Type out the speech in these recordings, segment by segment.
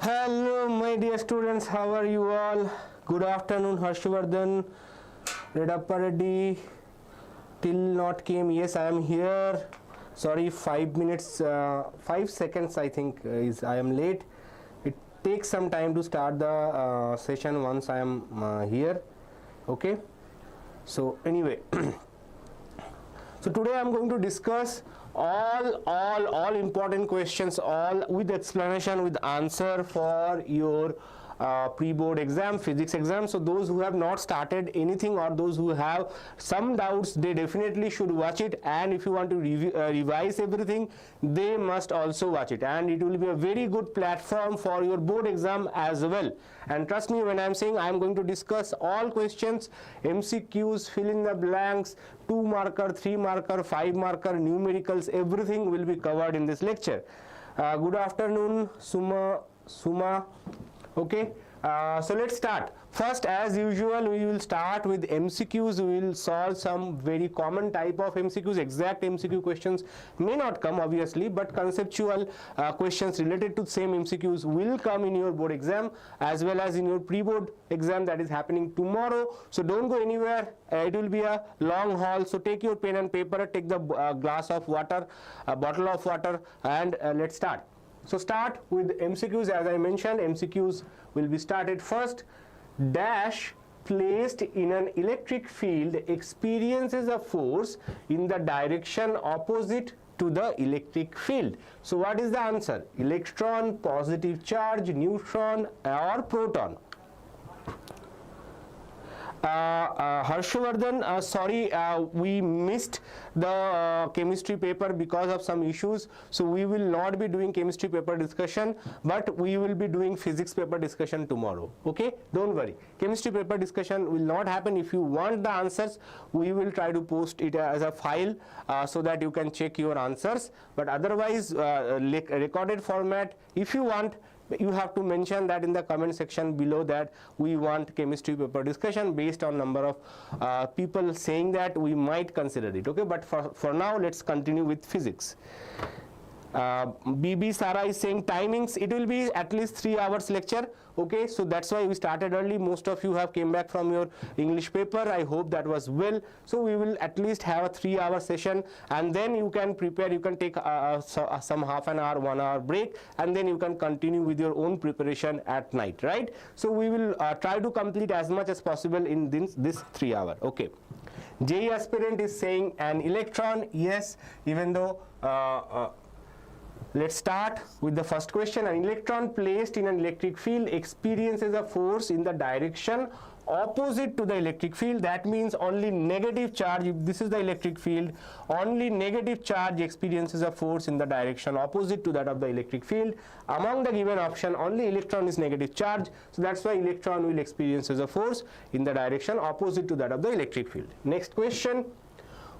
Hello my dear students, how are you all? Good afternoon. Harshvardhan, Redappa Reddy, till not came. Yes, I am here. Sorry, 5 minutes, 5 seconds I think is I am late. It takes some time to start the session once I am here. Okay, so anyway, so today I am going to discuss all important questions, all with explanation, with answer for your pre-board exam, physics exam. So those who have not started anything or those who have some doubts, they definitely should watch it, and if you want to revise everything, they must also watch it, and it will be a very good platform for your board exam as well. And trust me when I am saying I am going to discuss all questions, MCQs, fill in the blanks, 2 marker, 3 marker, 5 marker, numericals, everything will be covered in this lecture. Good afternoon, Suma. Okay, so let's start. First, as usual, we will start with MCQs. We will solve some very common type of MCQs. Exact MCQ questions may not come obviously, but conceptual questions related to same MCQs will come in your board exam as well as in your pre-board exam that is happening tomorrow. So don't go anywhere. It will be a long haul. So take your pen and paper, take the glass of water, a bottle of water, and let's start. So start with MCQs. As I mentioned, MCQs will be started first. Dash placed in an electric field experiences a force in the direction opposite to the electric field. So what is the answer? Electron, positive charge, neutron, or proton? Harshvardhan, sorry, we missed the chemistry paper because of some issues, so we will not be doing chemistry paper discussion, but we will be doing physics paper discussion tomorrow. Okay, don't worry, chemistry paper discussion will not happen. If you want the answers, we will try to post it as a file so that you can check your answers, but otherwise recorded format, if you want, you have to mention that in the comment section below that we want chemistry paper discussion. Based on number of people saying that, we might consider it. Okay, but for now let's continue with physics. BB Sara is saying timings, it will be at least 3 hours lecture. Okay, so that's why we started early. Most of you have came back from your English paper. I hope that was well. So we will at least have a 3-hour session, and then you can prepare. You can take some half an hour, 1 hour break, and then you can continue with your own preparation at night, right? So we will try to complete as much as possible in this 3 hour. Okay, JE aspirant is saying an electron. Yes, even though let's start with the first question. An electron placed in an electric field experiences a force in the direction opposite to the electric field. That means only negative charge, if this is the electric field, only negative charge experiences a force in the direction opposite to that of the electric field. Among the given option, only electron is negative charge, so that's why electron will experience a force in the direction opposite to that of the electric field. Next question.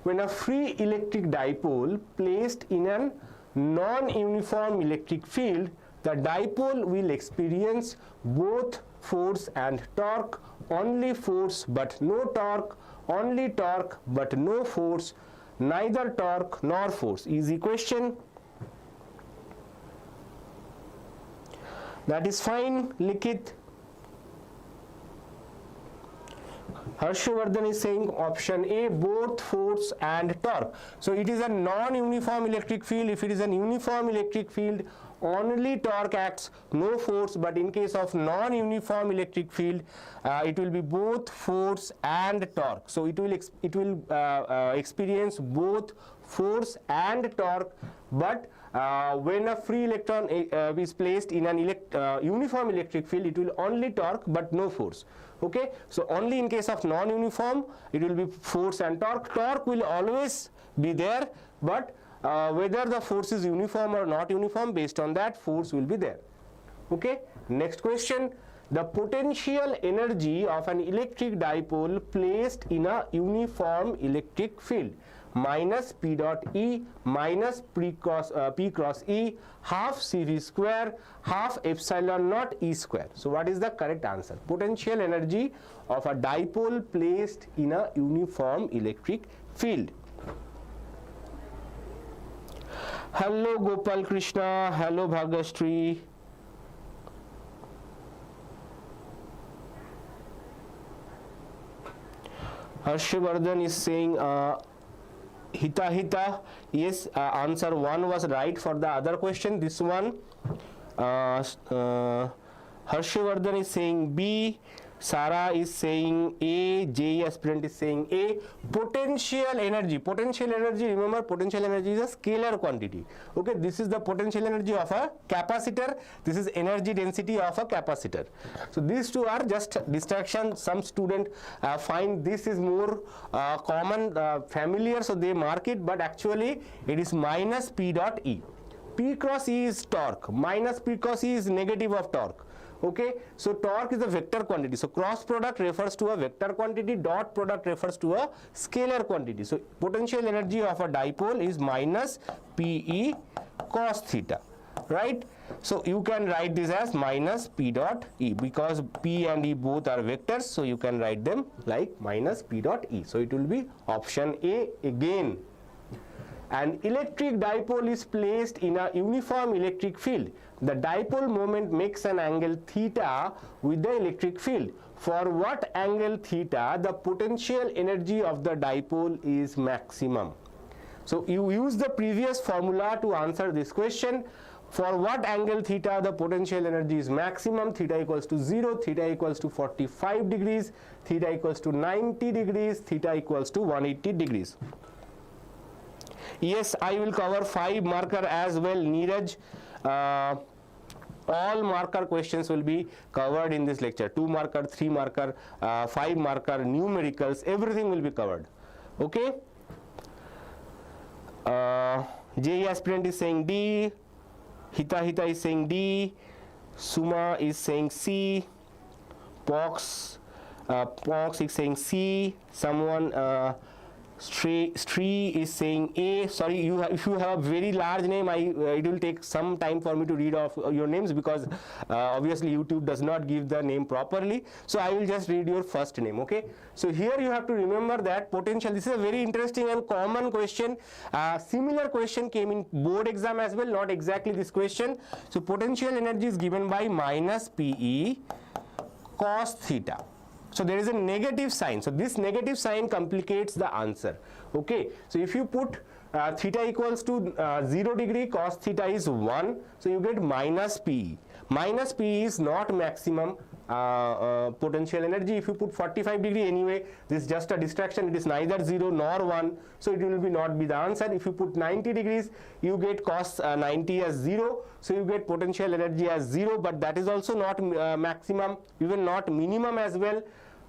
When a free electric dipole placed in an non-uniform electric field, the dipole will experience both force and torque, only force but no torque, only torque but no force, neither torque nor force. Easy question. That is fine, Likit. Harshvardhan is saying option A, both force and torque. So it is a non-uniform electric field. If it is an uniform electric field, only torque acts, no force. But in case of non-uniform electric field, it will be both force and torque. So it will experience both force and torque. But when a free electron is placed in an uniform electric field, it will only torque but no force. Okay, so only in case of non-uniform it will be force and torque. Torque will always be there, but whether the force is uniform or not uniform, based on that force will be there. Okay, next question. The potential energy of an electric dipole placed in a uniform electric field minus P dot E minus P cross E half CV square half epsilon naught E square. So what is the correct answer? Potential energy of a dipole placed in a uniform electric field. Hello Gopal Krishna, hello Bhagashree. Harshvardhan is saying Hita. Yes, answer 1 was right for the other question. This one, Harshvardhan is saying B. Sarah is saying A, JE aspirant is saying A. Potential energy, remember potential energy is a scalar quantity. Okay, this is the potential energy of a capacitor, this is energy density of a capacitor. So these two are just distraction. Some student find this is more common, familiar, so they mark it, but actually it is minus P dot E. P cross E is torque, minus P cross E is negative of torque. Okay, so torque is a vector quantity, so cross product refers to a vector quantity, dot product refers to a scalar quantity. So potential energy of a dipole is minus PE cos theta, right? So you can write this as minus P dot E, because P and E both are vectors, so you can write them like minus P dot E. So it will be option A again. An electric dipole is placed in a uniform electric field. The dipole moment makes an angle theta with the electric field. For what angle theta the potential energy of the dipole is maximum? So you use the previous formula to answer this question. For what angle theta the potential energy is maximum? Theta equals to 0, theta equals to 45 degrees, theta equals to 90 degrees, theta equals to 180 degrees. Yes, I will cover 5 marker as well, Neeraj. All marker questions will be covered in this lecture. 2 marker, 3 marker, 5 marker, numericals, everything will be covered. Okay. JE aspirant is saying D, Hita is saying D, Suma is saying C, Pox is saying C, someone Stree is saying A. Sorry, if you have a very large name, it will take some time for me to read off your names, because obviously YouTube does not give the name properly. So I will just read your first name. Okay. So here you have to remember that potential. This is a very interesting and common question. Similar question came in board exam as well. Not exactly this question. So potential energy is given by minus PE cos theta. So there is a negative sign. So this negative sign complicates the answer. Okay. So if you put theta equals to 0 degree, cos theta is 1. So you get minus PE. Minus PE is not maximum potential energy. If you put 45 degree, anyway, this is just a distraction. It is neither 0 nor 1. So it will not be the answer. If you put 90 degrees, you get cos 90 as 0. So you get potential energy as 0, but that is also not maximum, even not minimum as well.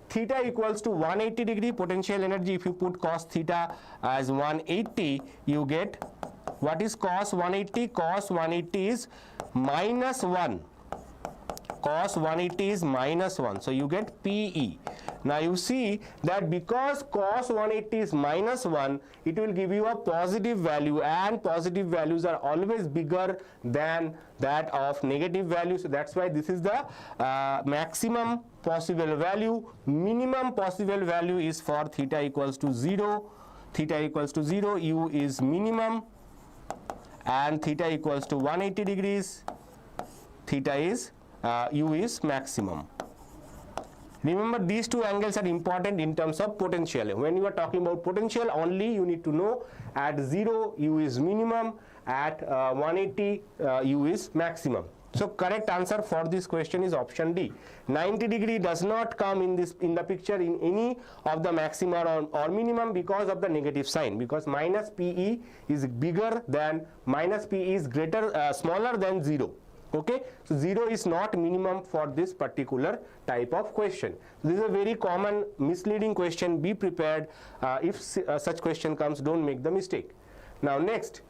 Theta equals to 180 degree potential energy. If you put cos theta as 180, you get, what is cos 180? Cos 180 is minus 1. Cos 180 is minus 1. So you get PE. Now you see that because cos 180 is minus 1, it will give you a positive value, and positive values are always bigger than that of negative value. So that's why this is the maximum possible value. Minimum possible value is for theta equals to 0. Theta equals to 0, U is minimum, and theta equals to 180 degrees, theta is U is maximum. Remember, these two angles are important in terms of potential. When you are talking about potential only, you need to know at 0 U is minimum, at 180 U is maximum. So correct answer for this question is option D. 90 degree does not come in the picture in any of the maximum or minimum because of the negative sign, because minus PE is bigger than, minus PE is smaller than 0. Okay, so 0 is not minimum for this particular type of question. This is a very common misleading question. Be prepared. If such question comes, don't make the mistake. Now next,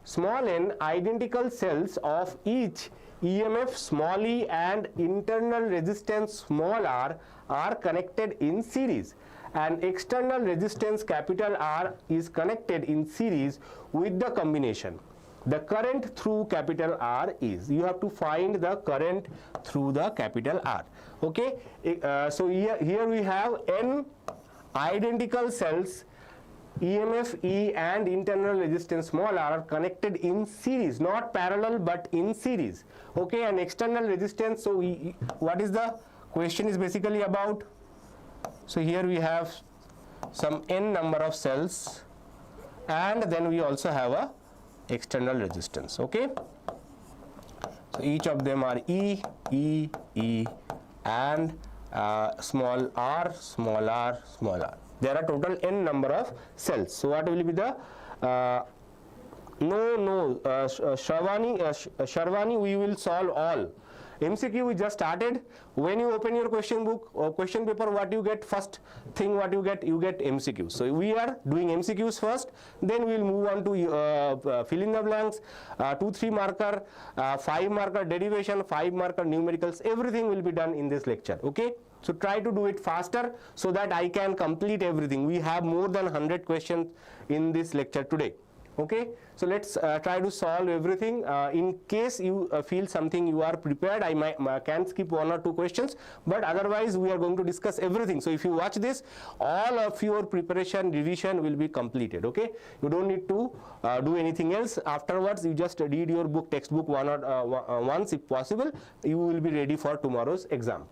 small n identical cells of each EMF small e and internal resistance small r are connected in series, and external resistance capital R is connected in series with the combination. The current through capital R is, you have to find the current through the capital R. Okay, so here we have n identical cells, EMF E and internal resistance small r are connected in series, not parallel but in series. Okay, and external resistance, so what is the question is basically about? So here we have some n number of cells, and then we also have a external resistance. Okay, so each of them are E, E, E, and small r, small r, small r. There are total n number of cells. So what will be the Sharwani, we will solve all. MCQ we just started. When you open your question book or question paper, what you get first thing, what you get MCQs. So we are doing MCQs first, then we will move on to fill in the blanks, 2-3 marker, 5 marker derivation, 5 marker numericals. Everything will be done in this lecture. Okay, so try to do it faster so that I can complete everything. We have more than 100 questions in this lecture today. Okay, so let's try to solve everything. In case you feel something you are prepared, I can skip 1 or 2 questions, but otherwise we are going to discuss everything. So if you watch this, all of your preparation revision will be completed. Okay, you don't need to do anything else. Afterwards you just read your book, textbook once if possible. You will be ready for tomorrow's exam.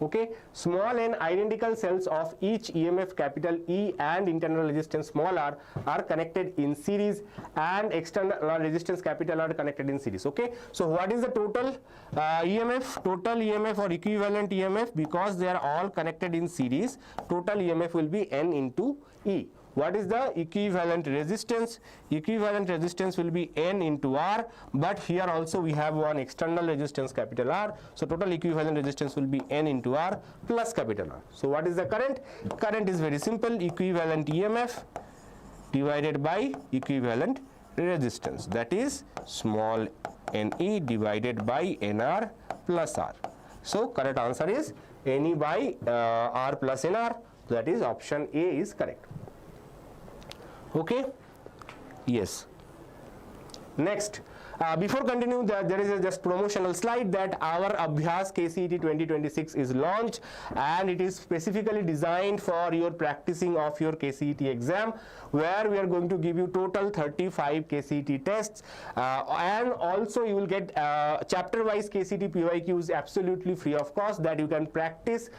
Okay, small n identical cells of each EMF capital E and internal resistance small r are connected in series, and external resistance capital R connected in series. Okay, so what is the total EMF? Total EMF or equivalent EMF, because they are all connected in series, total EMF will be N into E. What is the equivalent resistance? Equivalent resistance will be N into R, but here also we have one external resistance capital R, so total equivalent resistance will be N into R plus capital R. So what is the current? Current is very simple, equivalent EMF divided by equivalent resistance, that is small NE divided by NR plus R. So correct answer is NE by R plus NR, that is option A is correct. Okay, yes. Next, before continuing, there is a just promotional slide that our Abhyas KCET 2026 is launched, and it is specifically designed for your practicing of your KCET exam, where we are going to give you total 35 KCET tests, and also you will get chapter wise KCET PYQs absolutely free of cost, that you can practice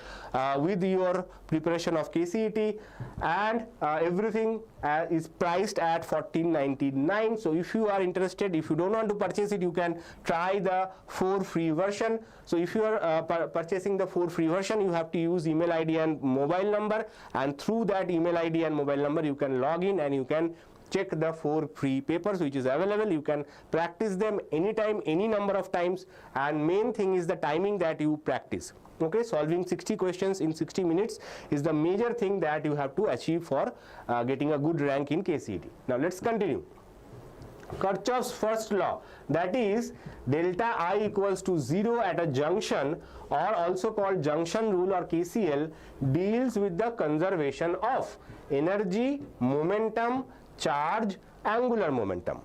with your preparation of KCET, and everything is priced at $14.99. So if you are interested, if you don't want to purchase it, you can try the 4 free version. So if you are purchasing the 4 free version, you have to use email ID and mobile number, and through that email ID and mobile number you can log in and you can check the 4 free papers which is available. You can practice them anytime, any number of times, and main thing is the timing that you practice. Okay, solving 60 questions in 60 minutes is the major thing that you have to achieve for getting a good rank in KCET. Now let's continue. Kirchhoff's first law, that is delta I equals to 0 at a junction, or also called junction rule or KCL, deals with the conservation of energy, momentum, charge, angular momentum.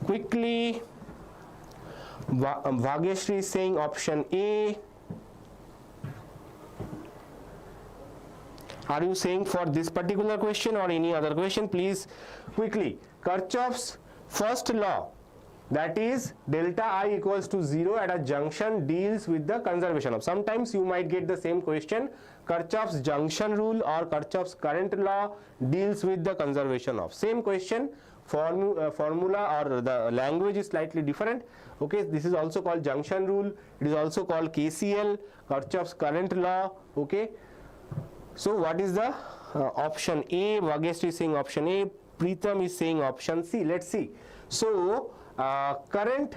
Quickly, Bhagyashree is saying option A. Are you saying for this particular question or any other question? Please quickly. Kirchhoff's first law, that is delta I equals to 0 at a junction, deals with the conservation of. Sometimes you might get the same question. Kirchhoff's junction rule or Kirchhoff's current law deals with the conservation of. Same question, formula or the language is slightly different. Okay, this is also called junction rule. It is also called KCL, Kirchhoff's current law. Okay. So what is the option A? Bhagyashree is saying option A. Preetham is saying option C. Let's see. So current,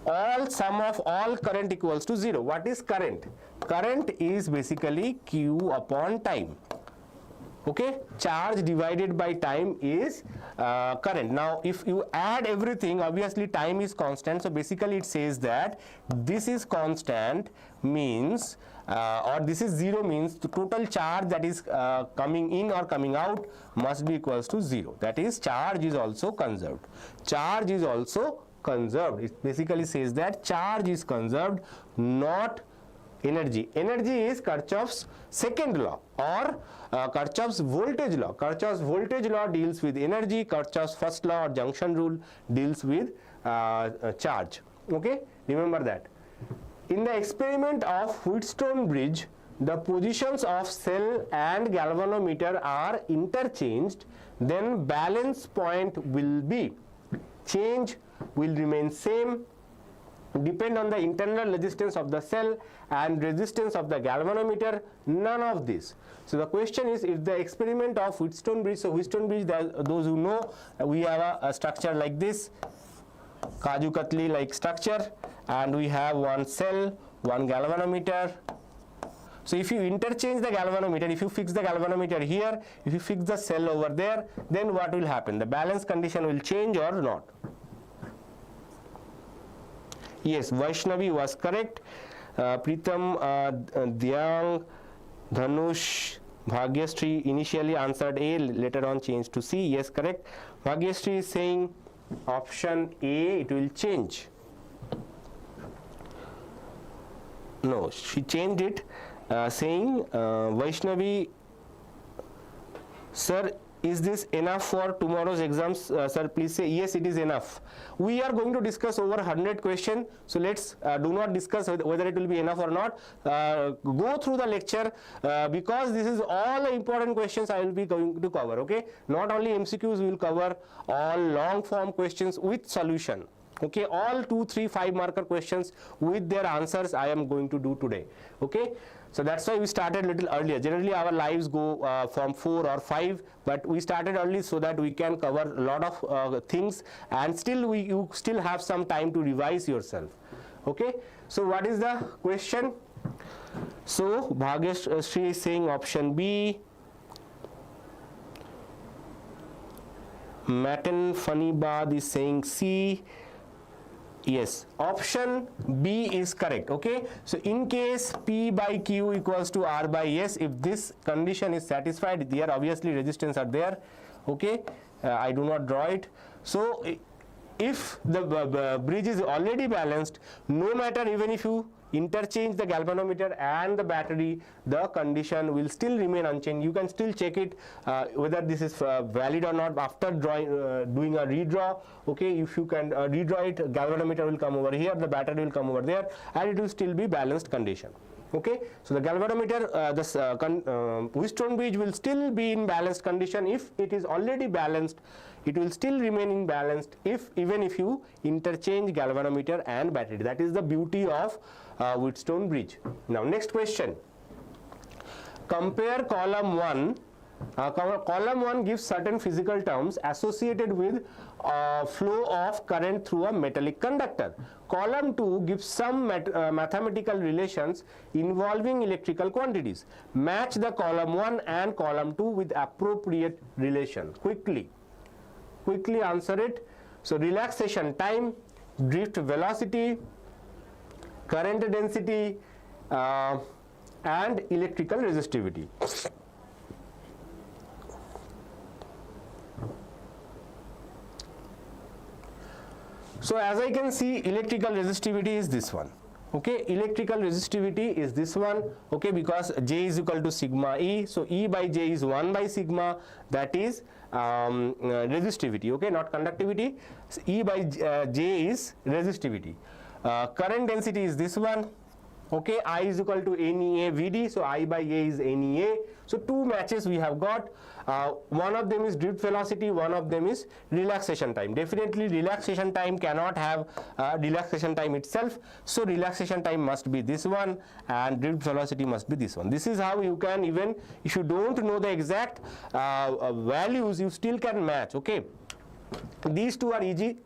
all sum of all current equals to 0. What is current? Current is basically Q upon time. Okay, charge divided by time is current. Now if you add everything, obviously time is constant, so basically it says that this is constant means or this is 0 means the total charge that is coming in or coming out must be equals to 0. That is, charge is also conserved. Charge is also conserved. It basically says that charge is conserved, not energy. Energy is Kirchhoff's second law or Kirchhoff's voltage law. Kirchhoff's voltage law deals with energy. Kirchhoff's first law or junction rule deals with charge. Okay, remember that. In the experiment of Wheatstone Bridge, the positions of cell and galvanometer are interchanged, then balance point will be change will remain same, depend on the internal resistance of the cell and resistance of the galvanometer, none of this. So the question is, if the experiment of Wheatstone Bridge, so Wheatstone Bridge, those who know, we have a structure like this, Kaju Katli like structure, and we have one cell, one galvanometer. So if you interchange the galvanometer, if you fix the galvanometer here, if you fix the cell over there, then what will happen? The balance condition will change or not? Yes, Vaishnavi was correct. Pritam, Dhyang, Dhanush, Bhagyashree initially answered A, later on changed to C. Yes, correct. Bhagyashree is saying option A, it will change. No, she changed it, saying Vaishnavi, sir, is this enough for tomorrow's exams? Sir, please say yes, it is enough. We are going to discuss over 100 questions, so let's do not discuss whether it will be enough or not. Go through the lecture because this is all the important questions I will be going to cover. Okay, not only MCQs, we will cover all long form questions with solution. Okay, all 2, 3, 5 marker questions with their answers I am going to do today. Okay, so that's why we started a little earlier. Generally our lives go from 4 or 5, but we started early so that we can cover a lot of things, and still you still have some time to revise yourself. Okay, so what is the question? So Bhagyashree is saying option B. Matin Funibad is saying C. Yes, option B is correct. Okay, so in case P by Q equals to R by S, if this condition is satisfied, there obviously resistance are there. Okay, I do not draw it. So if the bridge is already balanced, no matter even if you interchange the galvanometer and the battery, the condition will still remain unchanged. You can still check it whether this is valid or not after doing a redraw. Okay, if you can redraw it, galvanometer will come over here, the battery will come over there, and it will still be balanced condition. Okay, so the galvanometer, Wheatstone Bridge will still be in balanced condition. If it is already balanced, it will still remain in balanced even if you interchange galvanometer and battery. That is the beauty of Wheatstone Bridge. Now next question. Compare column 1. Column 1 gives certain physical terms associated with flow of current through a metallic conductor. Column 2 gives some mathematical relations involving electrical quantities. Match the column 1 and column 2 with appropriate relation. Quickly answer it. So relaxation time, drift velocity, current density, and electrical resistivity. So as I can see, electrical resistivity is this one. Okay, electrical resistivity is this one. Okay, because J is equal to sigma E, so E by J is 1 by sigma, that is resistivity. Okay, not conductivity. So E by J is resistivity. Current density is this one. Okay, I is equal to NEA VD, so I by A is NEA. So two matches we have got. One of them is drift velocity, one of them is relaxation time. Definitely relaxation time cannot have relaxation time itself, so relaxation time must be this one and drift velocity must be this one. This is how you can, even if you don't know the exact values, you still can match. Okay, these two are easy,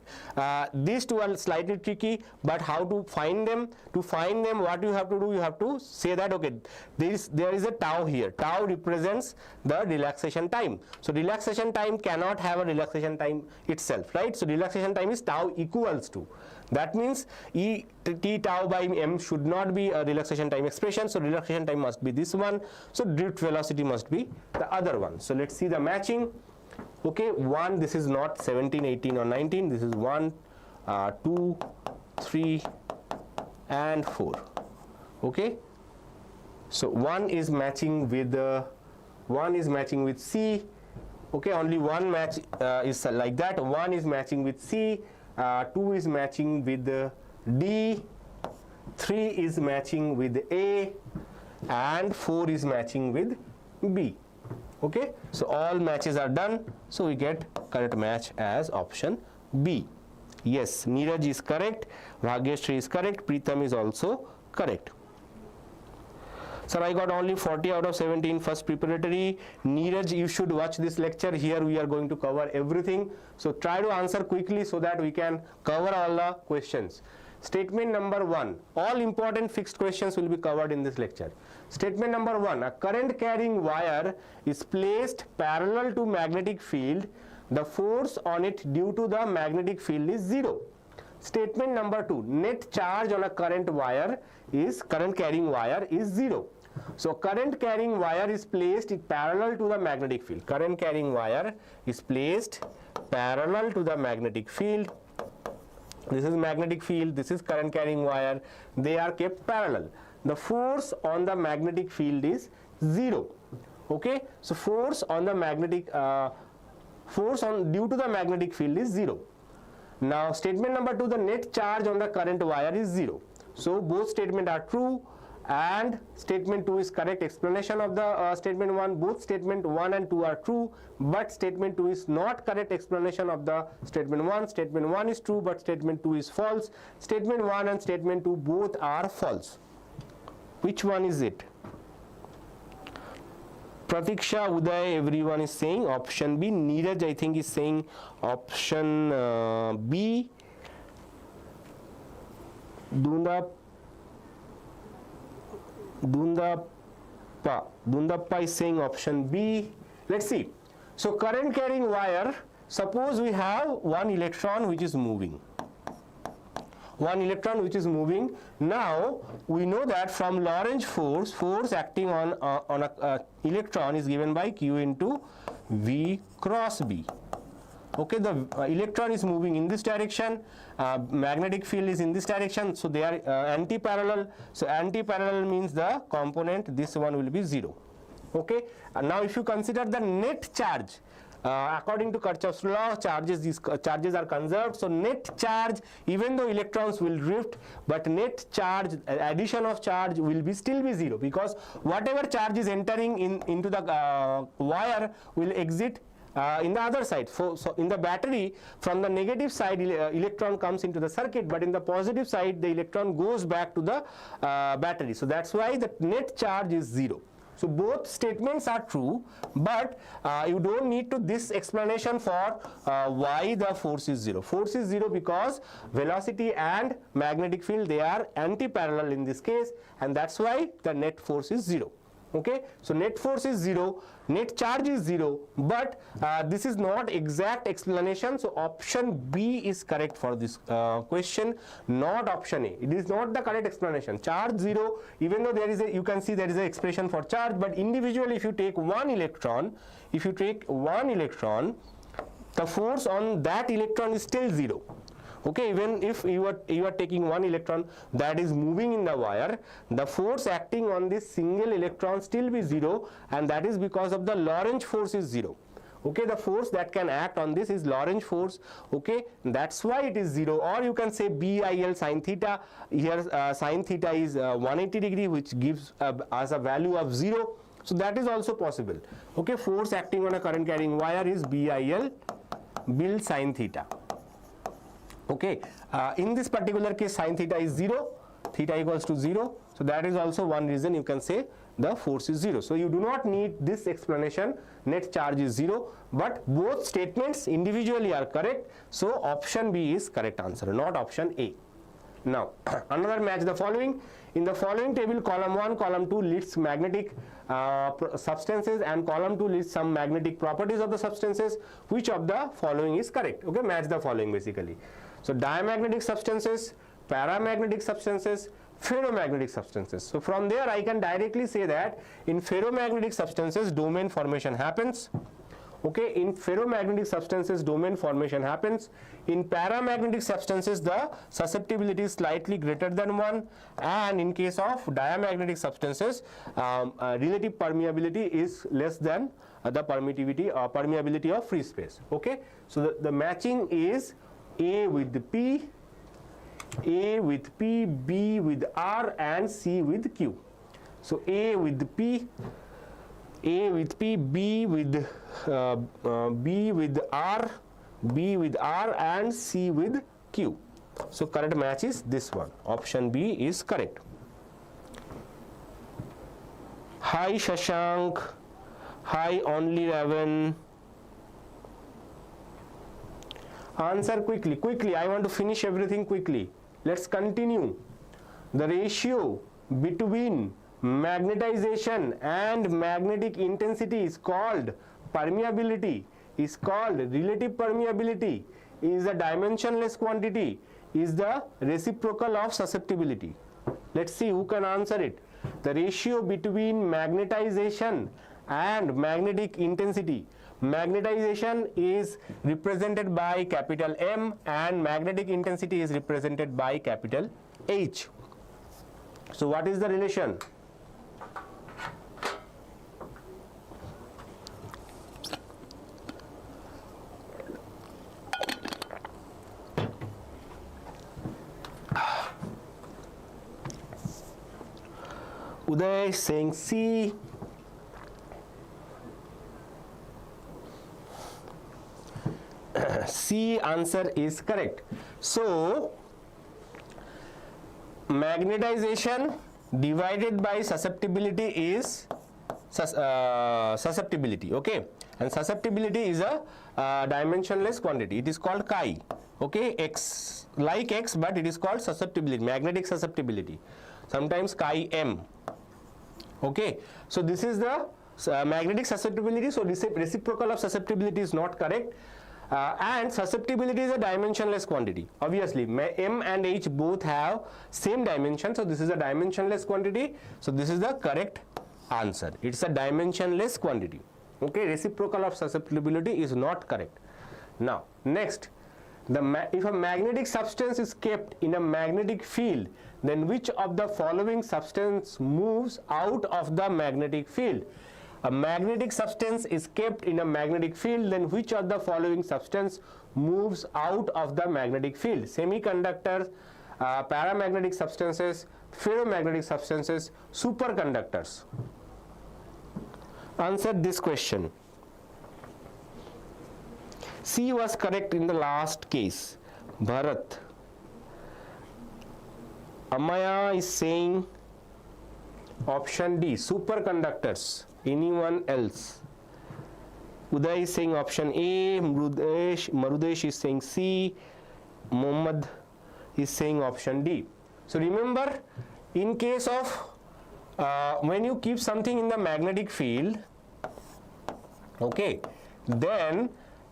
these two are slightly tricky, but how to find them? To find them, what you have to do, you have to say that okay, there is a tau here. Tau represents the relaxation time. So relaxation time cannot have a relaxation time itself, right? So relaxation time is tau equals to. That means E t tau by m should not be a relaxation time expression, so relaxation time must be this one. So drift velocity must be the other one. So let's see the matching. Okay, 1, this is not 17, 18 or 19, this is 1, 2, 3 and 4. Okay, so 1 is matching with C. Okay, only one match is like that. 1 is matching with C, 2 is matching with the D, 3 is matching with A, and 4 is matching with B. Okay, so all matches are done, so we get correct match as option B. Yes, Neeraj is correct, Bhagyashree is correct, Preetham is also correct. Sir, I got only 40 out of 17 first preparatory. Neeraj, you should watch this lecture. Here we are going to cover everything. So try to answer quickly so that we can cover all the questions. Statement number 1. All important fixed questions will be covered in this lecture. Statement number 1. A current carrying wire is placed parallel to magnetic field. The force on it due to the magnetic field is 0. Statement number 2. Net charge on a current carrying wire is 0. So current carrying wire is placed parallel to the magnetic field. Current carrying wire is placed parallel to the magnetic field. This is magnetic field, this is current carrying wire. They are kept parallel. The force on the magnetic field is 0. Okay, so force on the magnetic due to the magnetic field is 0. Now statement number 2, the net charge on the current wire is 0. So both statements are true, and statement 2 is correct explanation of the statement 1. Both statement 1 and 2 are true, but statement 2 is not correct explanation of the statement 1. Statement 1 is true, but statement 2 is false. Statement 1 and statement 2 both are false. Which one is it? Pratiksha, Uday, everyone is saying option B. Neeraj, I think, is saying option B. Dundappa is saying option B. Let's see. So current carrying wire, suppose we have one electron which is moving. Now we know that from Lorentz force acting on a electron is given by Q into V cross B. Okay, the electron is moving in this direction, magnetic field is in this direction, so they are anti-parallel. So anti-parallel means the component, this one will be 0. Okay, and now if you consider the net charge, according to Kirchhoff's law, these charges are conserved. So net charge, even though electrons will drift, but net charge, addition of charge will still be 0, because whatever charge is entering into the wire will exit in the other side. So in the battery, from the negative side electron comes into the circuit, but in the positive side the electron goes back to the battery. So that's why the net charge is 0. So both statements are true, but you don't need to this explanation for why the force is 0. Force is 0 because velocity and magnetic field, they are anti-parallel in this case, and that's why the net force is 0. Okay, so net force is 0, net charge is 0, but this is not exact explanation. So option B is correct for this question, not option A. It is not the correct explanation. Charge 0, even though there is you can see there is an expression for charge, but individually if you take one electron, the force on that electron is still 0. Okay, even if you are taking one electron that is moving in the wire, the force acting on this single electron still be 0, and that is because of the Lorentz force is 0. Okay, the force that can act on this is Lorentz force. Okay, that's why it is 0. Or you can say BIL sin theta. Here sin theta is 180 degree, which gives us a value of 0. So that is also possible. Okay, force acting on a current carrying wire is BIL sin theta. Okay, in this particular case sin theta is 0, theta equals to 0, so that is also one reason you can say the force is 0. So you do not need this explanation, net charge is 0, but both statements individually are correct, so option B is correct answer, not option A. Now another match the following. In the following table, column 1, column 2 lists magnetic substances, and column 2 lists some magnetic properties of the substances. Which of the following is correct? Okay, match the following basically. So diamagnetic substances, paramagnetic substances, ferromagnetic substances. So from there I can directly say that in ferromagnetic substances domain formation happens. Okay, in ferromagnetic substances domain formation happens. In paramagnetic substances the susceptibility is slightly greater than 1, and in case of diamagnetic substances relative permeability is less than the permeability of free space. Okay, so the matching is A with the P, A with P, B with R, and C with Q. So A with P, B with R, and C with Q. So correct match is this one. Option B is correct. Hi Shashank. Hi Only Raven. Answer quickly. I want to finish everything quickly. Let's continue. The ratio between magnetization and magnetic intensity is called permeability, is called relative permeability, is a dimensionless quantity, is the reciprocal of susceptibility. Let's see who can answer it. The ratio between magnetization and magnetic intensity. Magnetization is represented by capital M and magnetic intensity is represented by capital H. So what is the relation? Uday is saying C. C answer is correct. So magnetization divided by susceptibility is susceptibility, okay, and susceptibility is a dimensionless quantity. It is called chi, okay, X, like X, but it is called susceptibility, magnetic susceptibility, sometimes chi M, okay. So this is the magnetic susceptibility. So reciprocal of susceptibility is not correct. And susceptibility is a dimensionless quantity. Obviously, M and H both have same dimension, so this is a dimensionless quantity. So this is the correct answer. It's a dimensionless quantity. Okay, reciprocal of susceptibility is not correct. Now, next, if a magnetic substance is kept in a magnetic field, then which of the following substance moves out of the magnetic field? A magnetic substance is kept in a magnetic field, then which of the following substance moves out of the magnetic field? Semiconductors, paramagnetic substances, ferromagnetic substances, superconductors. Answer this question. C was correct in the last case. Bharat. Amaya is saying option D, superconductors. Anyone else? Uday is saying option A, Marudesh is saying C, Mohammad is saying option D. So remember, in case of when you keep something in the magnetic field, okay, then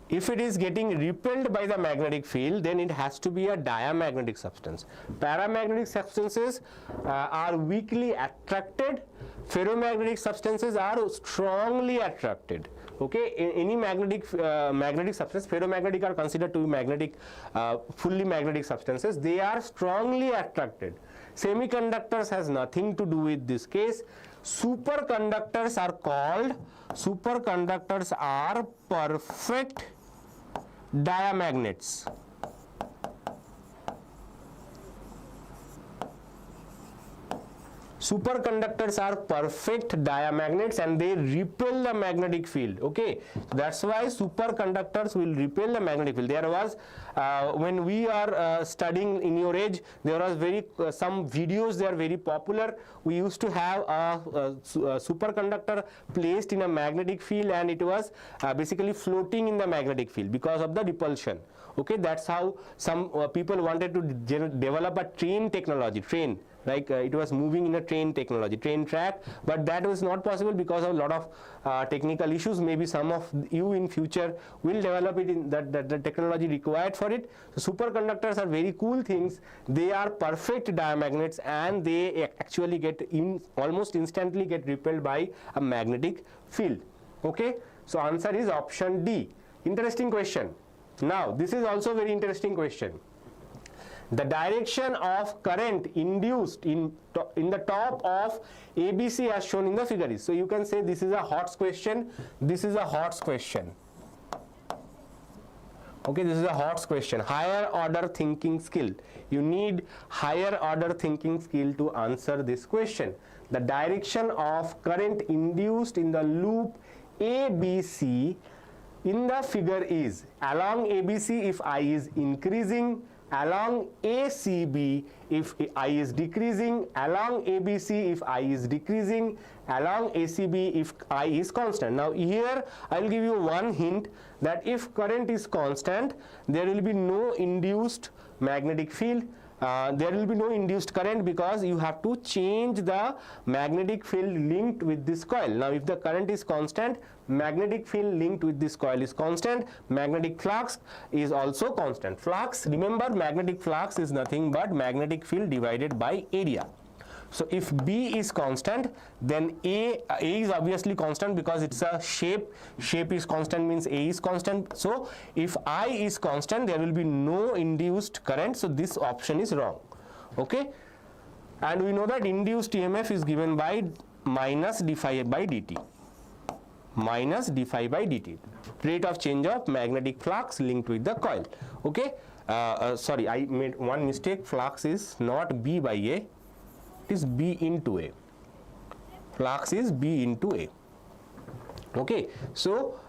if it is getting repelled by the magnetic field, then it has to be a diamagnetic substance. Paramagnetic substances are weakly attracted. Ferromagnetic substances are strongly attracted. Okay, in any magnetic substance, ferromagnetic are considered to be magnetic, fully magnetic substances. They are strongly attracted. Semiconductors has nothing to do with this case. Superconductors are perfect diamagnets. Superconductors are perfect diamagnets and they repel the magnetic field. Okay, so that's why superconductors will repel the magnetic field. There was when we are studying in your age, there was some videos. They are very popular. We used to have a superconductor placed in a magnetic field, and it was basically floating in the magnetic field because of the repulsion. Okay, that's how some people wanted to develop a train technology. Like it was moving in a train technology, train track, but that was not possible because of a lot of technical issues. Maybe some of you in future will develop it in that the technology required for it. So superconductors are very cool things. They are perfect diamagnets and they actually almost instantly get repelled by a magnetic field. Okay, so answer is option D. Interesting question. Now this is also very interesting question. The direction of current induced in the top of ABC as shown in the figure is. So you can say this is a HOTS question, this is a HOTS question. Okay, this is a hot question. Higher order thinking skill. You need higher order thinking skill to answer this question. The direction of current induced in the loop ABC in the figure is along ABC if I is increasing, along ACB if I is decreasing, along ABC if I is decreasing, along ACB if I is constant. Now here I will give you one hint that if current is constant, there will be no induced magnetic field. There will be no induced current because you have to change the magnetic field linked with this coil. Now if the current is constant, magnetic field linked with this coil is constant, magnetic flux is also constant. Flux, remember, magnetic flux is nothing but magnetic field divided by area. So if B is constant, then A is obviously constant because it's a shape is constant means A is constant. So if I is constant, there will be no induced current, so this option is wrong. Okay, and we know that induced EMF is given by minus d phi by dt, minus d phi by dt, rate of change of magnetic flux linked with the coil. Okay, sorry, I made one mistake. Flux is not B by A, it is B into A. Flux is B into A. Okay, so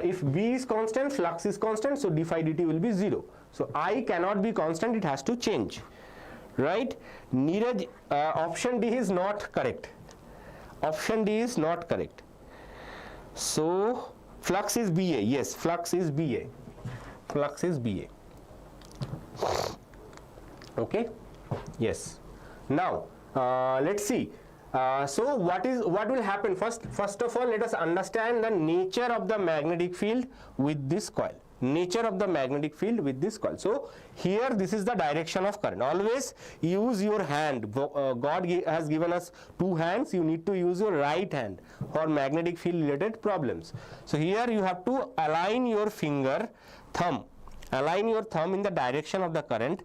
if B is constant, flux is constant, so d phi dt will be 0. So I cannot be constant, it has to change, right? Neeraj, option D is not correct. Option D is not correct. So flux is BA. Yes, flux is BA. Flux is BA. Okay. Yes. Now let's see. So what will happen? First of all, let us understand the nature of the magnetic field with this coil. Nature of the magnetic field with this coil. So here this is the direction of current. Always use your hand. God has given us two hands. You need to use your right hand for magnetic field related problems. So here you have to align your finger, thumb. Align your thumb in the direction of the current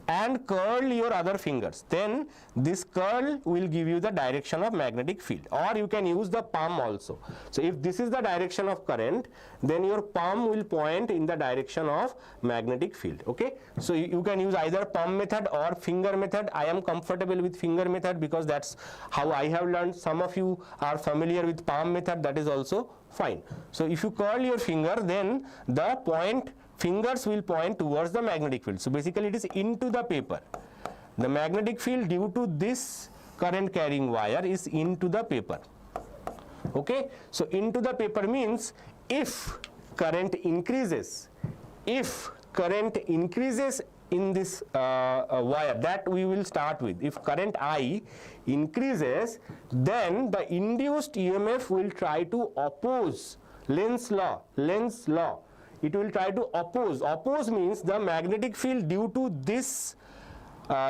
and curl your other fingers. Then this curl will give you the direction of magnetic field, or you can use the palm also. So if this is the direction of current, then your palm will point in the direction of magnetic field. Okay, so you can use either palm method or finger method. I am comfortable with finger method because that's how I have learned. Some of you are familiar with palm method, that is also fine. So if you curl your finger, then the fingers will point towards the magnetic field. So basically it is into the paper. The magnetic field due to this current carrying wire is into the paper. Okay, so into the paper means if current increases, in this wire that we will start with, if current I increases, then the induced EMF will try to oppose Lenz's law. It will try to oppose. Oppose means the magnetic field due to this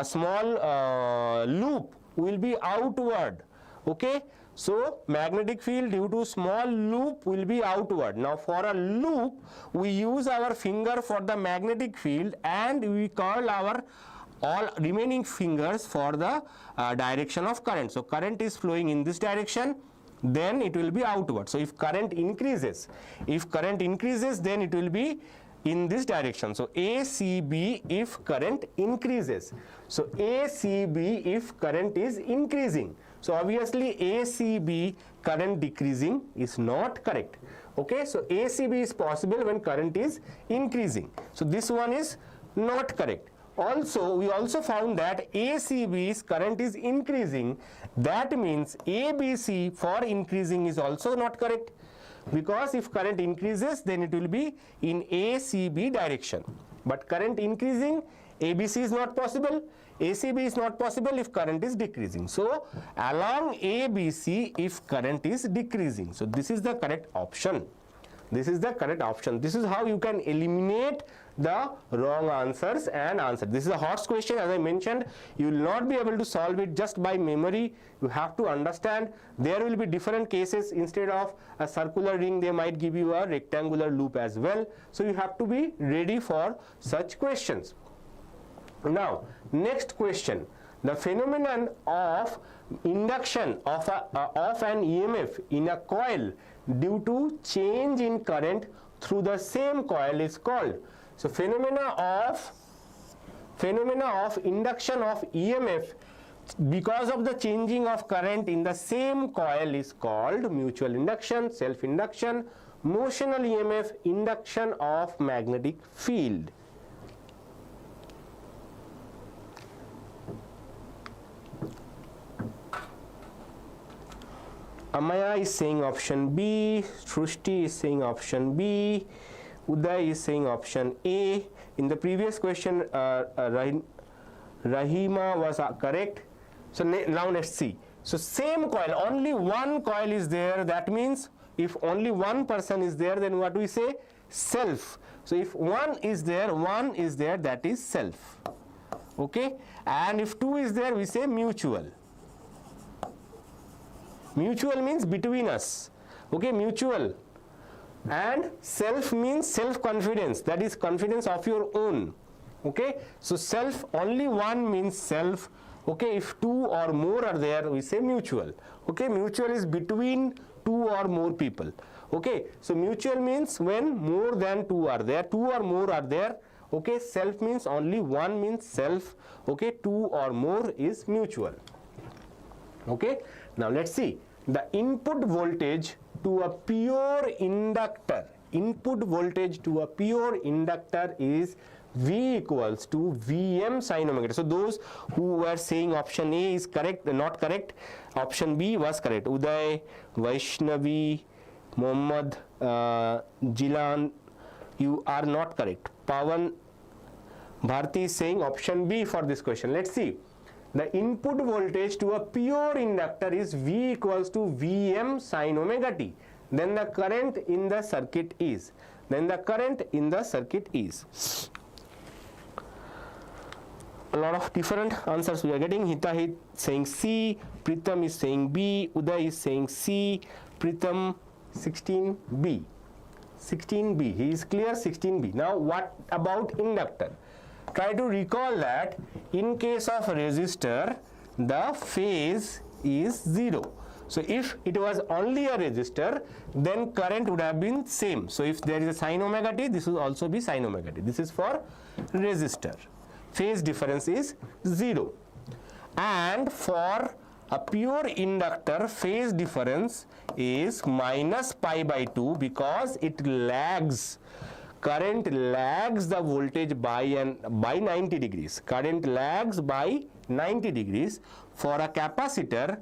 small loop will be outward. Okay, so magnetic field due to small loop will be outward. Now for a loop, we use our finger for the magnetic field and we curl our all remaining fingers for the direction of current. So current is flowing in this direction, then it will be outward. So if current increases, then it will be in this direction. So ACB if current increases. So ACB if current is increasing. So obviously ACB current decreasing is not correct. Okay, so ACB is possible when current is increasing. So this one is not correct. Also, we also found that ACB's current is increasing. That means ABC for increasing is also not correct, because if current increases, then it will be in ACB direction. But current increasing, ABC is not possible, ACB is not possible if current is decreasing. So along ABC if current is decreasing. So this is the correct option. This is the correct option. This is how you can eliminate the wrong answers and answer. This is a hot question, as I mentioned. You will not be able to solve it just by memory. You have to understand there will be different cases. Instead of a circular ring, they might give you a rectangular loop as well. So you have to be ready for such questions. Now, next question. The phenomenon of induction of an EMF in a coil due to change in current through the same coil is called. So phenomena of induction of EMF because of the changing of current in the same coil is called mutual induction, self-induction, motional EMF, induction of magnetic field. Amaya is saying option B, Srushti is saying option B, Uday is saying option A. In the previous question, Rahima was correct. So now let's see. So same coil, only one coil is there. That means if only one person is there, then what we say? Self. So if one is there, that is self. Okay. And if two is there, we say mutual. Mutual means between us. Okay, mutual. And self means self-confidence, that is confidence of your own. Okay, so self, only one means self. Okay, if two or more are there, we say mutual. Okay, mutual is between two or more people. Okay, so mutual means when more than two are there, two or more are there. Okay, self means only one means self. Okay, two or more is mutual. Okay, now let's see. The input voltage to a pure inductor, is V equals to Vm sin omega. So those who were saying option A is correct, not correct, option B was correct. Uday, Vaishnavi, Mohammad, Jilan, you are not correct. Pawan Bharti is saying option B for this question. Let's see. The input voltage to a pure inductor is V equals to Vm sin omega t. Then the current in the circuit is. A lot of different answers we are getting. Hitahit saying C, Pritham is saying B, Uday is saying C, Pritham 16B. 16B, he is clear 16B. Now what about inductor? Try to recall that in case of resistor, the phase is 0. So if it was only a resistor, then current would have been same. So if there is a sin omega t, this will also be sin omega t. This is for resistor. Phase difference is 0. And for a pure inductor, phase difference is minus pi by 2 because it lags. Current lags the voltage by 90 degrees. Current lags by 90 degrees. For a capacitor,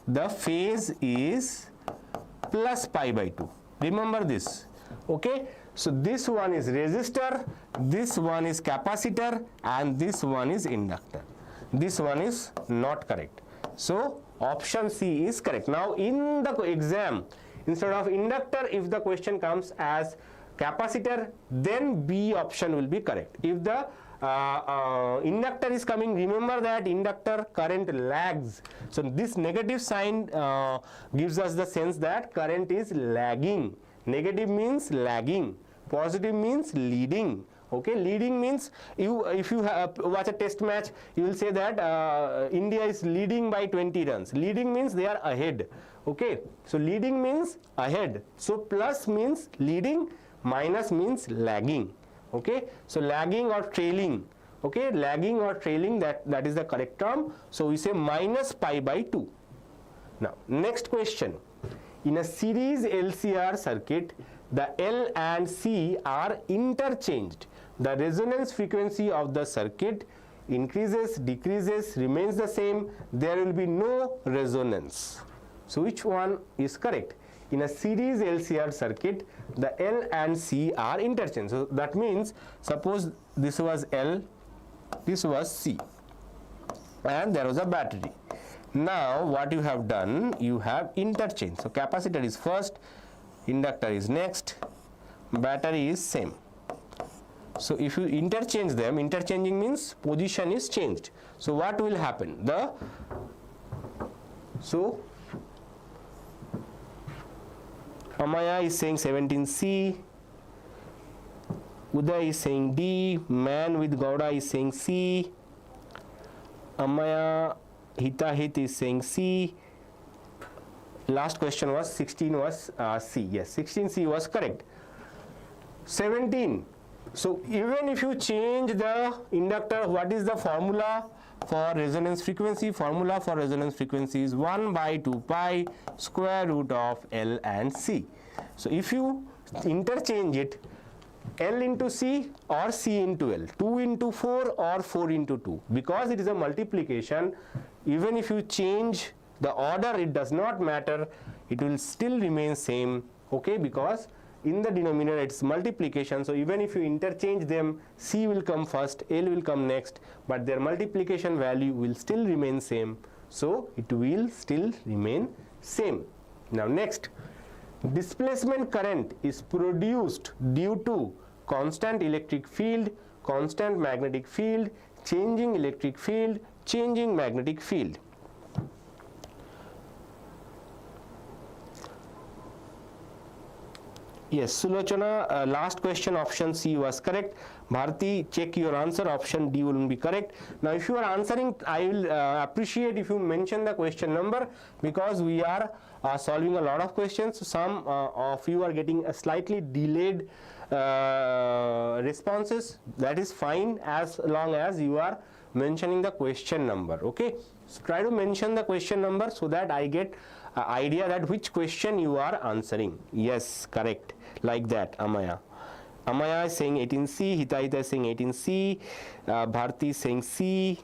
the phase is plus pi by 2. Remember this. Okay. So this one is resistor, this one is capacitor, and this one is inductor. This one is not correct. So option C is correct. Now in the exam, instead of inductor, if the question comes as capacitor, then B option will be correct. If the inductor is coming, remember that inductor current lags. So this negative sign gives us the sense that current is lagging. Negative means lagging. Positive means leading. Okay, leading means if you watch a test match, you will say that India is leading by 20 runs. Leading means they are ahead. Okay, so leading means ahead. So plus means leading, minus means lagging. Okay, so lagging or trailing. Okay, lagging or trailing, that is the correct term. So we say minus pi by 2. Now next question. In a series LCR circuit, the L and C are interchanged. The resonance frequency of the circuit increases, decreases, remains the same. There will be no resonance. So which one is correct? In a series LCR circuit, the L and C are interchanged. So that means, suppose this was L, this was C, and there was a battery. Now what you have done, you have interchanged. So capacitor is first, inductor is next, battery is same. So if you interchange them, interchanging means position is changed. So what will happen? Amaya is saying 17C, Uday is saying D, man with Gowda is saying C, Amaya Hitahit is saying C, last question was 16 was C. Yes, 16C was correct. 17. So even if you change the inductor, what is the formula for resonance frequency? Formula for resonance frequency is 1 by 2 pi square root of L and C. So if you interchange it, L into C or C into L, 2 into 4 or 4 into 2, because it is a multiplication, even if you change the order, it does not matter, it will still remain same, okay, because in the denominator it's multiplication. So even if you interchange them, C will come first, L will come next, but their multiplication value will still remain same, so it will still remain same. Now next, displacement current is produced due to constant electric field, constant magnetic field, changing electric field, changing magnetic field. Yes, Sulochana, last question option C was correct. Bharti, check your answer, option D will be correct. Now if you are answering, I will appreciate if you mention the question number, because we are solving a lot of questions. Some of you are getting a slightly delayed responses. That is fine as long as you are mentioning the question number, okay. So try to mention the question number so that I get idea that which question you are answering. Yes, correct, like that. Amaya is saying 18C, Hitaita is saying 18C, Bharti is saying C,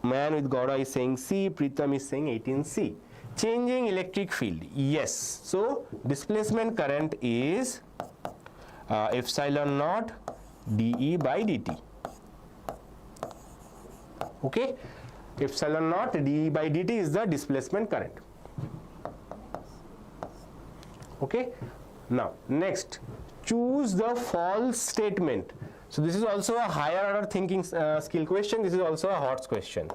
Man with Gauda is saying C, Pritam is saying 18C. Changing electric field, yes. So displacement current is epsilon naught dE by dt, okay. Epsilon naught dE by dt is the displacement current, okay. Now next, choose the false statement. So this is also a higher order thinking skill question. This is also a HOTS question.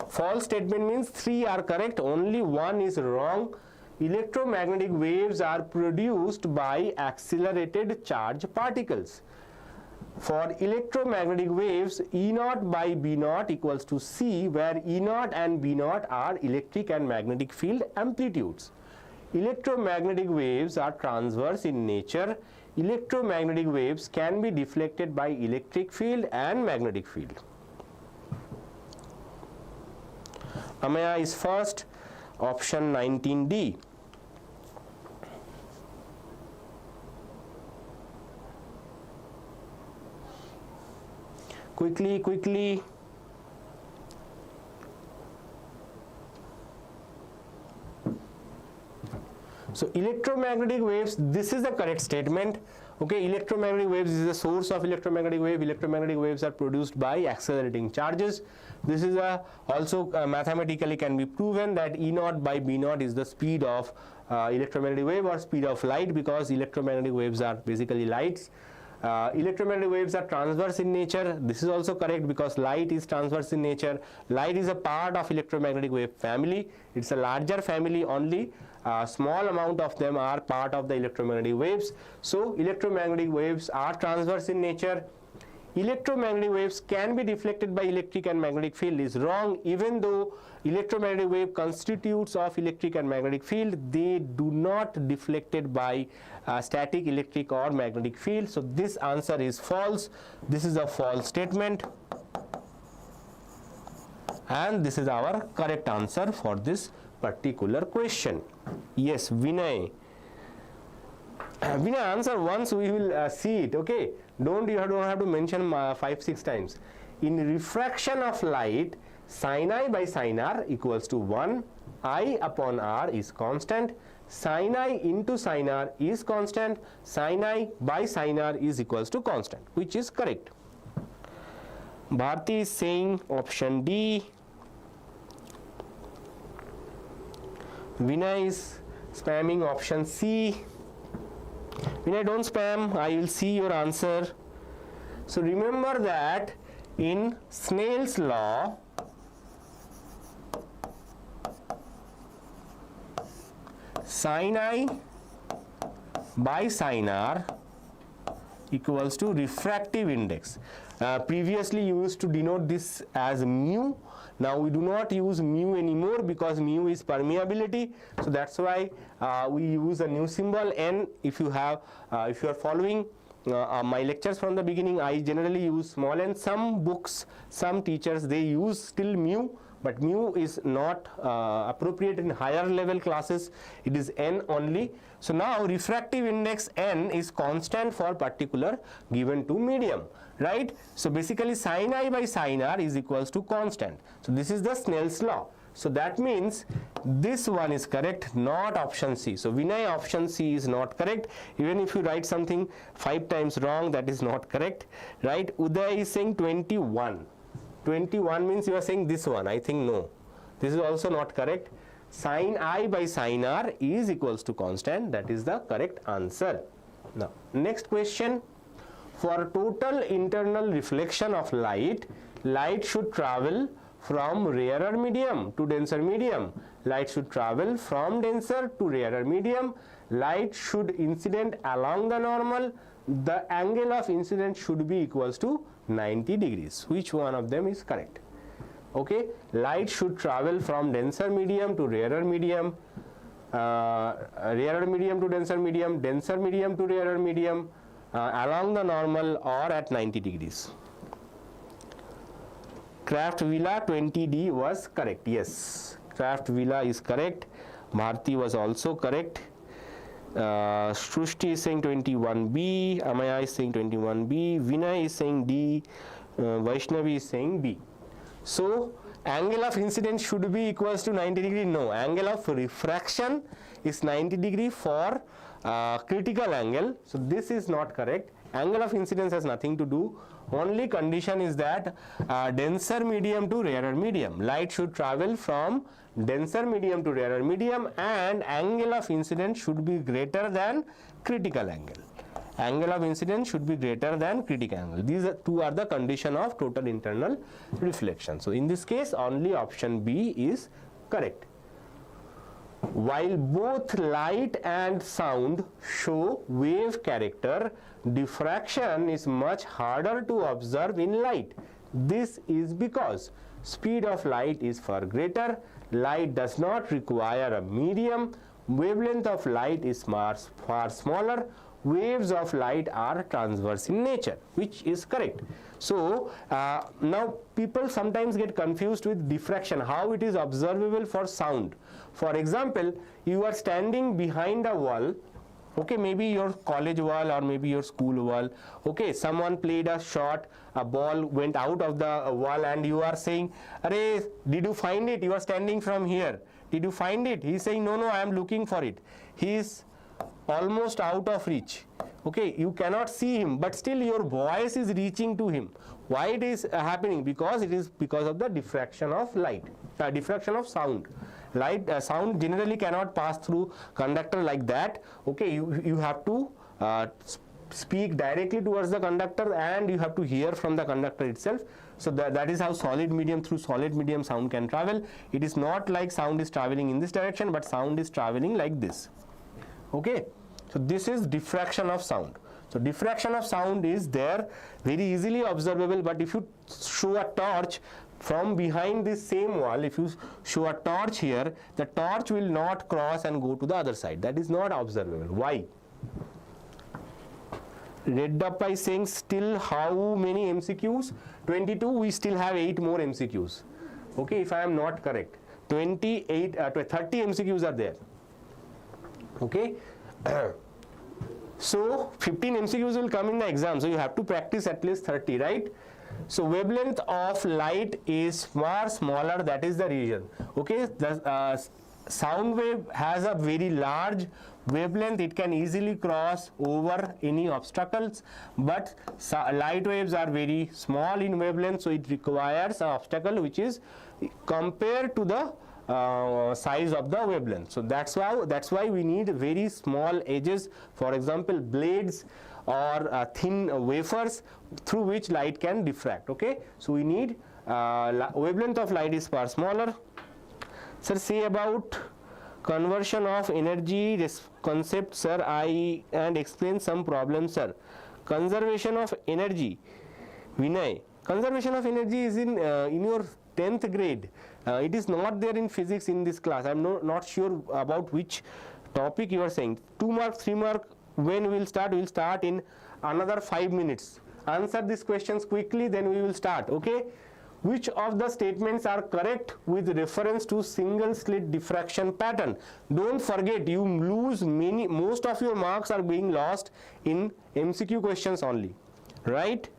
False statement means 3 are correct, only 1 is wrong. Electromagnetic waves are produced by accelerated charge particles. For electromagnetic waves, E naught by B naught equals to C, where E naught and B naught are electric and magnetic field amplitudes. Electromagnetic waves are transverse in nature. Electromagnetic waves can be deflected by electric field and magnetic field. Amaya is first, option 19D. Quickly. So electromagnetic waves, this is the correct statement, okay. Electromagnetic waves is the source of electromagnetic wave. Electromagnetic waves are produced by accelerating charges. This is also mathematically can be proven that E naught by B naught is the speed of electromagnetic wave or speed of light, because electromagnetic waves are basically lights. Electromagnetic waves are transverse in nature. This is also correct because light is transverse in nature. Light is a part of electromagnetic wave family. It's a larger family, only a small amount of them are part of the electromagnetic waves. So electromagnetic waves are transverse in nature. Electromagnetic waves can be deflected by electric and magnetic field is wrong. Even though electromagnetic wave constitutes of electric and magnetic field, they do not deflected by static electric or magnetic field. So this answer is false. This is a false statement, and this is our correct answer for this particular question. Yes, Vinay. Vinay, answer once, we will see it, okay. You don't have to mention 5-6 times. In refraction of light, sin I by sin R equals to 1. I upon R is constant. Sin I into sin R is constant. Sin I by sin R is equals to constant, which is correct. Bharti is saying option D. Vinay is spamming option C. Vinay, don't spam, I will see your answer. So remember that in Snell's law, sin I by sin R equals to refractive index. Previously you used to denote this as mu. Now we do not use mu anymore because mu is permeability. So that's why we use a new symbol N. If you are following my lectures from the beginning, I generally use small n. Some books, some teachers, they use still mu, but mu is not appropriate in higher level classes. It is n only. So now refractive index n is constant for particular given to medium, right? So basically sin I by sin r is equals to constant. So this is the Snell's law. So that means this one is correct, not option C. So Vinay, option C is not correct. Even if you write something 5 times wrong, that is not correct, right? Uday is saying 21. 21 means you are saying this one. I think no. This is also not correct. Sin I by sin r is equals to constant. That is the correct answer. Now, next question. For total internal reflection of light, light should travel from rarer medium to denser medium. Light should travel from denser to rarer medium. Light should incident along the normal. The angle of incidence should be equals to 90 degrees. Which one of them is correct? Okay, light should travel from denser medium to rarer medium, rarer medium to denser medium to rarer medium, along the normal or at 90 degrees. Kraft Villa 20D was correct. Yes, Kraft Villa is correct. Bharti was also correct. Shrushti is saying 21B, Amaya is saying 21B, Vinay is saying D, Vaishnavi is saying B. So angle of incidence should be equals to 90 degree. No, angle of refraction is 90 degree for critical angle. So this is not correct. Angle of incidence has nothing to do. Only condition is that denser medium to rarer medium. Light should travel from denser medium to rarer medium and angle of incidence should be greater than critical angle. Angle of incidence should be greater than critical angle. These two are the condition of total internal reflection. So in this case, only option B is correct. While both light and sound show wave character, diffraction is much harder to observe in light. This is because speed of light is far greater, light does not require a medium, wavelength of light is far smaller, waves of light are transverse in nature, which is correct. So now people sometimes get confused with diffraction, how it is observable for sound. For example, you are standing behind a wall, okay, maybe your college wall or maybe your school wall, okay, someone played a shot, a ball went out of the wall and you are saying, "Arey, did you find it? You are standing from here. Did you find it?" He is saying, "No, I am looking for it." He is almost out of reach. Okay, you cannot see him, but still your voice is reaching to him. Why it is happening? Because it is because of the diffraction of light, diffraction of sound. Light, sound generally cannot pass through conductor like that. Okay, you have to speak directly towards the conductor and you have to hear from the conductor itself. So that is how solid medium, through solid medium sound can travel. It is not like sound is traveling in this direction, but sound is traveling like this. Okay, so this is diffraction of sound. So diffraction of sound is there, very easily observable, but if you show a torch from behind this same wall, if you show a torch here, the torch will not cross and go to the other side. That is not observable. Why? Reddappa is saying still how many MCQs? 22. We still have 8 more MCQs. Okay, if I am not correct. 30 MCQs are there. Okay. So 15 MCQs will come in the exam. So you have to practice at least 30, right? So wavelength of light is far smaller, that is the reason. Okay, the sound wave has a very large wavelength, it can easily cross over any obstacles, but light waves are very small in wavelength, so it requires an obstacle which is compared to the size of the wavelength. So that's why we need very small edges, for example blades or thin wafers through which light can diffract. Okay, so we need wavelength of light is far smaller. Sir, say about conversion of energy concept, sir, and explain some problems, sir. conservation of energy. Vinay, conservation of energy is in your 10th grade. It is not there in physics in this class. I am not sure about which topic you are saying. 2 mark, 3 mark, when we will start? We will start in another 5 minutes. Answer these questions quickly, then we will start. Okay. Which of the statements are correct with reference to single slit diffraction pattern? Don't forget, you lose most of your marks are being lost in MCQ questions only, right?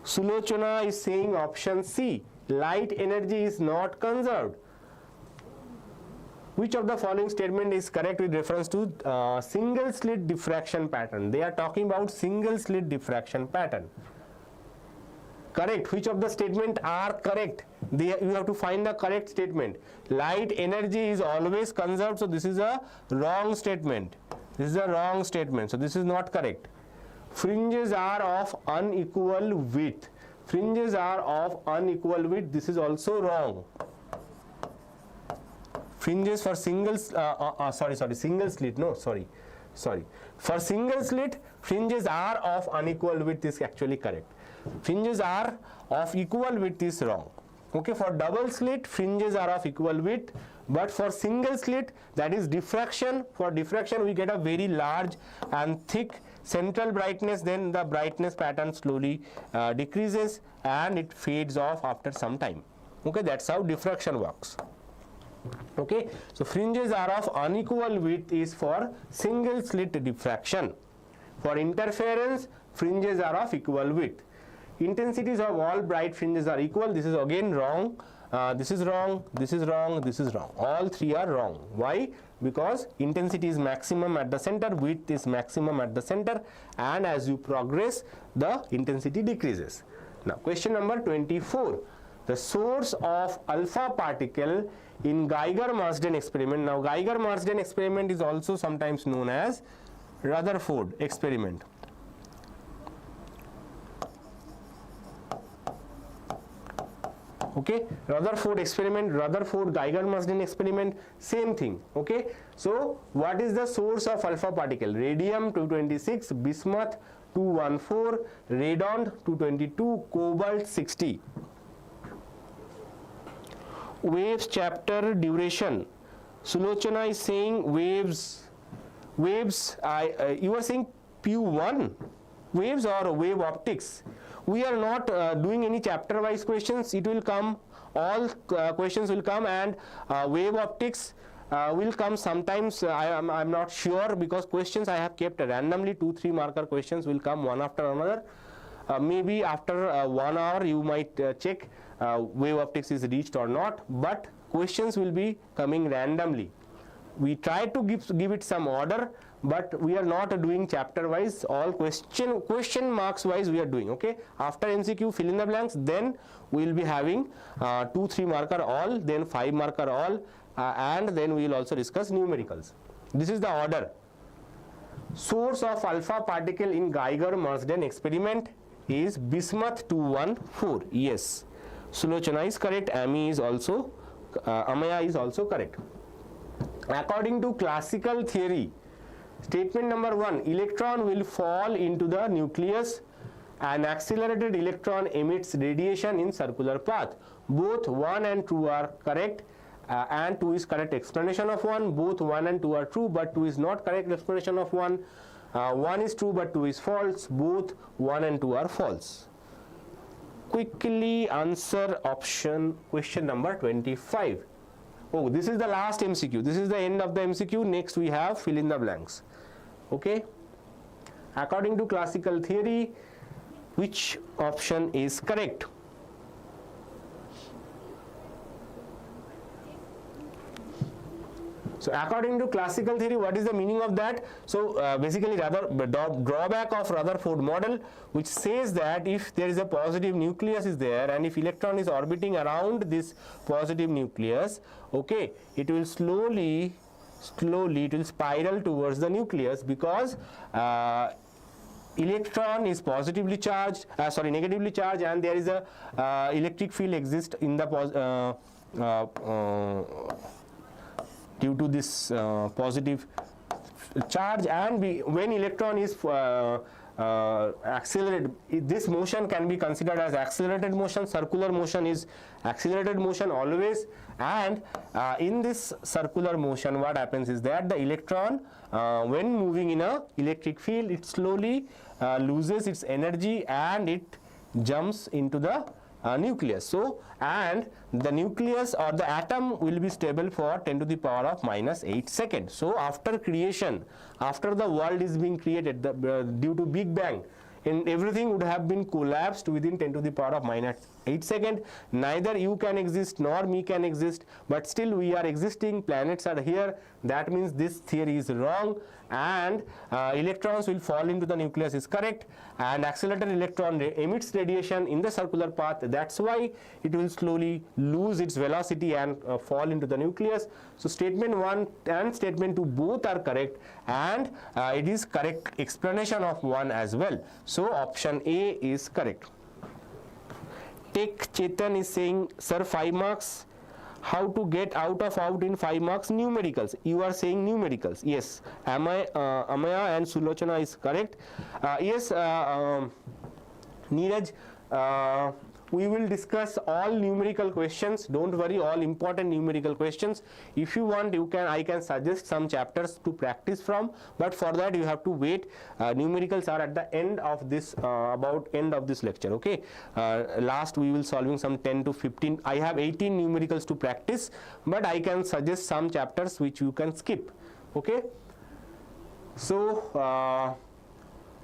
Sulochana is saying option C, light energy is not conserved. Which of the following statement is correct with reference to single slit diffraction pattern? They are talking about single slit diffraction pattern. Correct. Which of the statement are correct? You have to find the correct statement. Light energy is always conserved, so this is a wrong statement. This is a wrong statement, so this is not correct. Fringes are of unequal width. Fringes are of unequal width. This is also wrong. Fringes for single slit. No, sorry. For single slit, fringes are of unequal width is actually correct. Fringes are of equal width is wrong. Okay, for double slit, fringes are of equal width, but for single slit, that is diffraction. For diffraction, we get a very large and thick central brightness, then the brightness pattern slowly decreases and it fades off after some time. Okay, that's how diffraction works. Okay, so fringes are of unequal width is for single slit diffraction. For interference, fringes are of equal width. Intensities of all bright fringes are equal. This is again wrong. This is wrong. This is wrong. This is wrong. All three are wrong. Why? Because intensity is maximum at the center, width is maximum at the center, and as you progress, the intensity decreases. Now, question number 24. The source of alpha particle in Geiger-Marsden experiment. Now, Geiger-Marsden experiment is also sometimes known as Rutherford experiment. Okay, Rutherford experiment, Rutherford Geiger-Marsden experiment, same thing. Okay, so what is the source of alpha particle? Radium 226, bismuth 214, radon 222, cobalt 60. Waves chapter duration. Sulochana is saying waves. You are saying PU1 waves or wave optics. We are not doing any chapter wise questions. It will come, all questions will come, and wave optics will come sometimes. I'm not sure, because questions I have kept randomly. 2-3 marker questions will come one after another. Maybe after 1 hour you might check wave optics is reached or not, but questions will be coming randomly. We try to give it some order, but we are not doing chapter wise. All question marks wise we are doing. Okay, after MCQ fill in the blanks, then we will be having 2-3 marker all, then 5 marker all, and then we will also discuss numericals. This is the order. Source of alpha particle in Geiger-Marsden experiment is bismuth 214. Yes, Sulochana is correct. Amaya is also correct. According to classical theory, statement number 1, electron will fall into the nucleus. An accelerated electron emits radiation in circular path. Both 1 and 2 are correct, and 2 is correct explanation of 1. Both 1 and 2 are true, but 2 is not correct explanation of 1. 1 is true, but 2 is false. Both 1 and 2 are false. Quickly answer question number 25. Oh, this is the last MCQ. This is the end of the MCQ. Next we have fill in the blanks. Okay. According to classical theory, which option is correct? So according to classical theory, what is the meaning of that? So basically drawback of Rutherford model, which says that if there is a positive nucleus is there, and if electron is orbiting around this positive nucleus, okay, it will slowly it will spiral towards the nucleus, because electron is negatively charged, and there is a electric field exists in the due to this positive charge, and when electron is accelerated. This motion can be considered as accelerated motion. Circular motion is accelerated motion always, and in this circular motion what happens is that the electron when moving in a electric field, it slowly loses its energy and it jumps into the nucleus. So, and the nucleus or the atom will be stable for 10 to the power of minus 8 seconds. So, after creation, after the world is being created, due to Big Bang, and everything would have been collapsed within 10 to the power of minus 8 seconds. Neither you can exist nor me can exist, but still we are existing, planets are here. That means this theory is wrong, and electrons will fall into the nucleus is correct, and accelerated electron emits radiation in the circular path. That's why it will slowly lose its velocity and fall into the nucleus. So statement 1 and statement 2 both are correct, and it is correct explanation of 1 as well. So option A is correct. Tech Chetan is saying, sir, 5 marks. How to get out of out in 5 marks? Numericals. You are saying numericals. Yes. Amaya and Sulochana is correct. Yes, Neeraj, we will discuss all numerical questions. Don't worry, all important numerical questions. If you want, I can suggest some chapters to practice from, but for that you have to wait. Numericals are at the end of this, about end of this lecture. Okay. Last we will solving some 10 to 15. I have 18 numericals to practice, but I can suggest some chapters which you can skip. Okay. So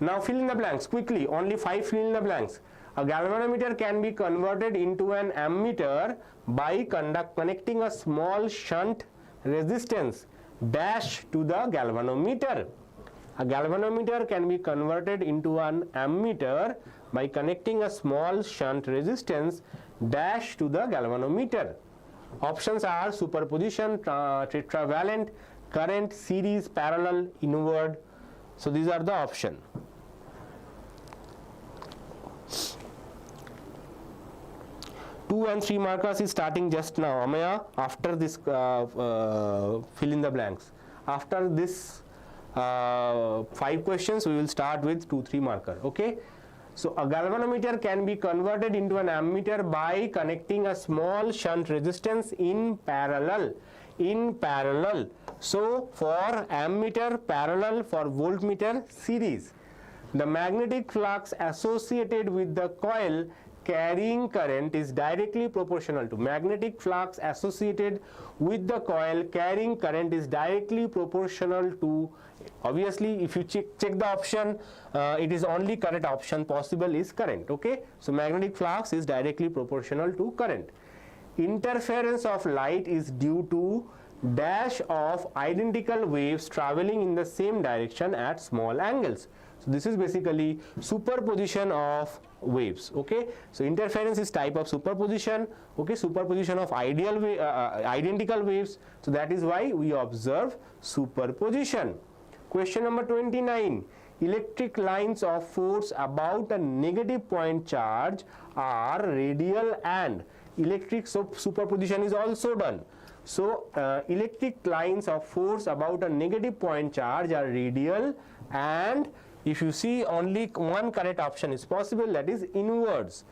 now fill in the blanks quickly. Only 5 fill in the blanks. A galvanometer can be converted into an ammeter by connecting a small shunt resistance dash to the galvanometer. A galvanometer can be converted into an ammeter by connecting a small shunt resistance dash to the galvanometer. Options are superposition, tetravalent, current, series, parallel, inward. So these are the options. 2 and 3 markers is starting just now. Amaya, after this fill in the blanks. After this 5 questions, we will start with 2-3 marker. Okay. So a galvanometer can be converted into an ammeter by connecting a small shunt resistance in parallel. In parallel. So for ammeter parallel, for voltmeter series. The magnetic flux associated with the coil carrying current is directly proportional to magnetic flux associated with the coil carrying current is directly proportional to, obviously if you check the option, it is only correct option possible is current. Okay. So magnetic flux is directly proportional to current. Interference of light is due to dash of identical waves traveling in the same direction at small angles. So this is basically superposition of waves. Okay. So interference is type of superposition. Okay. Superposition of identical waves. So that is why we observe superposition. Question number 29. Electric lines of force about a negative point charge are radial and electric. So superposition is also done. So electric lines of force about a negative point charge are radial, and if you see, only one correct option is possible, that is inwards.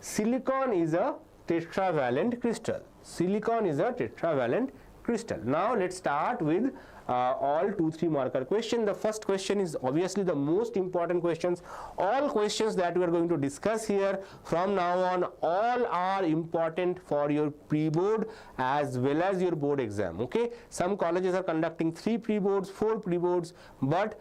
Silicon is a tetravalent crystal. Silicon is a tetravalent crystal. Now let's start with all 2-3 marker question. The first question is obviously the most important questions. All questions that we are going to discuss here from now on, all are important for your pre-board as well as your board exam. Okay. Some colleges are conducting 3 pre-boards, 4 pre-boards, but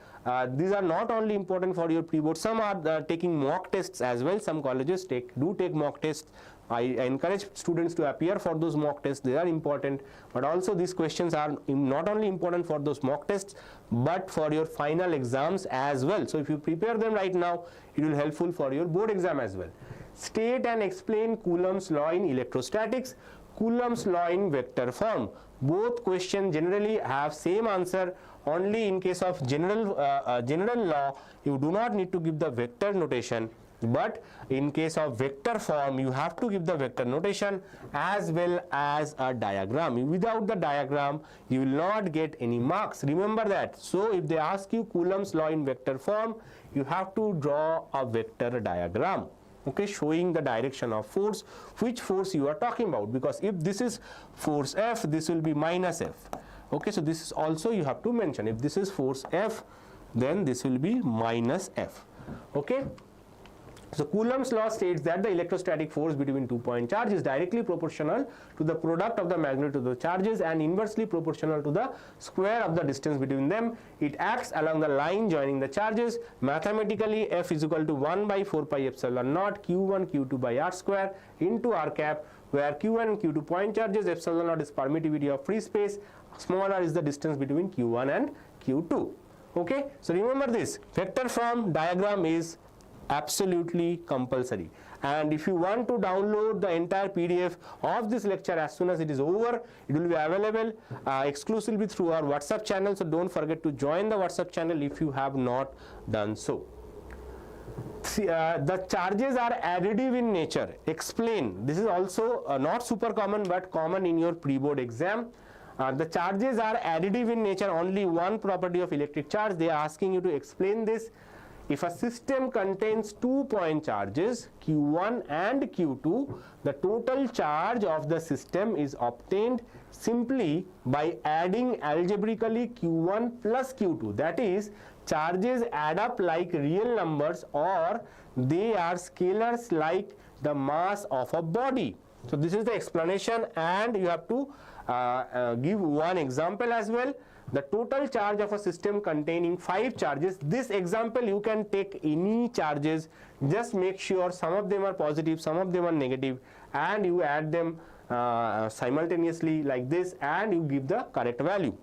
these are not only important for your pre-board. Some are taking mock tests as well. Some colleges do take mock tests. I encourage students to appear for those mock tests. They are important, but also these questions are not only important for those mock tests, but for your final exams as well. So if you prepare them right now, it will be helpful for your board exam as well. State and explain Coulomb's law in electrostatics, Coulomb's law in vector form. Both questions generally have same answer. Only in case of general law, you do not need to give the vector notation. but in case of vector form you have to give the vector notation as well as a diagram. Without the diagram you will not get any marks, remember that. So if they ask you Coulomb's law in vector form, you have to draw a vector diagram, okay, showing the direction of force, which force you are talking about, because if this is force F, this will be minus F, okay. So this is also you have to mention, if this is force F, then this will be minus F, okay. So Coulomb's law states that the electrostatic force between 2 point charge is directly proportional to the product of the magnitude of the charges and inversely proportional to the square of the distance between them. It acts along the line joining the charges. Mathematically, F is equal to 1 by 4 pi epsilon naught Q1 Q2 by R square into R cap, where Q1 and Q2 point charges, epsilon naught is permittivity of free space, small r is the distance between Q1 and Q2, okay. So remember this, vector form diagram is absolutely compulsory, and if you want to download the entire PDF of this lecture as soon as it is over, it will be available exclusively through our WhatsApp channel. So don't forget to join the WhatsApp channel if you have not done so. See, the charges are additive in nature. Explain. This is also not super common but common in your pre-board exam. The charges are additive in nature, only one property of electric charge. They are asking you to explain this. If a system contains 2 point charges Q1 and Q2, the total charge of the system is obtained simply by adding algebraically Q1 plus Q2. That is, charges add up like real numbers, or they are scalars like the mass of a body. So this is the explanation, and you have to give one example as well. The total charge of a system containing 5 charges. This example you can take any charges, just make sure some of them are positive, some of them are negative, and you add them simultaneously like this, and you give the correct value.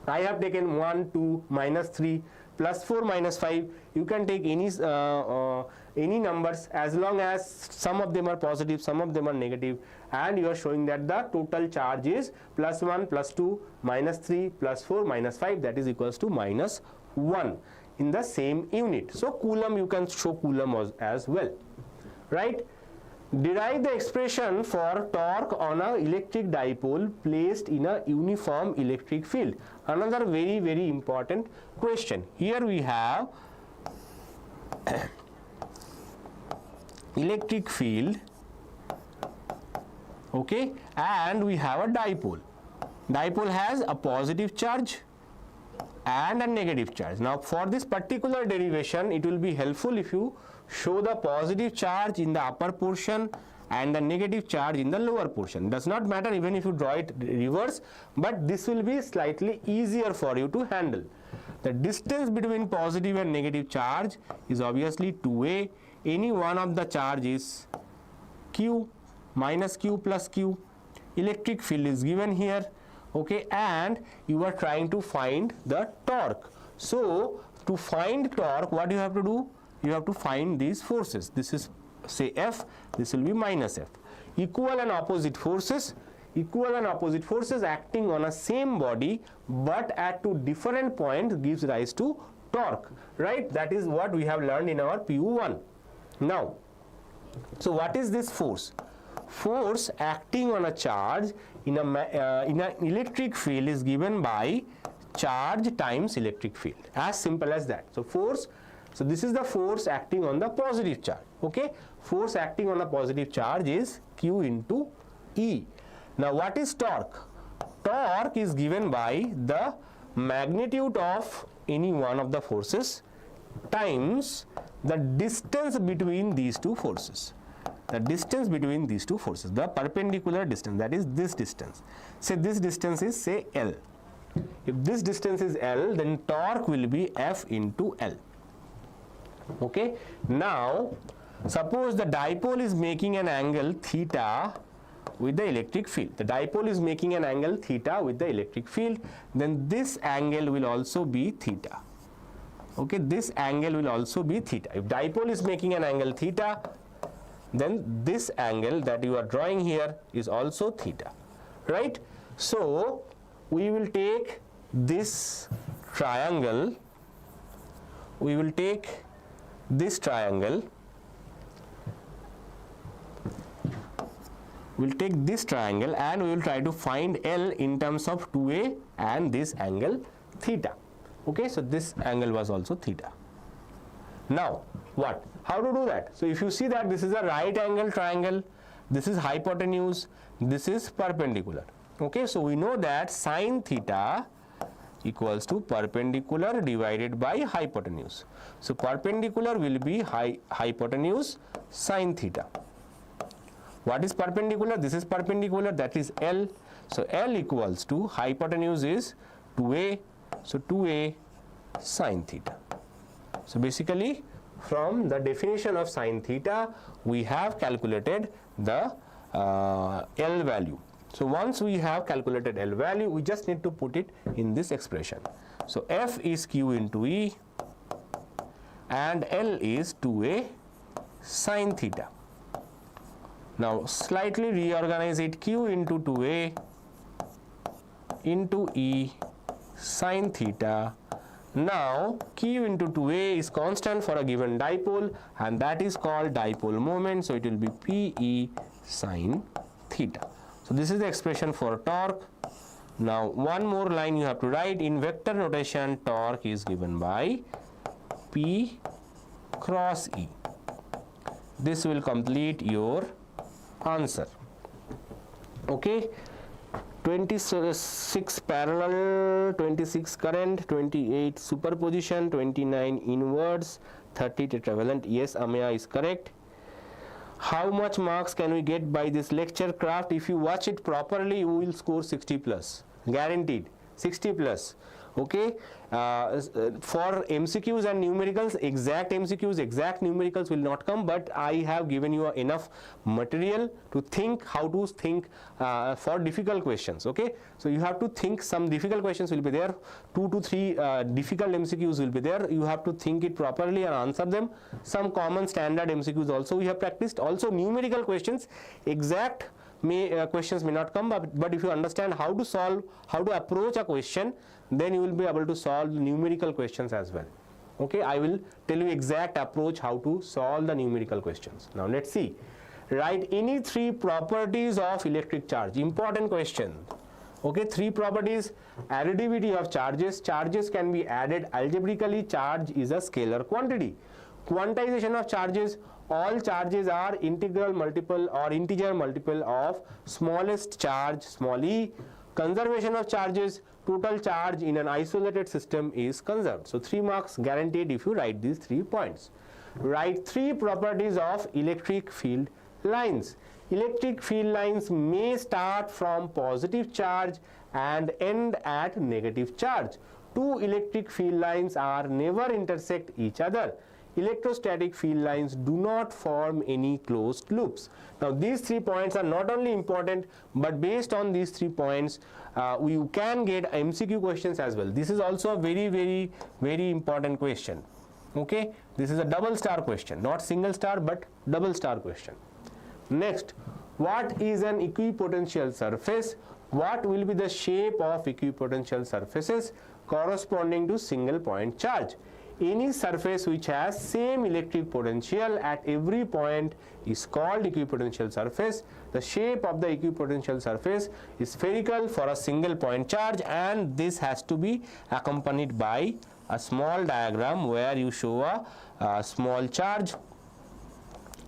I have taken 1, 2, minus 3, plus 4, minus 5. You can take any numbers as long as some of them are positive, some of them are negative, and you are showing that the total charge is plus 1, plus 2, minus 3, plus 4, minus 5, that is equals to minus 1 in the same unit. So Coulomb, you can show Coulomb as well, right? Derive the expression for torque on an electric dipole placed in a uniform electric field. Another very, very important question. Here we have electric field, okay, and we have a dipole. Dipole has a positive charge and a negative charge. Now for this particular derivation, it will be helpful if you show the positive charge in the upper portion and the negative charge in the lower portion. Does not matter even if you draw it reverse, but this will be slightly easier for you to handle. The distance between positive and negative charge is obviously 2a. Any one of the charge is q, minus q plus q. Electric field is given here, okay, and you are trying to find the torque. So to find torque, what you have to do? You have to find these forces. This is, say, F, this will be minus F. Equal and opposite forces acting on a same body but at two different points gives rise to torque, right? That is what we have learned in our PU1. Now, so what is this force? Force acting on a charge in an electric field is given by charge times electric field. As simple as that. So force, so this is the force acting on the positive charge, okay? Force acting on a positive charge is Q into E. Now what is torque? Torque is given by the magnitude of any one of the forces times the distance between these two forces. The distance between these two forces, the perpendicular distance, that is this distance. Say this distance is, say, L. If this distance is L, then torque will be F into L. Okay. Now, suppose the dipole is making an angle theta with the electric field. The dipole is making an angle theta with the electric field. Then this angle will also be theta. Okay. This angle will also be theta. If dipole is making an angle theta, then this angle that you are drawing here is also theta, right? So we will take this triangle, we'll take this triangle and we will try to find L in terms of 2A and this angle theta. Okay, so this angle was also theta. Now what? How to do that? So if you see that this is a right angle triangle, this is hypotenuse, this is perpendicular. Okay, so we know that sine theta equals to perpendicular divided by hypotenuse. So perpendicular will be hypotenuse sine theta. What is perpendicular? This is perpendicular, that is L. So L equals to hypotenuse is 2A, so 2A sine theta. So basically from the definition of sine theta we have calculated the L value. So once we have calculated L value, we just need to put it in this expression. So F is Q into E and L is 2A sine theta. Now slightly reorganize it, Q into 2A into E sine theta. Now Q into 2A is constant for a given dipole and that is called dipole moment, so it will be PE sine theta. So this is the expression for torque. Now one more line you have to write in vector notation. Torque is given by P cross E. This will complete your answer. Okay, 26 parallel, 26 current, 28 superposition, 29 inverse, 30 tetravalent. Yes, Amaya is correct. How much marks can we get by this lecture craft? If you watch it properly, you will score 60 plus, guaranteed 60 plus. Okay, for MCQs and numericals, exact MCQs, exact numericals will not come, but I have given you enough material to think how to think for difficult questions. Okay, so you have to think some difficult questions will be there, 2 to 3 difficult MCQs will be there. You have to think it properly and answer them. Some common standard MCQs also we have practiced. Also numerical questions, exact questions may not come, but if you understand how to solve, how to approach a question, then you will be able to solve numerical questions as well. Okay, I will tell you exact approach how to solve the numerical questions. Now let's see. Write any 3 properties of electric charge. Important question. Okay, 3 properties. Additivity of charges. Charges can be added algebraically. Charge is a scalar quantity. Quantization of charges. All charges are integral multiple or integer multiple of smallest charge, small e. Conservation of charges. Total charge in an isolated system is conserved. So 3 marks guaranteed if you write these 3 points. Write 3 properties of electric field lines. Electric field lines may start from positive charge and end at negative charge. 2 electric field lines are never intersect each other. Electrostatic field lines do not form any closed loops. Now these 3 points are not only important, but based on these 3 points we can get MCQ questions as well. This is also a very important question. Okay, this is a double star question, not single star but double star question. Next, what is an equipotential surface? What will be the shape of equipotential surfaces corresponding to single point charge? Any surface which has same electric potential at every point is called equipotential surface. The shape of the equipotential surface is spherical for a single point charge, and this has to be accompanied by a small diagram where you show a small charge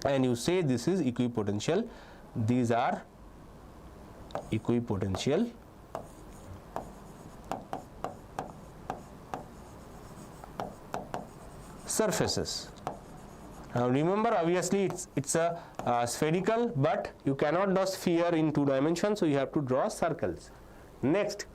and you say this is equipotential. These are equipotential surfaces. Now remember, obviously it's a spherical, but you cannot draw sphere in 2 dimensions, so you have to draw circles. Next,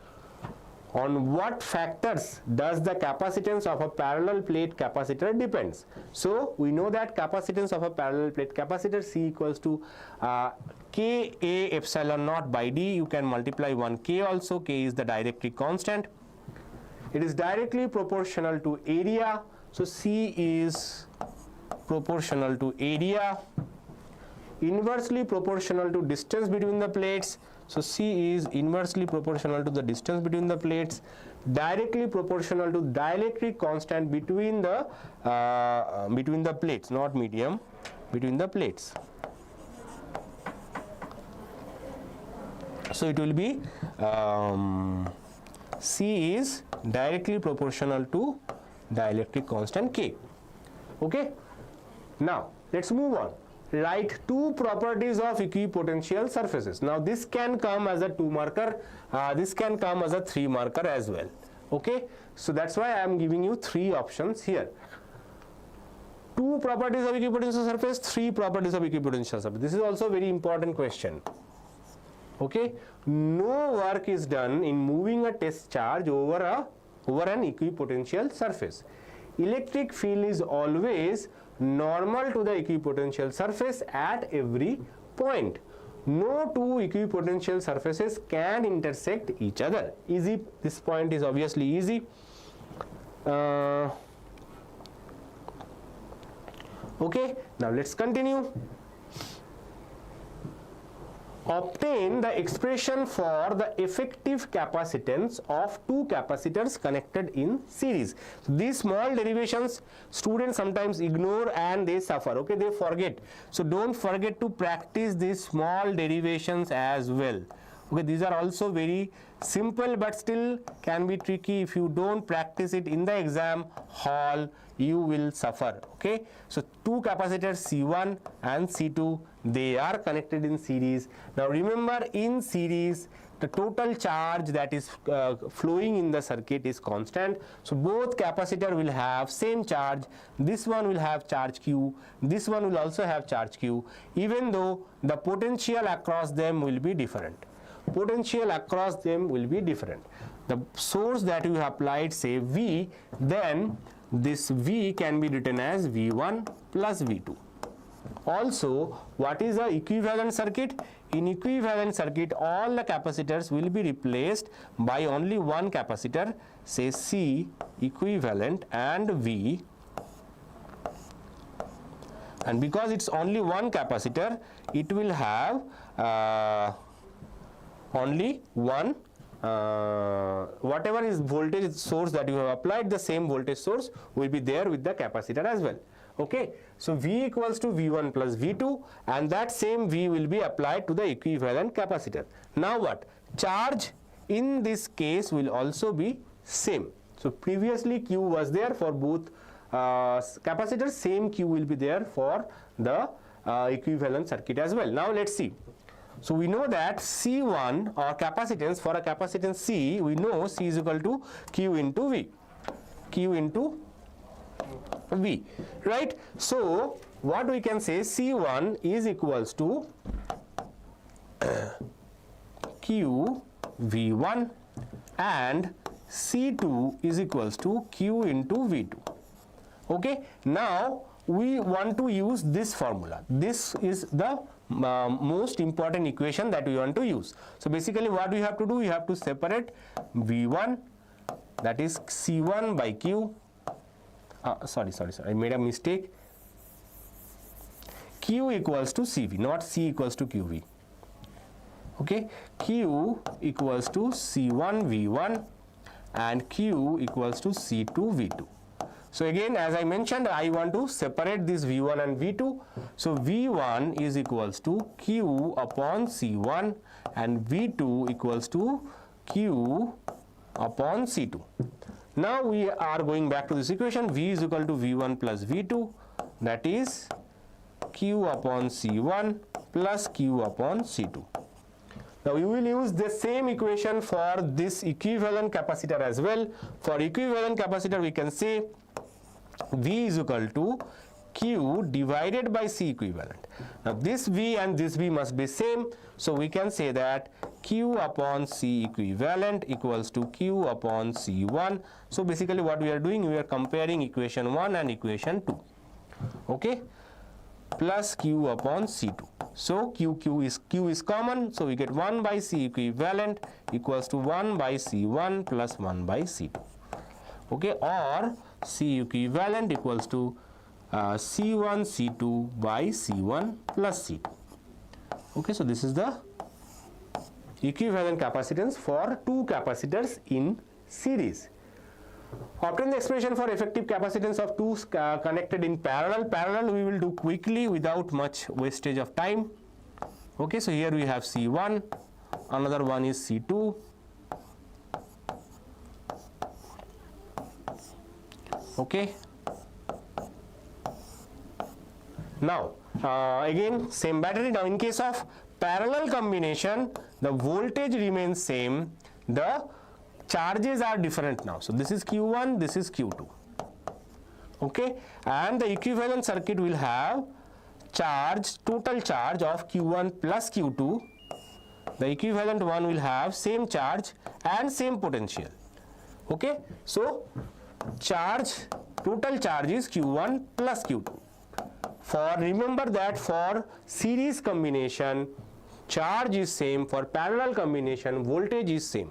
on what factors does the capacitance of a parallel plate capacitor depends? So we know that capacitance of a parallel plate capacitor C equals to K A epsilon naught by D. You can multiply 1 K also. K is the dielectric constant. It is directly proportional to area. So C is proportional to area, inversely proportional to distance between the plates. So C is inversely proportional to the distance between the plates, directly proportional to dielectric constant between the plates, not medium, between the plates. So it will be C is directly proportional to dielectric constant K. Okay. Now let's move on. Write two properties of equipotential surfaces. Now this can come as a 2 marker, this can come as a 3 marker as well. Okay, so that's why I am giving you 3 options here. 2 properties of equipotential surface, 3 properties of equipotential surface. This is also a very important question. Okay, no work is done in moving a test charge over an equipotential surface. Electric field is always normal to the equipotential surface at every point. No two equipotential surfaces can intersect each other. Easy, this point is obviously easy. Okay, now let's continue. Obtain the expression for the effective capacitance of two capacitors connected in series. So these small derivations students sometimes ignore and they suffer. Okay, they forget. So don't forget to practice these small derivations as well. Okay, these are also very simple but still can be tricky. If you don't practice it in the exam hall, you will suffer. Okay, so two capacitors C1 and C2, they are connected in series. Now remember, in series the total charge that is flowing in the circuit is constant. So both capacitor will have same charge. This one will have charge Q, this one will also have charge Q, even though the potential across them will be different. Potential across them will be different. The source that you have applied, say V, then this V can be written as V1 plus V2. Also, what is a equivalent circuit? In equivalent circuit, all the capacitors will be replaced by only one capacitor, say C equivalent and V. And because it's only one capacitor, it will have only one whatever is voltage source that you have applied, the same voltage source will be there with the capacitor as well. Okay, so V equals to V1 plus V2, and that same V will be applied to the equivalent capacitor. Now what? Charge in this case will also be same. So previously Q was there for both capacitors, same Q will be there for the equivalent circuit as well. Now let's see. So we know that C1 or capacitance, for a capacitance C, we know C is equal to Q into V. Q into V, right? So what we can say, C1 is equals to Q V1 and C2 is equals to Q into V2. Okay, now we want to use this formula. This is the most important equation that we want to use. So basically what we have to do, we have to separate V1, that is C1 by Q. Sorry, I made a mistake. Q equals to CV, not C equals to QV. Okay, Q equals to C1 V1 and Q equals to C2 V2. So again, as I mentioned, I want to separate this V1 and V2. So V1 is equals to Q upon C1 and V2 equals to Q upon C2. Now we are going back to this equation. V is equal to V1 plus V2, that is Q upon C1 plus Q upon C2. Now we will use the same equation for this equivalent capacitor as well. For equivalent capacitor, we can say V is equal to Q divided by C equivalent. Now this V and this V must be same, so we can say that Q upon C equivalent equals to Q upon C1. So basically what we are doing, we are comparing equation 1 and equation 2. Okay, plus Q upon C2. So Q is common, so we get 1 by C equivalent equals to 1 by C1 plus 1 by C2. Okay, or C equivalent equals to C1 C2 by C1 plus C2. Okay, so this is the equivalent capacitance for two capacitors in series. Obtain the expression for effective capacitance of two connected in parallel. Parallel we will do quickly without much wastage of time. Okay, so here we have C1 another one is C2. Okay. Now again same battery. Now in case of parallel combination, the voltage remains same, the charges are different now. So this is Q1, this is Q2. Okay, and the equivalent circuit will have total charge of Q1 plus Q2. The equivalent one will have same charge and same potential. Okay, so total charge is Q1 plus Q2. Remember that for series combination, charge is same, for parallel combination, voltage is same.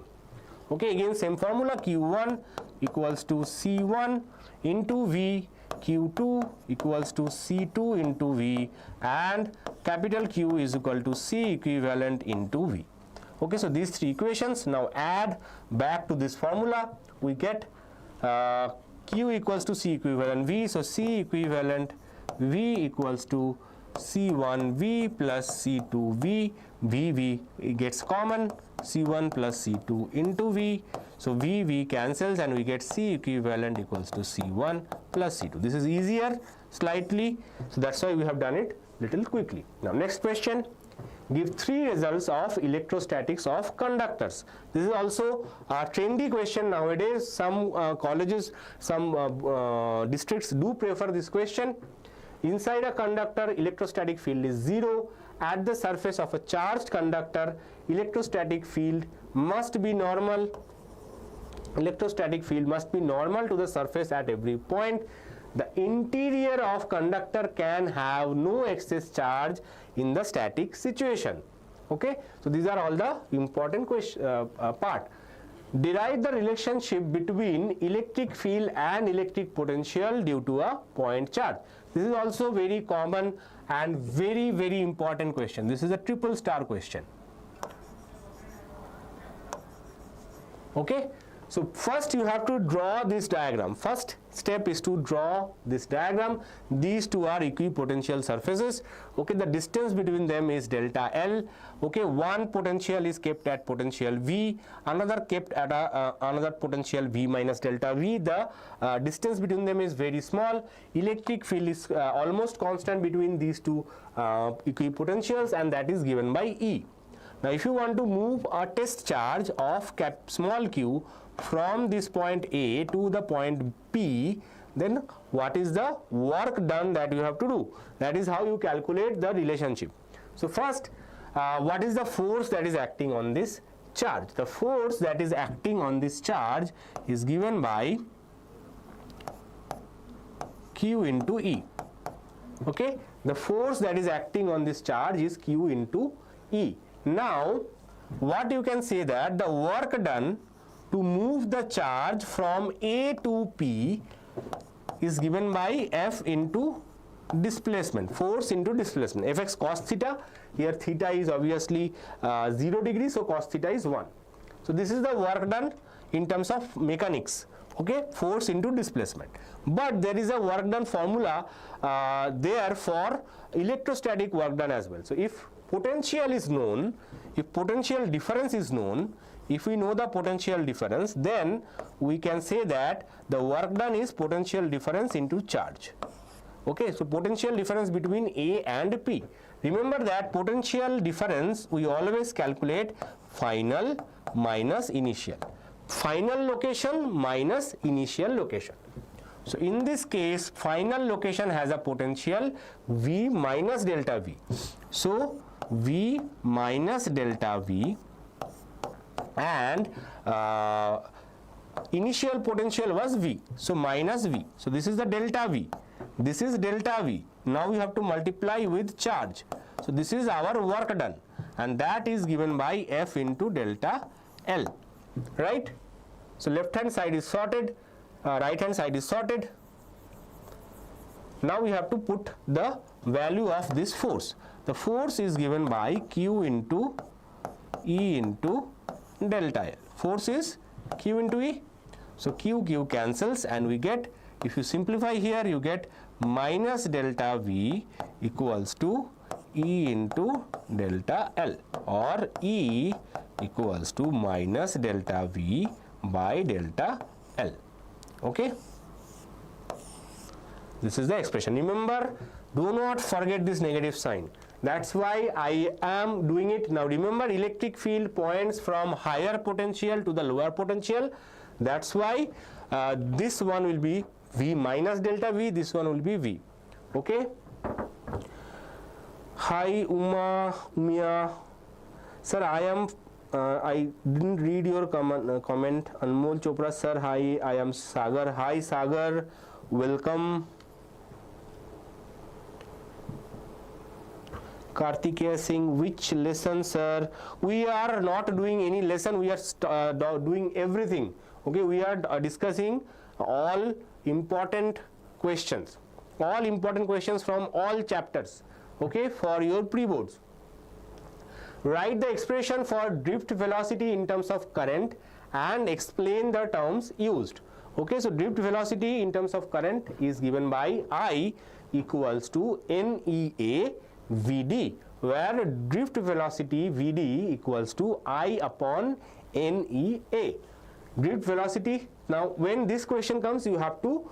Okay, again same formula, Q1 equals to C1 into V, Q2 equals to C2 into V, and capital Q is equal to C equivalent into V. Okay, so these three equations now add back to this formula, we get Q equals to C equivalent V, so C equivalent V equals to C1 V plus C2 V, V gets common, C1 plus C2 into V, so V cancels and we get C equivalent equals to C1 plus C2. This is easier slightly, so that's why we have done it little quickly. Now next question, give three results of electrostatics of conductors. This is also a trendy question nowadays. Some colleges, some districts do prefer this question. Inside a conductor, electrostatic field is 0. At the surface of a charged conductor, electrostatic field must be normal. Electrostatic field must be normal to the surface at every point. The interior of conductor can have no excess charge in the static situation. Okay, so these are all the important part. Derive the relationship between electric field and electric potential due to a point charge. This is also very common and very important question. This is a triple star question. Okay, so first you have to draw this diagram. First step is to draw this diagram. These two are equipotential surfaces. Okay, the distance between them is delta L. Okay, one potential is kept at potential V, another kept at another potential V minus delta V. The distance between them is very small. Electric field is almost constant between these two equipotentials, and that is given by E. Now if you want to move a test charge of small q from this point A to the point P, then what is the work done that you have to do? That is how you calculate the relationship. So first, what is the force that is acting on this charge? The force that is acting on this charge is given by Q into E. Okay, the force that is acting on this charge is Q into E. Now what you can say that the work done to move the charge from A to P is given by F into displacement, force into displacement, Fx cos theta. Here theta is obviously 0 degree, so cos theta is 1. So this is the work done in terms of mechanics. Okay, force into displacement. But there is a work done formula there for electrostatic work done as well. So if potential is known, if potential difference is known, if we know the potential difference, then we can say that the work done is potential difference into charge. Okay, so potential difference between A and P. Remember that potential difference we always calculate final minus initial. Final location minus initial location. So in this case, final location has a potential V minus delta V. So V minus delta V, and initial potential was V, so minus V. So this is the delta V, this is delta V. Now we have to multiply with charge. So this is our work done, and that is given by F into delta L, right? So left hand side is sorted, right hand side is sorted. Now we have to put the value of this force. The force is given by Q into E into delta L. Force is Q into E. So Q cancels, and we get, if you simplify here, you get minus delta V equals to E into delta L, or E equals to minus delta V by delta L. Okay, this is the expression. Remember, do not forget this negative sign. That's why I am doing it now. Remember, electric field points from higher potential to the lower potential. That's why this one will be V minus delta V, this one will be V. Okay. Hi Umia. Sir, I didn't read your comment. Anmol Chopra, sir, hi, I am Sagar. Hi Sagar, welcome. Kartikeya Singh, which lesson, sir? We are not doing any lesson, we are doing everything. Okay, we are discussing all important questions from all chapters, okay, for your pre-boards. Write the expression for drift velocity in terms of current and explain the terms used. Okay, so drift velocity in terms of current is given by I equals to NEA Vd, where drift velocity Vd equals to I upon NEA. Drift velocity, now when this question comes, you have to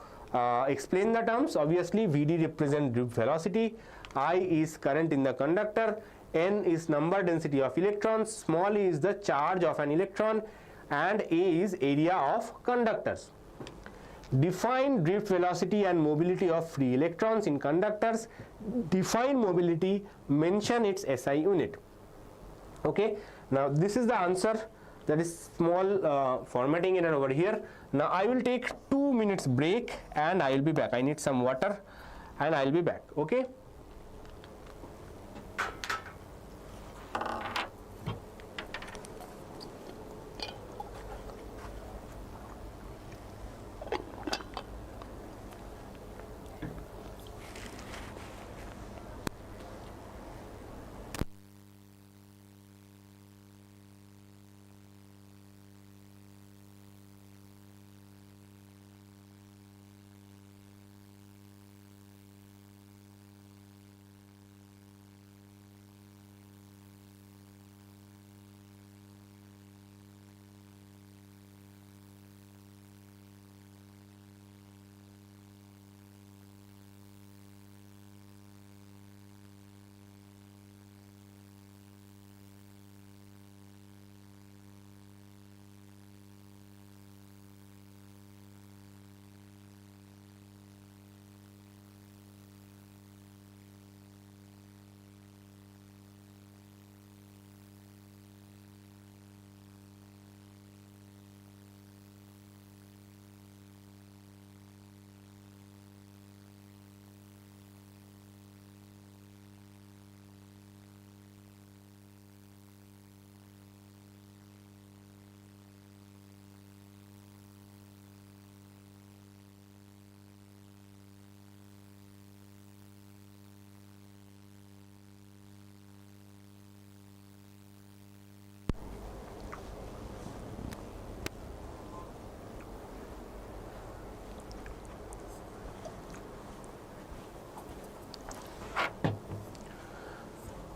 explain the terms. Obviously, Vd represents drift velocity, I is current in the conductor, N is number density of electrons, small e is the charge of an electron, and A is area of conductors. Define drift velocity and mobility of free electrons in conductors. Define mobility, mention its SI unit. Okay, now this is the answer. That is small formatting error over here. Now I will take 2 minutes break and I will be back. I need some water and I will be back. Okay.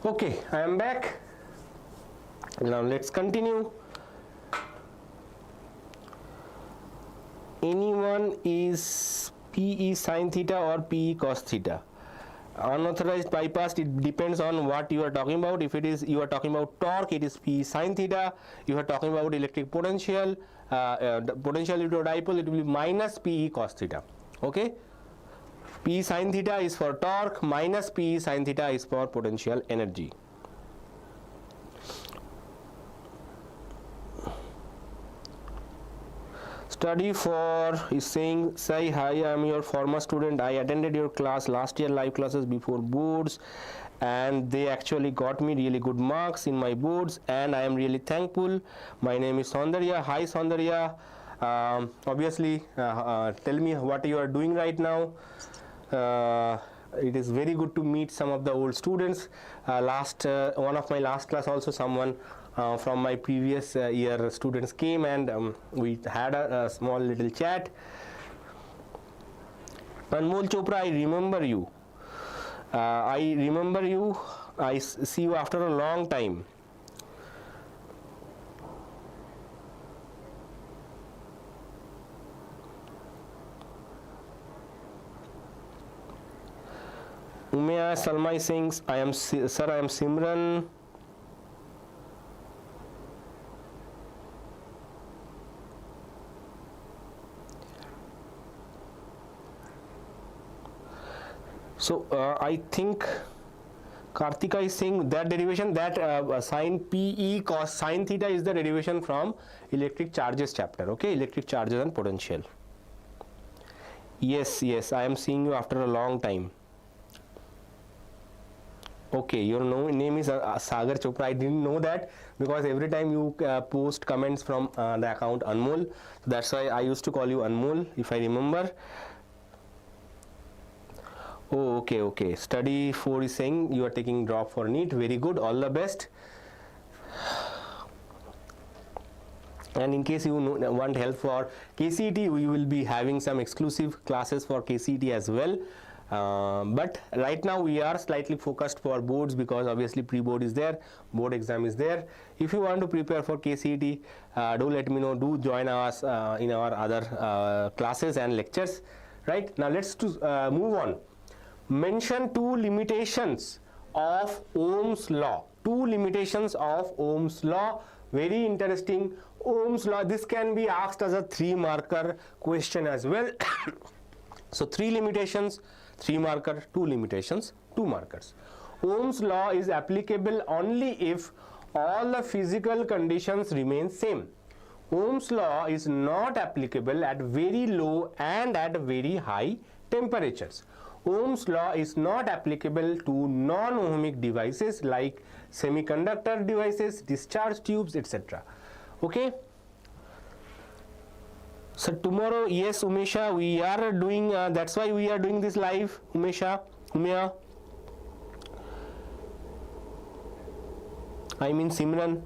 Okay, I am back. Now let's continue. Anyone is PE sin theta or PE cos theta? Unauthorized bypass, it depends on what you are talking about. If it is you are talking about torque, it is PE sin theta. If you are talking about electric potential, potential into a dipole, it will be minus PE cos theta. Okay. P sin theta is for torque, minus P sin theta is for potential energy. Study for is saying, say hi, I am your former student. I attended your class last year, live classes before boards, and they actually got me really good marks in my boards, and I am really thankful. My name is Saundarya. Hi Saundarya. Obviously, tell me what you are doing right now. It is very good to meet some of the old students. One of my last class also someone from my previous year students came, and we had a small little chat. Anmol Chopra, I remember you. I see you after a long time. Umeya Salma is saying, sir, I am Simran. So I think Kartika is saying that derivation, that sin PE cos sin theta is the derivation from electric charges chapter. Okay, electric charges and potential. Yes, I am seeing you after a long time. Okay, your name is Sagar Chopra. I didn't know that because every time you post comments from the account Anmol, so that's why I used to call you Anmol, if I remember. Oh, okay. Study 4 is saying you are taking drop for NEET. Very good. All the best. And in case you want help for KCET, we will be having some exclusive classes for KCET as well. But right now we are slightly focused for boards because obviously pre-board is there, board exam is there. If you want to prepare for KCET, do let me know. Do join us in our other classes and lectures. Right now, let's move on. Mention two limitations of Ohm's law. Two limitations of Ohm's law. Very interesting. Ohm's law. This can be asked as a 3-marker question as well. So 3 limitations, 3 marker, 2 limitations, 2 markers. Ohm's law is applicable only if all the physical conditions remain same. Ohm's law is not applicable at very low and at very high temperatures. Ohm's law is not applicable to non-ohmic devices like semiconductor devices, discharge tubes, etc. Okay. So tomorrow, yes, Umesha, we are doing, that's why we are doing this live, Umeya. I mean Simran,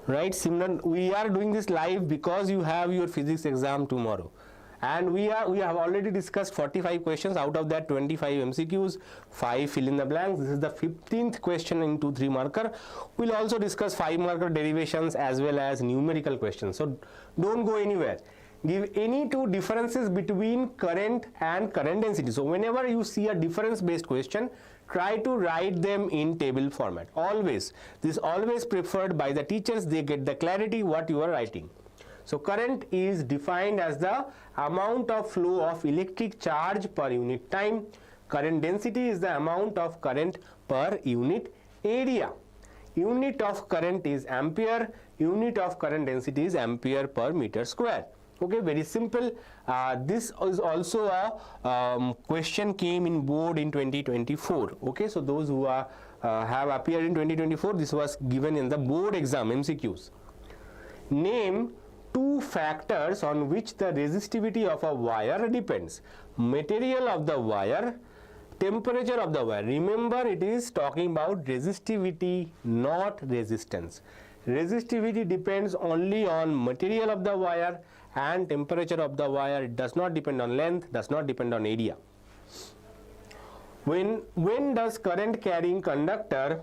right? Simran, we are doing this live because you have your physics exam tomorrow. And we have already discussed 45 questions, out of that 25 MCQs, 5 fill in the blanks. This is the 15th question in 2-3 marker. We'll also discuss 5 marker derivations as well as numerical questions. So don't go anywhere. Give any two differences between current and current density. So whenever you see a difference based question, try to write them in table format. Always. This is always preferred by the teachers. They get the clarity what you are writing. So current is defined as the amount of flow of electric charge per unit time. Current density is the amount of current per unit area. Unit of current is ampere. Unit of current density is ampere per meter square. Okay, very simple. This is also a question came in board in 2024. Okay, so those who have appeared in 2024, this was given in the board exam MCQs. Name two factors on which the resistivity of a wire depends. Material of the wire, temperature of the wire. Remember, it is talking about resistivity, not resistance. Resistivity depends only on material of the wire and temperature of the wire. It does not depend on length, does not depend on area. When does current carrying conductor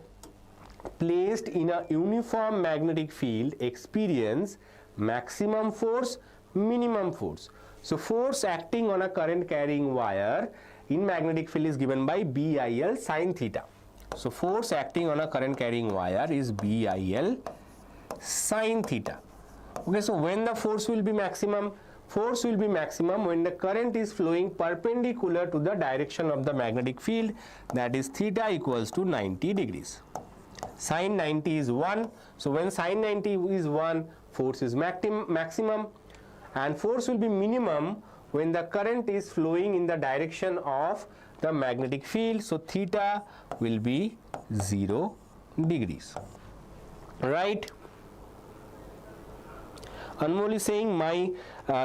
placed in a uniform magnetic field experience maximum force, minimum force? So force acting on a current carrying wire in magnetic field is given by BIL sin theta. So force acting on a current carrying wire is BIL sin theta. Okay, so when the force will be maximum? Force will be maximum when the current is flowing perpendicular to the direction of the magnetic field, that is theta equals to 90 degrees. Sin 90 is 1. So when sin 90 is 1, force is maximum, and force will be minimum when the current is flowing in the direction of the magnetic field. So theta will be 0 degrees. Right? Anmol is saying my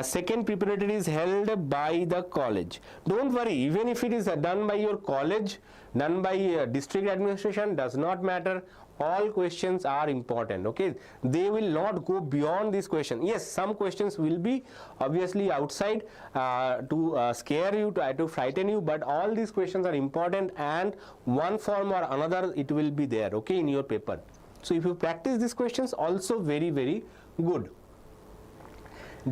second preparatory is held by the college. Don't worry, even if it is done by your college, done by district administration, does not matter. All questions are important. Okay, they will not go beyond this question. Yes, some questions will be obviously outside to scare you, to frighten you, but all these questions are important, and one form or another it will be there, okay, in your paper. So if you practice these questions, also very, very good.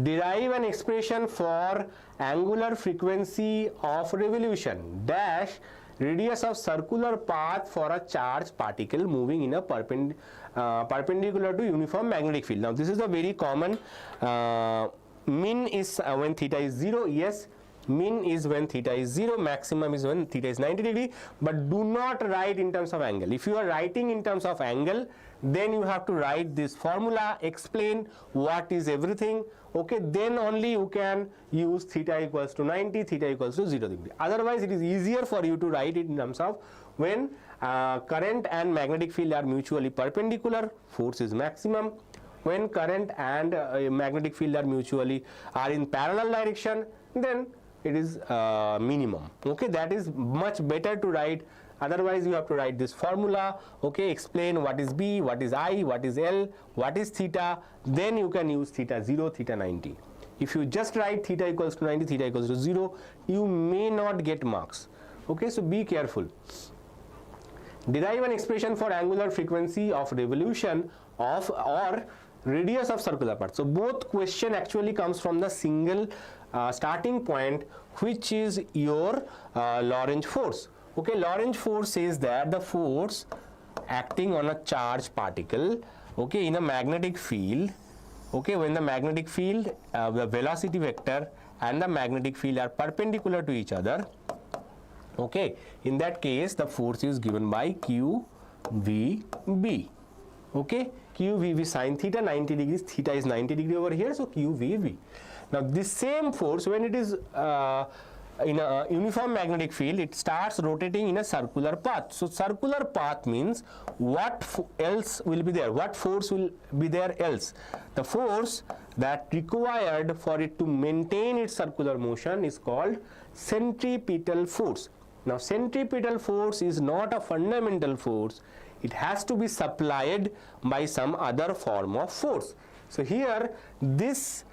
Derive an expression for angular frequency of revolution dash radius of circular path for a charged particle moving in a perpendicular to uniform magnetic field. Now this is a very common, min is when theta is 0, yes, min is when theta is 0, maximum is when theta is 90 degree, but do not write in terms of angle. If you are writing in terms of angle, then you have to write this formula, explain what is everything, okay, then only you can use theta equals to 90, theta equals to 0 degree. Otherwise it is easier for you to write it in terms of when current and magnetic field are mutually perpendicular, force is maximum. When current and magnetic field are in parallel direction, then it is minimum. Okay, that is much better to write. Otherwise you have to write this formula, okay, explain what is B, what is I, what is L, what is theta, then you can use theta 0, theta 90. If you just write theta equals to 90, theta equals to 0, you may not get marks. Okay, so be careful. Derive an expression for angular frequency of revolution of or radius of circular path. So both question actually comes from the single starting point, which is your Lorentz force. Okay, Lorentz force says that the force acting on a charged particle, okay, in a magnetic field, okay, when the magnetic field, the velocity vector and the magnetic field are perpendicular to each other, okay, in that case the force is given by QVB. Okay, QVB sin theta 90 degrees, theta is 90 degree over here, so QVB. Now this same force, when it is in a uniform magnetic field, it starts rotating in a circular path. So circular path means what else will be there, what force will be there else. The force that required for it to maintain its circular motion is called centripetal force. Now centripetal force is not a fundamental force, it has to be supplied by some other form of force. So here this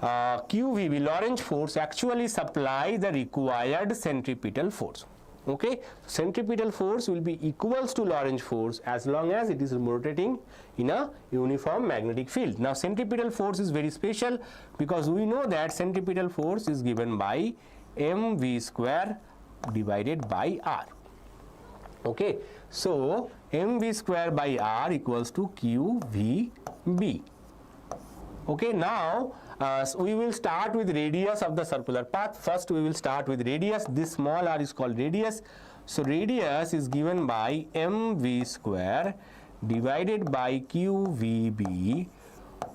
QVB, Lorentz force, actually supply the required centripetal force. Okay, centripetal force will be equals to Lorentz force as long as it is rotating in a uniform magnetic field. Now centripetal force is very special because we know that centripetal force is given by mv square divided by r. Okay, so mv square by r equals to QVB. Okay, now so we will start with radius of the circular path. First we will start with radius. This small r is called radius. So radius is given by mv square divided by QVB.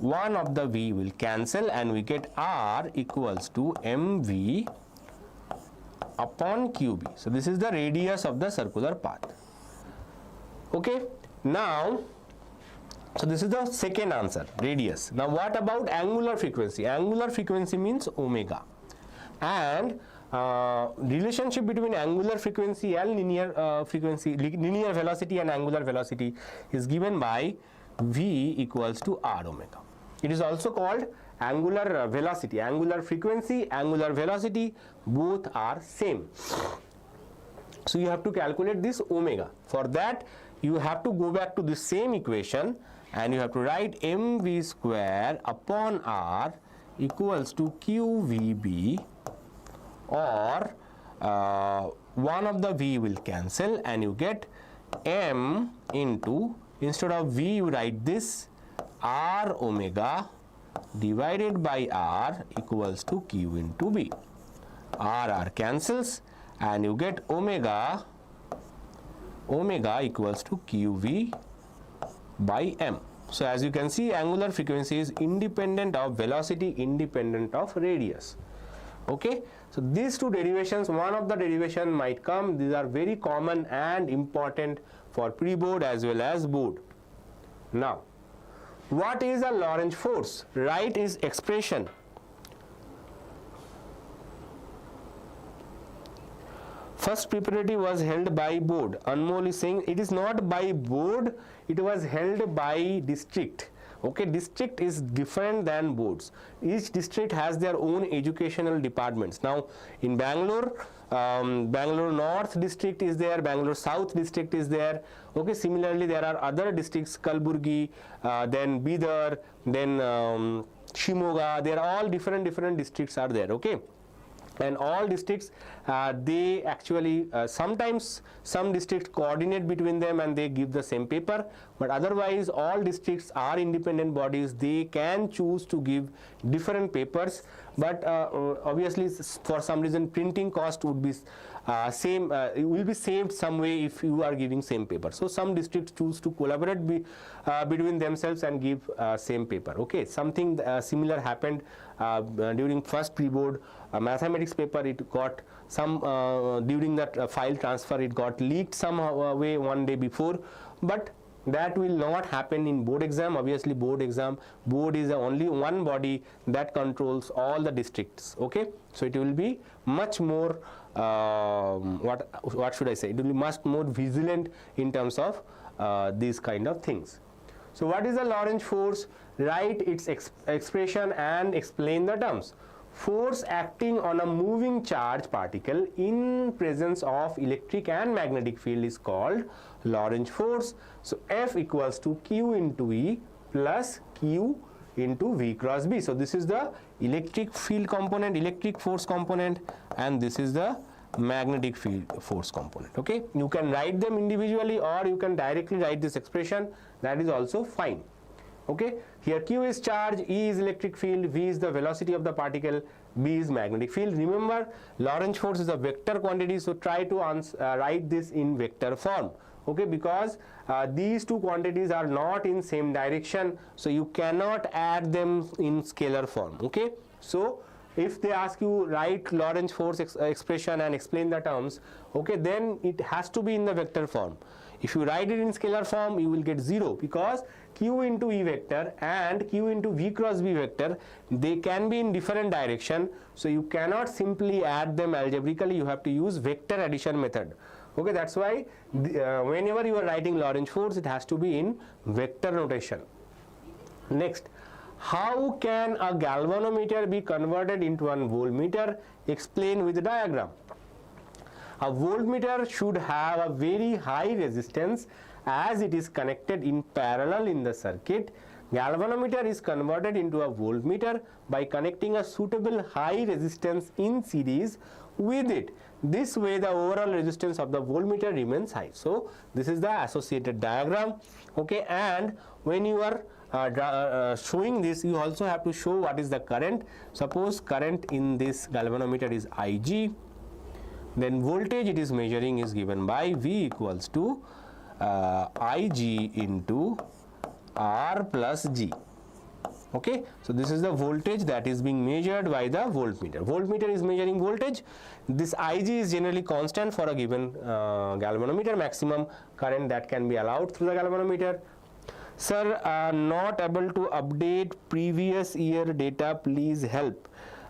One of the v will cancel and we get r equals to mv upon QB. So this is the radius of the circular path. Okay, now so this is the second answer, radius. Now what about angular frequency? Angular frequency means omega, and relationship between angular frequency and linear frequency, linear velocity and angular velocity is given by v equals to r omega. It is also called angular velocity. Angular frequency, angular velocity, both are same. So you have to calculate this omega. For that you have to go back to the same equation and you have to write mv square upon r equals to QVB, or one of the v will cancel and you get m into, instead of v you write this, r omega divided by r equals to q into b. R cancels and you get omega equals to QV by m. So as you can see, angular frequency is independent of velocity, independent of radius. Okay, so these two derivations, one of the derivation might come. These are very common and important for pre-board as well as board. Now what is a Lorentz force? Write its expression. First preparatory was held by board. Anmol is saying it is not by board, it was held by district. Okay, district is different than boards. Each district has their own educational departments. Now in Bangalore, Bangalore North district is there, Bangalore South district is there. Okay, similarly there are other districts, Kalburgi, then Bidar, then Shimoga. They are all different districts are there. Okay, and all districts they actually sometimes some districts coordinate between them and they give the same paper, but otherwise all districts are independent bodies. They can choose to give different papers, but obviously for some reason printing cost would be same, it will be saved some way if you are giving same paper. So some districts choose to collaborate between themselves and give same paper. Okay, something similar happened during first pre-board mathematics paper. It got some during that file transfer, it got leaked some way one day before, but that will not happen in board exam. Obviously board exam, board is the only one body that controls all the districts. Okay, so it will be much more what should I say, it will be much more vigilant in terms of these kind of things. So what is the Lorentz force? Write its expression and explain the terms. Force acting on a moving charge particle in presence of electric and magnetic field is called Lorentz force. So F equals to Q into E plus Q into V cross B. So this is the electric field component, electric force component, and this is the magnetic field force component. Okay, you can write them individually or you can directly write this expression, that is also fine. Okay, here Q is charge, E is electric field, V is the velocity of the particle, B is magnetic field. Remember, Lorentz force is a vector quantity, so try to write this in vector form. Okay, because these two quantities are not in same direction, so you cannot add them in scalar form. Okay, so if they ask you write Lorentz force expression and explain the terms, okay, then it has to be in the vector form. If you write it in scalar form, you will get 0, because Q into E vector and Q into V cross B vector, they can be in different direction, so you cannot simply add them algebraically, you have to use vector addition method. Okay, that's why whenever you are writing Lorentz force, it has to be in vector notation. Next, how can a galvanometer be converted into a voltmeter? Explain with the diagram. A voltmeter should have a very high resistance as it is connected in parallel in the circuit. Galvanometer is converted into a voltmeter by connecting a suitable high resistance in series with it. This way the overall resistance of the voltmeter remains high. So this is the associated diagram. Okay, and when you are showing this, you also have to show what is the current. Suppose current in this galvanometer is Ig, then voltage it is measuring is given by V equals to Ig into R plus G. Okay, so this is the voltage that is being measured by the voltmeter. Voltmeter is measuring voltage. This Ig is generally constant for a given galvanometer. Maximum current that can be allowed through the galvanometer. Sir, not able to update previous year data, please help.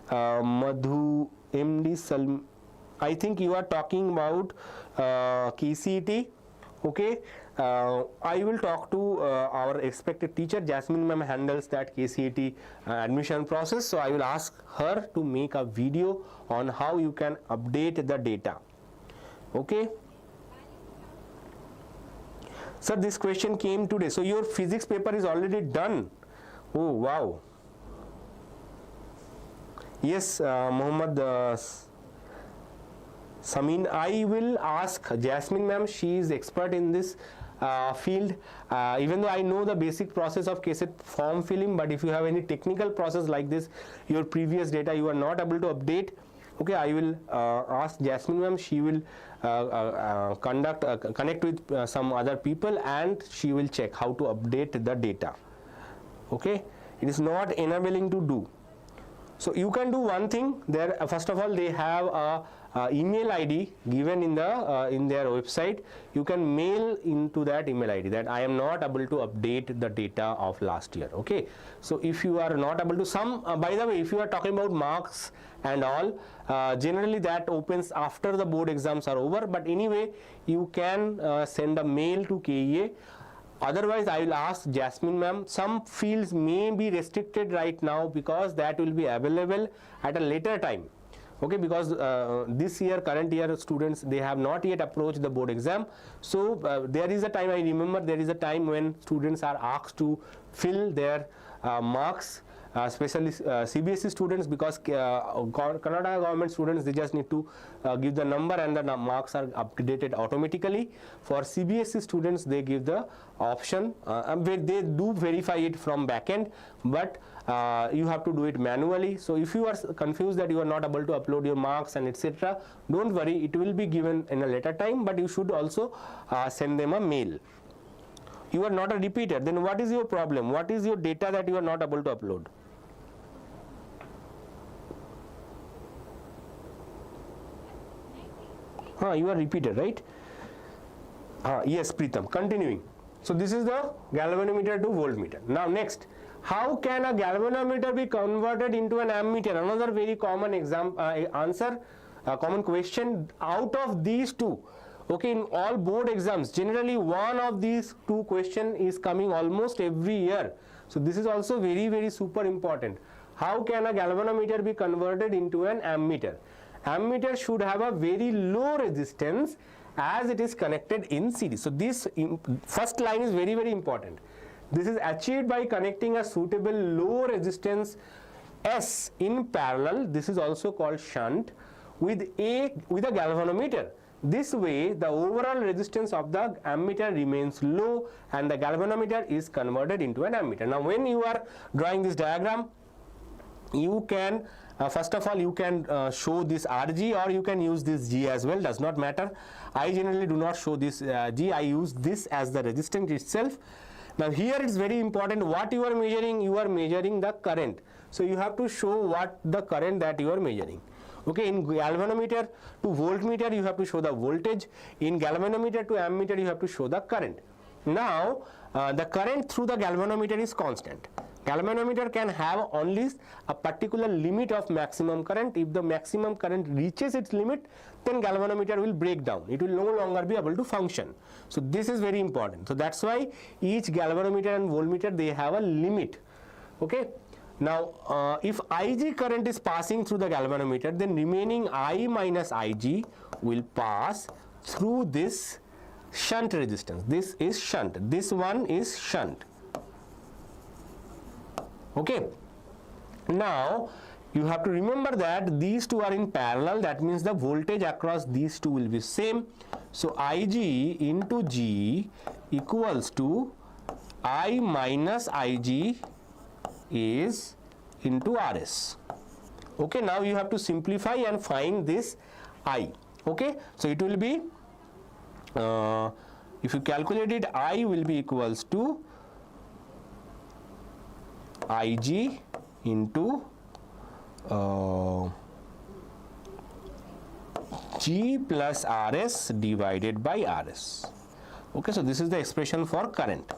Madhu MD Salm, I think you are talking about KCET. Okay, I will talk to our expected teacher. Jasmine ma'am handles that KCET admission process, so I will ask her to make a video on how you can update the data. Okay. Sir, this question came today. So your physics paper is already done. Oh wow. Yes, Mohammed Samin, I will ask Jasmine ma'am, she is expert in this field. Even though I know the basic process of cassette form filling, but if you have any technical process like this, your previous data you are not able to update, okay, I will ask Jasmine ma'am, she will connect with some other people and she will check how to update the data. Okay, it is not enabling to do. So you can do one thing there. First of all, they have a email ID given in the in their website. You can mail into that email ID that I am not able to update the data of last year. Okay, so if you are not able to, some by the way, if you are talking about marks and all, generally that opens after the board exams are over, but anyway you can send a mail to KEA. Otherwise, I will ask Jasmine ma'am. Some fields may be restricted right now because that will be available at a later time. Okay, because this year, current year students, they have not yet approached the board exam. So there is a time, I remember there is a time when students are asked to fill their marks especially CBSE students, because Karnataka government students, they just need to give the number and the marks are updated automatically. For CBSE students, they give the option, they do verify it from backend, but you have to do it manually. So if you are confused that you are not able to upload your marks and etc., don't worry, it will be given in a later time, but you should also send them a mail. You are not a repeater, then what is your problem? What is your data that you are not able to upload? You are repeater, right? Yes, Preetham. Continuing. So this is the galvanometer to voltmeter. Now next, how can a galvanometer be converted into an ammeter? Another very common answer, common question out of these two. Okay, in all board exams, generally one of these two questions is coming almost every year. So this is also very, very super important. How can a galvanometer be converted into an ammeter? Ammeter should have a very low resistance as it is connected in series. So this first line is very, very important. This is achieved by connecting a suitable low resistance S in parallel. This is also called shunt with a galvanometer. This way the overall resistance of the ammeter remains low and the galvanometer is converted into an ammeter. Now when you are drawing this diagram, you can first of all you can show this RG, or you can use this G as well, does not matter. I generally do not show this G, I use this as the resistance itself. Now here it's very important what you are measuring. You are measuring the current, so you have to show what the current that you are measuring. Okay, in galvanometer to voltmeter you have to show the voltage, in galvanometer to ammeter you have to show the current. Now the current through the galvanometer is constant. Galvanometer can have only a particular limit of maximum current. If the maximum current reaches its limit, then galvanometer will break down. It will no longer be able to function. So this is very important. So that's why each galvanometer and voltmeter, they have a limit. Okay. Now if Ig current is passing through the galvanometer, then remaining I minus Ig will pass through this shunt resistance. This is shunt. This one is shunt. Okay. Now you have to remember that these two are in parallel. That means the voltage across these two will be same. So Ig into G equals to I minus Ig is into Rs. Okay. Now you have to simplify and find this I. Okay. So it will be if you calculate it, I will be equals to Ig into G plus Rs divided by Rs. Okay, so this is the expression for current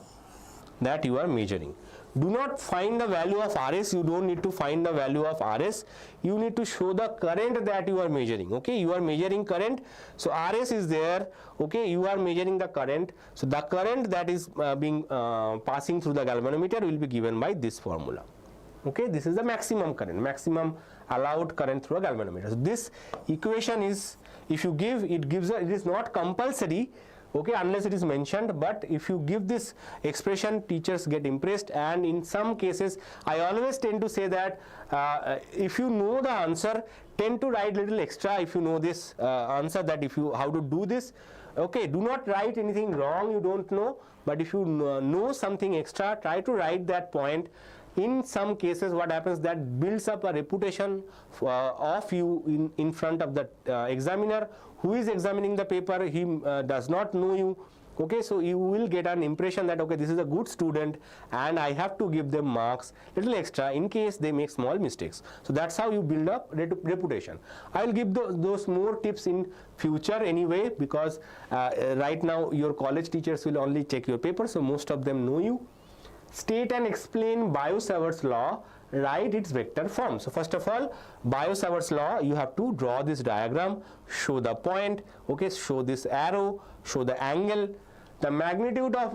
that you are measuring. Do not find the value of Rs, you don't need to find the value of Rs, you need to show the current that you are measuring. Okay, you are measuring current, so Rs is there. Okay, you are measuring the current, so the current that is passing through the galvanometer will be given by this formula. Okay, this is the maximum current, maximum allowed current through a galvanometer. So this equation is, if you give, it gives it is not compulsory, okay, unless it is mentioned, but if you give this expression, teachers get impressed. And in some cases I always tend to say that if you know the answer, tend to write little extra if you know this answer, that if you how to do this. Okay, do not write anything wrong you don't know, but if you know something extra, try to write that point. In some cases what happens, that builds up a reputation of you in front of the examiner who is examining the paper. He does not know you. Okay, so you will get an impression that okay, this is a good student and I have to give them marks little extra in case they make small mistakes. So that's how you build up reputation. I will give those more tips in future anyway, because right now your college teachers will only check your paper, so most of them know you. State and explain Biot-Savart Law, write its vector form. So first of all, Biot-Savart Law, you have to draw this diagram, show the point, okay, show this arrow, show the angle. The magnitude of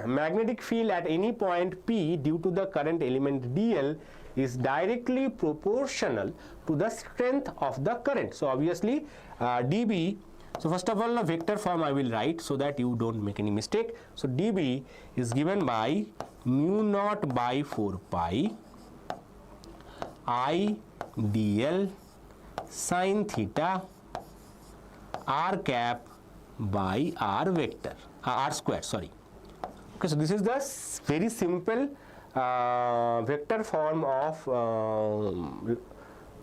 magnetic field at any point P due to the current element dl is directly proportional to the strength of the current. So obviously dB, so first of all the vector form I will write so that you don't make any mistake. So dB is given by mu naught by 4 pi I dl sin theta r cap by r vector, r square, sorry. Okay, so this is the very simple vector form of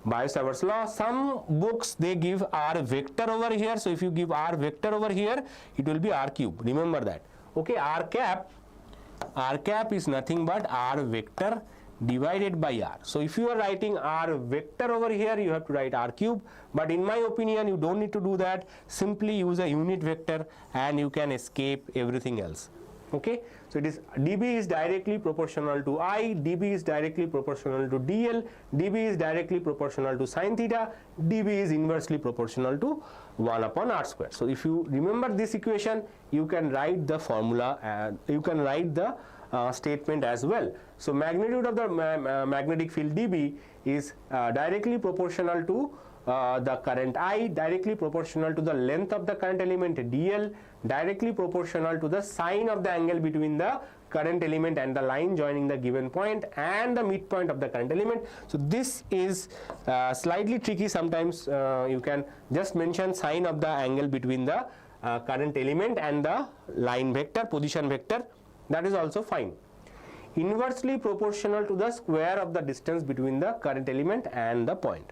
Biot-Savart Law. Some books they give r vector over here, so if you give r vector over here, it will be r cube, remember that. Okay, r cap is nothing but r vector divided by r. So if you are writing r vector over here, you have to write r cube, but in my opinion you don't need to do that. Simply use a unit vector and you can escape everything else. Okay, so it is dB is directly proportional to I, dB is directly proportional to dl, dB is directly proportional to sin theta, dB is inversely proportional to 1 upon r square. So if you remember this equation, you can write the formula and you can write the statement as well. So magnitude of the magnetic field dB is directly proportional to the current I, directly proportional to the length of the current element dl, directly proportional to the sine of the angle between the current element and the line joining the given point and the midpoint of the current element. So this is slightly tricky. Sometimes you can just mention sine of the angle between the current element and the line vector, position vector, that is also fine. Inversely proportional to the square of the distance between the current element and the point.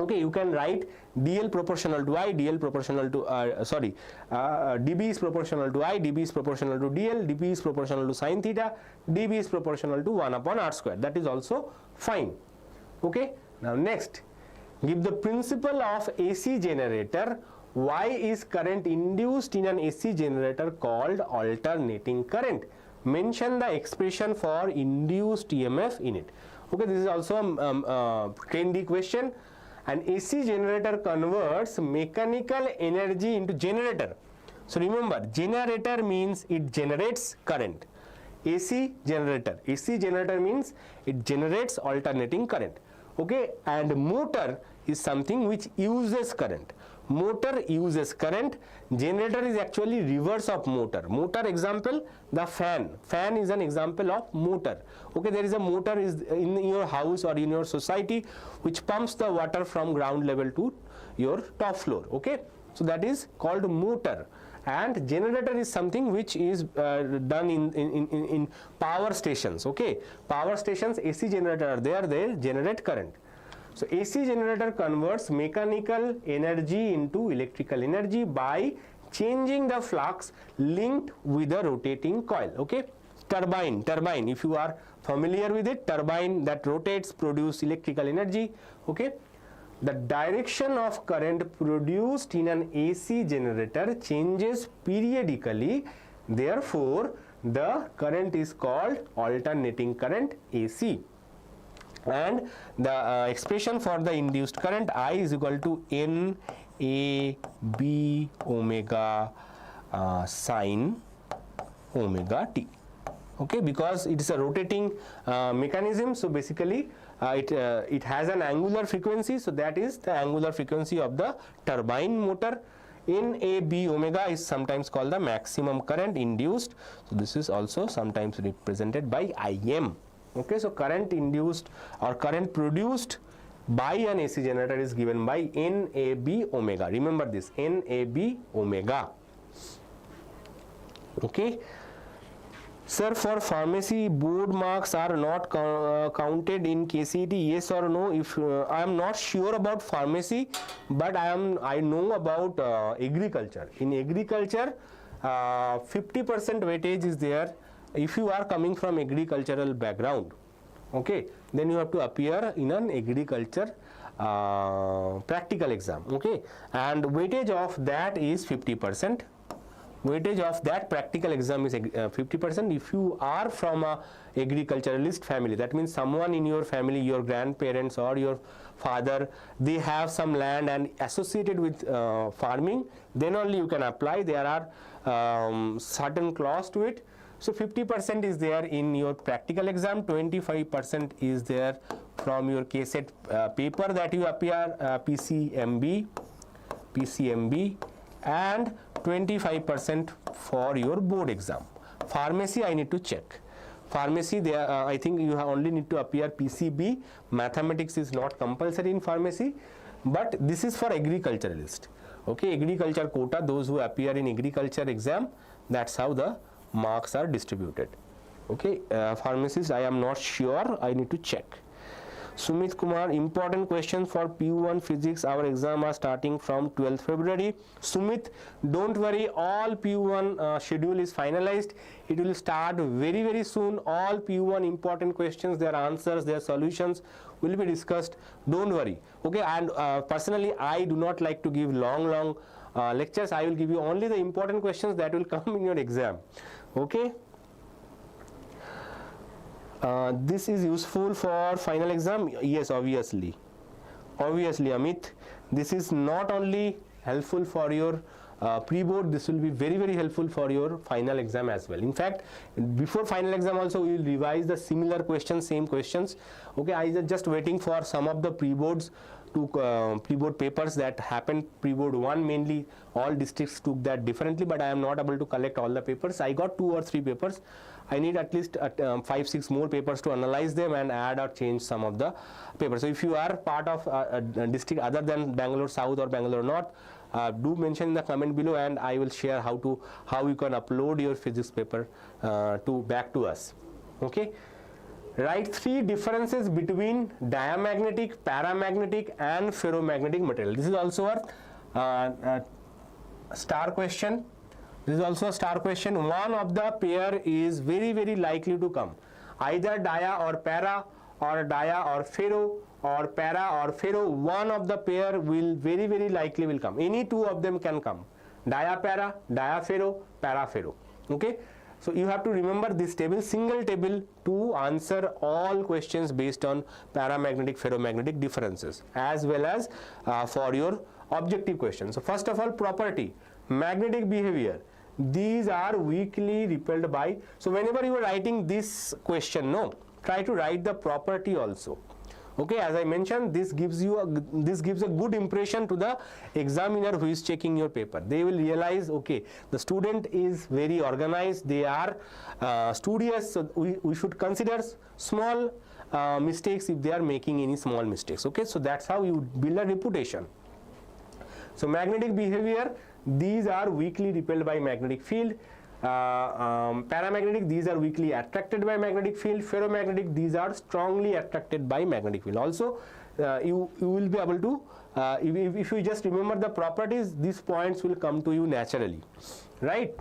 Okay, you can write dl proportional to I, dl proportional to dB is proportional to I, dB is proportional to dl, dB is proportional to sin theta, dB is proportional to 1 upon r square. That is also fine. Okay, now next, give the principle of AC generator. Why is current induced in an AC generator called alternating current? Mention the expression for induced EMF in it. Okay, this is also a trendy question. An AC generator converts mechanical energy into generator. So remember, generator means it generates current. AC generator means it generates alternating current. Okay, and motor is something which uses current. Motor uses current. Generator is actually reverse of motor. Motor example, the fan. Fan is an example of motor. Okay, there is a motor is in your house or in your society which pumps the water from ground level to your top floor. Okay, so that is called motor. And generator is something which is done in power stations. Okay, power stations, AC generator are there, they generate current. So AC generator converts mechanical energy into electrical energy by changing the flux linked with a rotating coil. Okay, turbine, if you are familiar with it, turbine that rotates produce electrical energy. Okay, the direction of current produced in an AC generator changes periodically, therefore the current is called alternating current, AC. And the expression for the induced current I is equal to NAB omega sine omega t. Okay, because it is a rotating mechanism, so basically it has an angular frequency, so that is the angular frequency of the turbine motor. NAB omega is sometimes called the maximum current induced, so this is also sometimes represented by IM. Okay, so current induced or current produced by an AC generator is given by NAB omega. Remember this, NAB omega. Okay. Sir, for pharmacy, board marks are not counted in KCET, yes or no? If I am not sure about pharmacy, but I know about agriculture. In agriculture, 50% weightage is there. If you are coming from agricultural background, okay, then you have to appear in an agriculture practical exam. Okay, and weightage of that is 50%. Weightage of that practical exam is 50%. If you are from a agriculturalist family, that means someone in your family, your grandparents or your father, they have some land and associated with farming, then only you can apply. There are certain clause to it. So 50% is there in your practical exam, 25% is there from your KCET paper that you appear, PCMB, and 25% for your board exam. Pharmacy I need to check. Pharmacy, there I think you only need to appear PCB. Mathematics is not compulsory in pharmacy, but this is for agriculturalist. Okay, agriculture quota, those who appear in agriculture exam, that's how the marks are distributed. Okay, pharmacist, I am not sure, I need to check. Sumit Kumar, important question for PU1 physics, our exam are starting from 12th February. Sumit, don't worry, all PU1 schedule is finalized. It will start very, very soon. All PU1 important questions, their answers, their solutions will be discussed. Don't worry. Okay, and personally, I do not like to give long lectures. I will give you only the important questions that will come in your exam. Okay. This is useful for final exam. Yes, obviously Amit, this is not only helpful for your pre-board, this will be very, very helpful for your final exam as well. In fact, before final exam also we will revise the similar questions, same questions. Okay, I am just waiting for some of the pre-boards to pre-board papers that happened. Pre-board 1 mainly, all districts took that differently, but I am not able to collect all the papers. I got 2 or 3 papers. I need at least 5-6 more papers to analyze them and add or change some of the papers. So if you are part of a district other than Bangalore South or Bangalore North, do mention in the comment below, and I will share how you can upload your physics paper back to us. Okay. Write 3 differences between diamagnetic, paramagnetic and ferromagnetic material. This is also a star question. This is also a star question. One of the pair is very, very likely to come. Either dia or para, or dia or ferro, or para or ferro. One of the pair will very, very likely will come. Any 2 of them can come. Dia para, dia ferro, para ferro. Okay. So you have to remember this table, single table, to answer all questions based on paramagnetic, ferromagnetic differences, as well as for your objective questions. So first of all, property, magnetic behavior. These are weakly repelled by. So whenever you are writing this question, try to write the property also. Okay, as I mentioned, this gives a good impression to the examiner who is checking your paper. They will realize, okay, the student is very organized, they are studious, so we should consider small mistakes if they are making any small mistakes. Okay, so that's how you build a reputation. So magnetic behavior, these are weakly repelled by magnetic field. Paramagnetic, these are weakly attracted by magnetic field. Ferromagnetic, these are strongly attracted by magnetic field. Also, you will be able to, if you just remember the properties, these points will come to you naturally, right?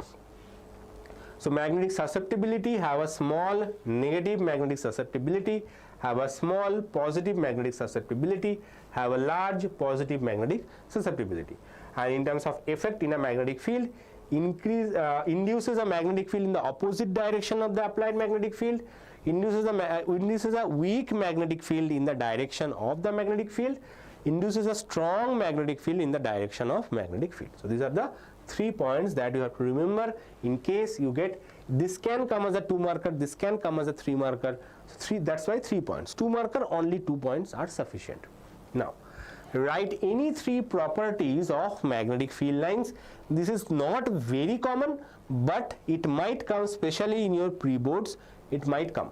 So magnetic susceptibility, have a small negative magnetic susceptibility, have a small positive magnetic susceptibility, have a large positive magnetic susceptibility. And in terms of effect in a magnetic field, induces a magnetic field in the opposite direction of the applied magnetic field, induces a weak magnetic field in the direction of the magnetic field, induces a strong magnetic field in the direction of magnetic field. So these are the 3 points that you have to remember in case you get, this can come as a 2 marker, this can come as a 3 marker. So that's why 3 points. 2 marker, only 2 points are sufficient. Now, write any 3 properties of magnetic field lines. This is not very common, but it might come, especially in your pre-boards, it might come.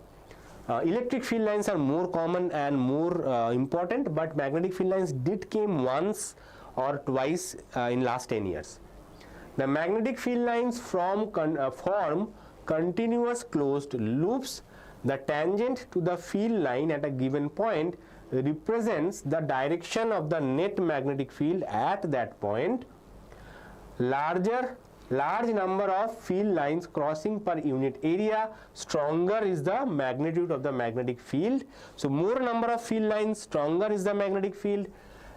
Electric field lines are more common and more important, but magnetic field lines did came once or twice in last 10 years. The magnetic field lines form continuous closed loops. The tangent to the field line at a given point represents the direction of the net magnetic field at that point. Large number of field lines crossing per unit area, stronger is the magnitude of the magnetic field. So more number of field lines, stronger is the magnetic field.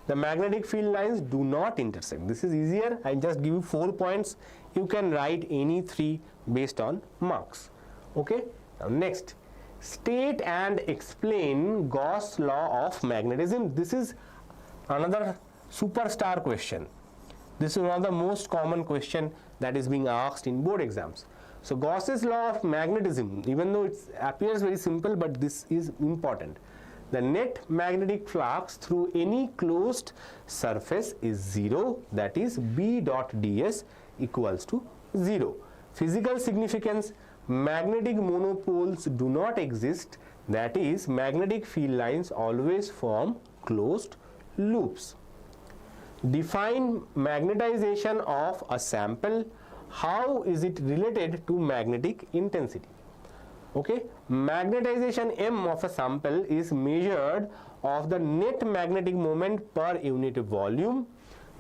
The magnetic field lines do not intersect. This is easier. I just give you 4 points. You can write any 3 based on marks. Okay. Now next, state and explain Gauss law of magnetism. This is another superstar question. This is one of the most common question that is being asked in board exams. So Gauss's law of magnetism, even though it appears very simple, but this is important. The net magnetic flux through any closed surface is 0, that is B dot ds equals to 0. Physical significance, magnetic monopoles do not exist, that is, magnetic field lines always form closed loops. Define magnetization of a sample. How is it related to magnetic intensity? Okay, magnetization M of a sample is measured of the net magnetic moment per unit volume,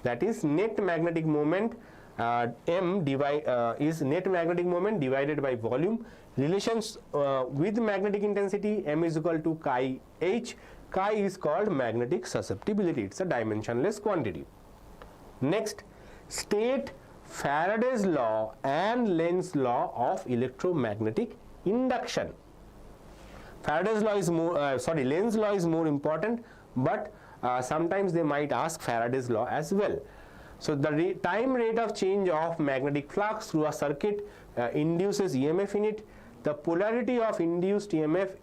that is net magnetic moment M is net magnetic moment divided by volume. Relations with magnetic intensity, M is equal to chi h. Chi is called magnetic susceptibility, it's a dimensionless quantity. Next, state Faraday's law and Lenz's law of electromagnetic induction. Faraday's law is more, Lenz's law is more important, but sometimes they might ask Faraday's law as well. So the time rate of change of magnetic flux through a circuit induces EMF in it. The polarity of induced EMF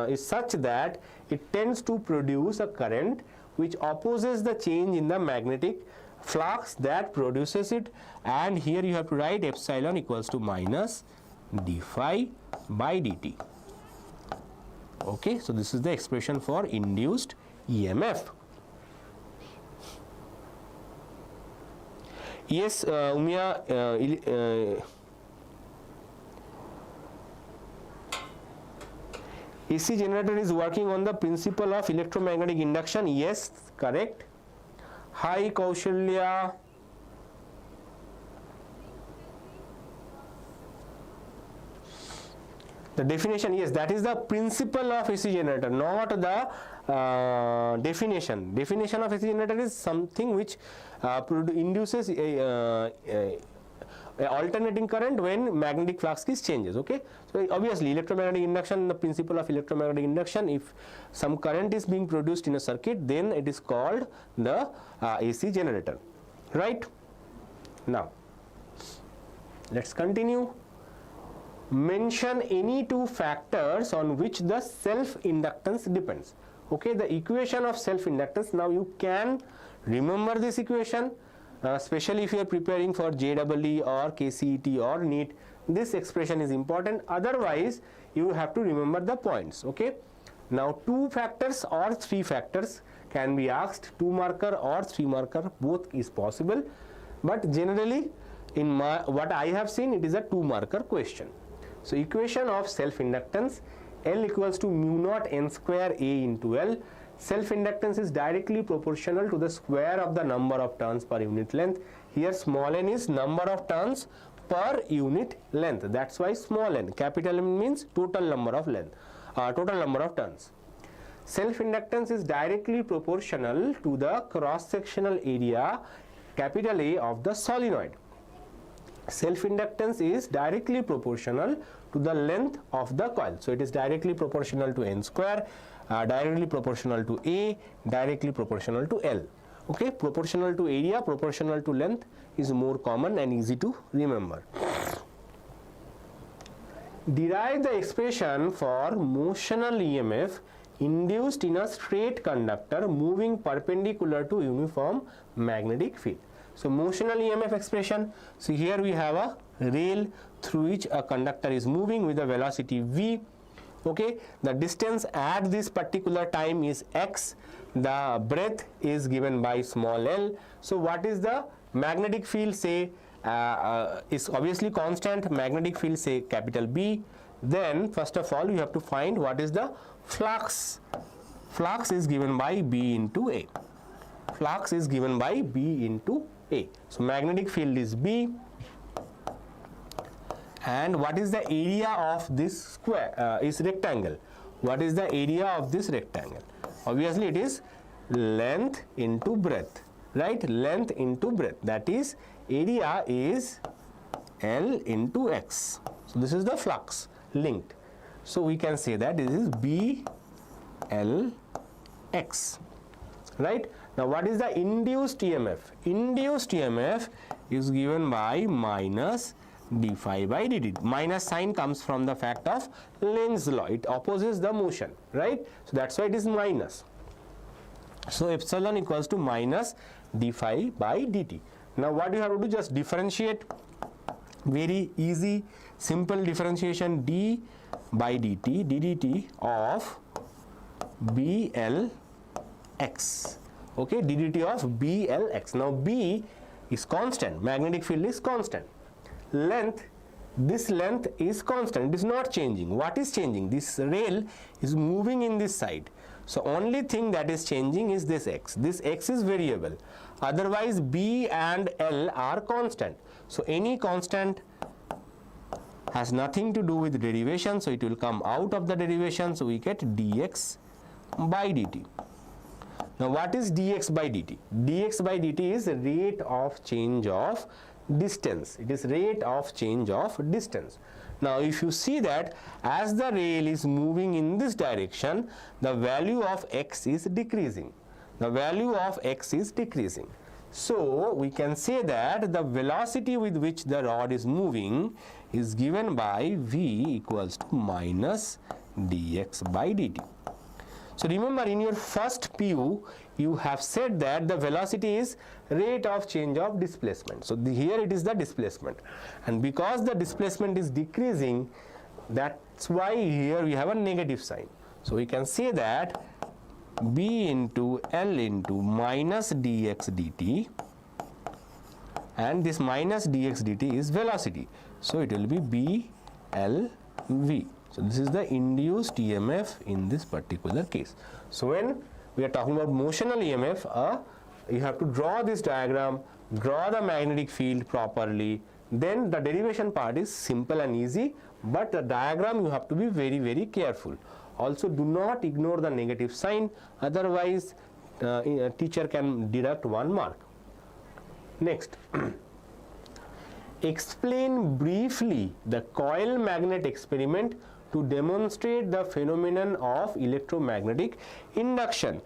is such that it tends to produce a current which opposes the change in the magnetic flux that produces it, and here you have to write epsilon equals to minus d phi by dt. Okay, so this is the expression for induced EMF. Yes, Umia, AC generator is working on the principle of electromagnetic induction. Yes, correct. Hi Kaushalya. The definition, yes, that is the principle of AC generator, not the definition. Definition of AC generator is something which induces a alternating current when magnetic flux changes. Okay, so obviously electromagnetic induction, the principle of electromagnetic induction, if some current is being produced in a circuit, then it is called the AC generator, right? Now let's continue. Mention any two factors on which the self-inductance depends. Okay, the equation of self-inductance, now you can remember this equation, especially if you are preparing for JEE or KCET or NEET. This expression is important, otherwise you have to remember the points. Okay, now two factors or three factors can be asked, 2 marker or 3 marker, both is possible, but generally in what I have seen, it is a 2 marker question. So equation of self-inductance, L equals to mu naught n square A into L. Self-inductance is directly proportional to the square of the number of turns per unit length. Here small n is number of turns per unit length, that's why small n. Capital M means total number of turns. Self-inductance is directly proportional to the cross-sectional area, capital A, of the solenoid. Self-inductance is directly proportional to the length of the coil. So it is directly proportional to n square, directly proportional to A, directly proportional to L. Okay, proportional to area, proportional to length is more common and easy to remember. Derive the expression for motional EMF induced in a straight conductor moving perpendicular to uniform magnetic field. So motional EMF expression, so here we have a rail through which a conductor is moving with a velocity v. Okay, the distance at this particular time is x, the breadth is given by small l. So what is the magnetic field, say is obviously constant, magnetic field, say capital B. Then first of all you have to find what is the flux. Flux is given by B into A. Flux is given by B into A. So magnetic field is B, and what is the area of this square is rectangle. What is the area of this rectangle? Obviously it is length into breadth, right? Length into breadth, that is area is L into x. So this is the flux linked. So we can say that this is B L x, right? Now what is the induced EMF? Induced EMF is given by minus d phi by dt. Minus sign comes from the fact of Lenz's law. It opposes the motion, right? So that's why it is minus. So epsilon equals to minus d phi by dt. Now what you have to do, just differentiate. Very easy, simple differentiation, d by dt, ddt of BLX. Okay, ddt of BLX. Now B is constant, magnetic field is constant. Length, this length is constant, it is not changing. What is changing? This rail is moving in this side. So only thing that is changing is this x. This x is variable. Otherwise B and L are constant. So any constant has nothing to do with derivation, so it will come out of the derivation, so we get dx by dt. Now what is dx by dt? Dx by dt is rate of change of distance. It is rate of change of distance. Now if you see that as the rail is moving in this direction, the value of x is decreasing. The value of x is decreasing. So we can say that the velocity with which the rod is moving is given by v equals to minus dx by dt. So remember, in your first PU you have said that the velocity is rate of change of displacement. So here it is the displacement, and because the displacement is decreasing, that's why here we have a negative sign. So we can say that b into L into minus dx dt, and this minus dx dt is velocity, so it will be b L v. So this is the induced EMF in this particular case. So when we are talking about motional EMF, you have to draw this diagram, draw the magnetic field properly, then the derivation part is simple and easy, but the diagram you have to be very, very careful. Also do not ignore the negative sign, otherwise a teacher can deduct 1 mark. Next, explain briefly the coil magnet experiment to demonstrate the phenomenon of electromagnetic induction.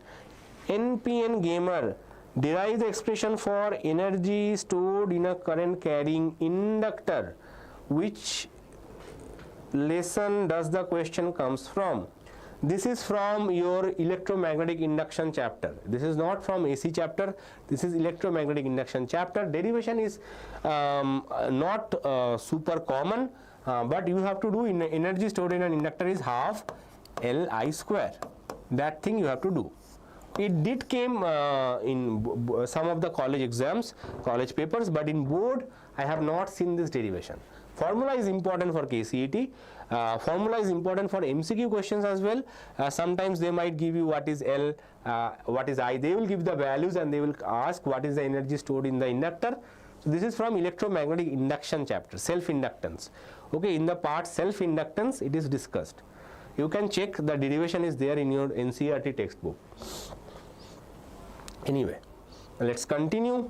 NPN gamer, derive the expression for energy stored in a current carrying inductor. Which lesson does the question comes from? This is from your electromagnetic induction chapter. This is not from AC chapter. This is electromagnetic induction chapter. Derivation is not super common, but you have to do in energy stored in an inductor is half Li square. That thing you have to do. It did came in some of the college exams, college papers, but in board I have not seen this derivation. Formula is important for KCET. Formula is important for MCQ questions as well. Sometimes they might give you what is L, what is I. They will give the values and they will ask what is the energy stored in the inductor. So this is from electromagnetic induction chapter, self-inductance. Okay, in the part self-inductance it is discussed. You can check, the derivation is there in your NCERT textbook. Anyway, let's continue.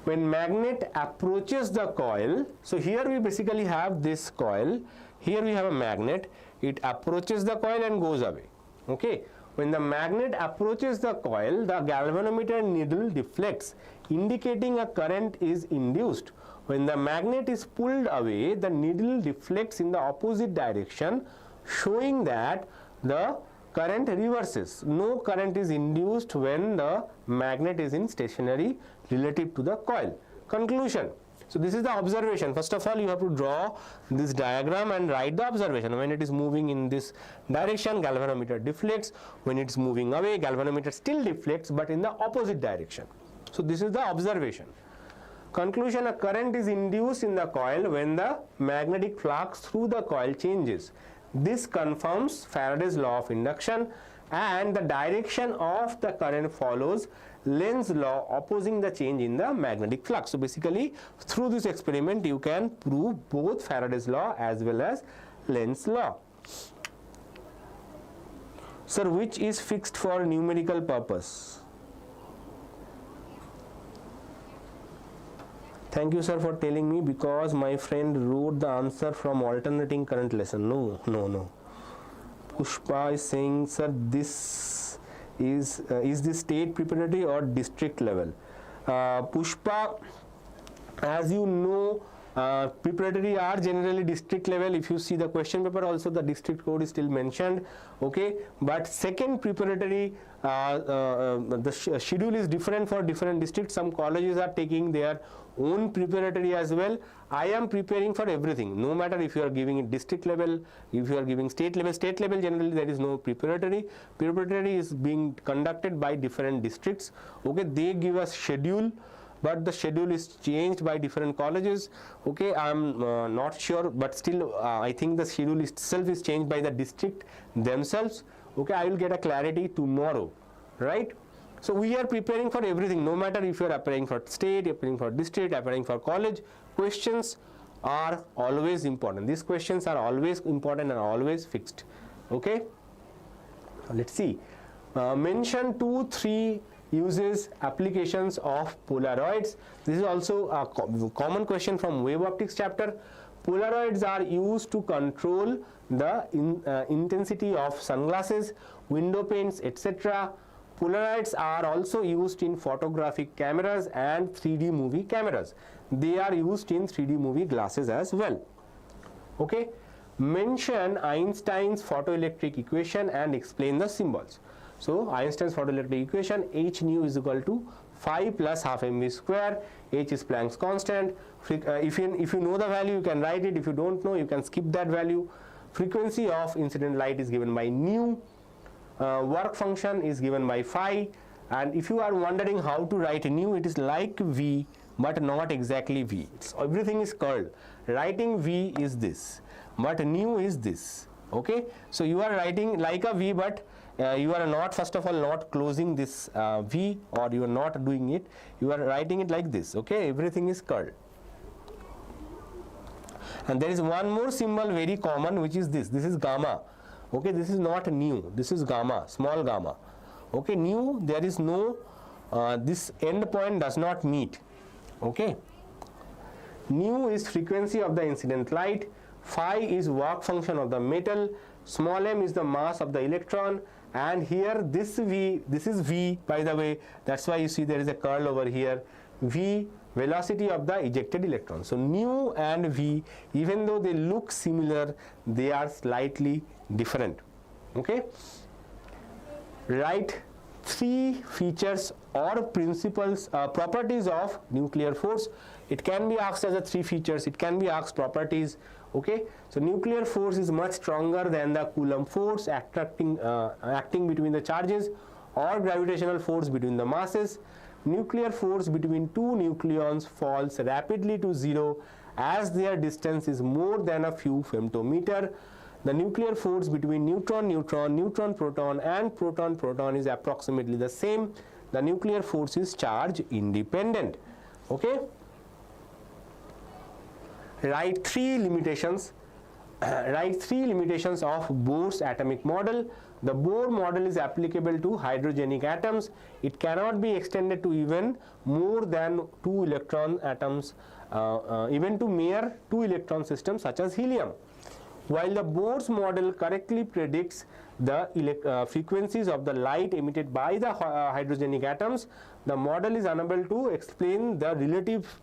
When magnet approaches the coil, so here we basically have this coil, here we have a magnet, it approaches the coil and goes away. Okay, when the magnet approaches the coil, the galvanometer needle deflects, indicating a current is induced. When the magnet is pulled away, the needle deflects in the opposite direction, showing that the current reverses. No current is induced when the magnet is in stationary relative to the coil. Conclusion. So this is the observation. First of all, you have to draw this diagram and write the observation. When it is moving in this direction, galvanometer deflects. When it is moving away, galvanometer still deflects, but in the opposite direction. So this is the observation. Conclusion, a current is induced in the coil when the magnetic flux through the coil changes. This confirms Faraday's law of induction, and the direction of the current follows Lenz's law opposing the change in the magnetic flux. So basically through this experiment you can prove both Faraday's law as well as Lenz's law. Sir, which is fixed for numerical purpose? Thank you, sir, for telling me, because my friend wrote the answer from alternating current lesson. No. Pushpa is saying, sir, this is this state preparatory or district level? Pushpa, as you know, Preparatory are generally district level. If you see the question paper also, the district code is still mentioned, okay, but second preparatory the schedule is different for different districts. Some colleges are taking their own preparatory as well. I am preparing for everything, no matter if you are giving it district level, if you are giving state level. State level generally there is no preparatory. Preparatory is being conducted by different districts, okay. They give us schedule, but the schedule is changed by different colleges, okay. I am not sure, but still I think the schedule itself is changed by the district themselves, okay. I will get a clarity tomorrow, right. So we are preparing for everything, no matter if you are applying for state, applying for district, applying for college. Questions are always important. These questions are always important and always fixed, okay. Let's see. Mention 2-3 uses applications of Polaroids. This is also a common question from wave optics chapter. Polaroids are used to control the intensity of sunglasses, window paints, etc. Polaroids are also used in photographic cameras and 3D movie cameras. They are used in 3D movie glasses as well, okay. Mention Einstein's photoelectric equation and explain the symbols. So Einstein's photoelectric equation, H nu is equal to 5 plus half mv square. H is Planck's constant. If you know the value, you can write it. If you don't know, you can skip that value. Frequency of incident light is given by nu. Work function is given by phi. And if you are wondering how to write nu, it is like V but not exactly V. Everything is curled. Writing V is this, but nu is this, okay. So you are writing like a V, but you are not, first of all, not closing this V, or you are not doing it, you are writing it like this, okay. Everything is curled. And there is one more symbol very common, which is this is gamma, okay. This is not nu, this is gamma, small gamma, okay. Nu, there is no this end point does not meet, okay. Nu is frequency of the incident light, phi is work function of the metal, small m is the mass of the electron, and here this V, this is V, by the way, that's why you see there is a curl over here. V, velocity of the ejected electron. So nu and V, even though they look similar, they are slightly different, okay. Write 3 features or principles, properties of nuclear force. It can be asked as a 3 features, it can be asked properties, okay. So nuclear force is much stronger than the Coulomb force acting between the charges, or gravitational force between the masses. Nuclear force between two nucleons falls rapidly to 0 as their distance is more than a few femtometer. The nuclear force between neutron-neutron, neutron-proton and proton-proton is approximately the same. The nuclear force is charge independent, okay. Write 3 limitations. Write 3 limitations of Bohr's atomic model. The Bohr model is applicable to hydrogenic atoms. It cannot be extended to even more than 2 electron atoms, even to mere 2 electron systems such as helium. While the Bohr's model correctly predicts the frequencies of the light emitted by the hydrogenic atoms, the model is unable to explain the relative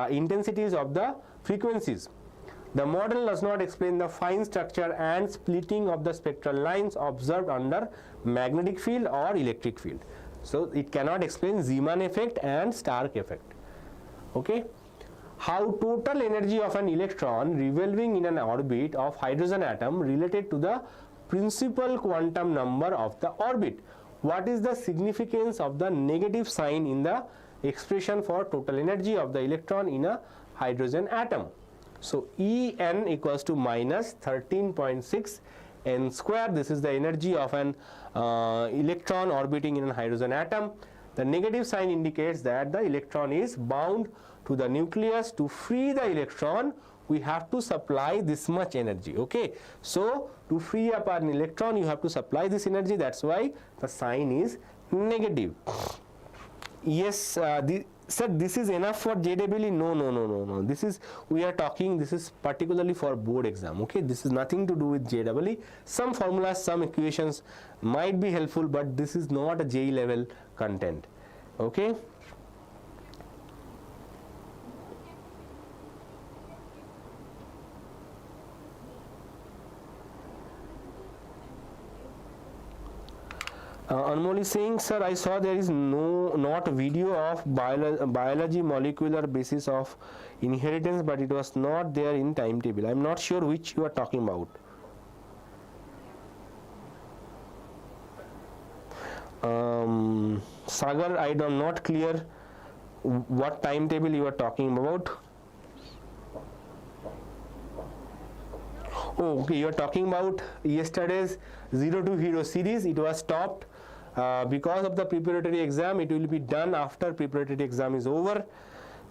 intensities of the frequencies. The model does not explain the fine structure and splitting of the spectral lines observed under magnetic field or electric field. So it cannot explain Zeeman effect and Stark effect, okay. How total energy of an electron revolving in an orbit of hydrogen atom related to the principal quantum number of the orbit. What is the significance of the negative sign in the expression for total energy of the electron in a hydrogen atom? So En equals to minus 13.6 n square. This is the energy of an electron orbiting in a hydrogen atom. The negative sign indicates that the electron is bound to the nucleus. To free the electron, we have to supply this much energy, okay. So to free up an electron, you have to supply this energy. That's why the sign is negative. Yes, sir, this is enough for JEE? No. This is, we are talking, this is particularly for board exam, okay. This is nothing to do with JEE. Some formulas, some equations might be helpful, but this is not a JEE level content, okay. Anmol is saying, sir, I saw there is not video of biology molecular basis of inheritance, but it was not there in timetable. I am not sure which you are talking about. Sagar, I am not clear what timetable you are talking about. Oh, okay, you are talking about yesterday's 0 to hero series. It was stopped because of the preparatory exam. It will be done after preparatory exam is over.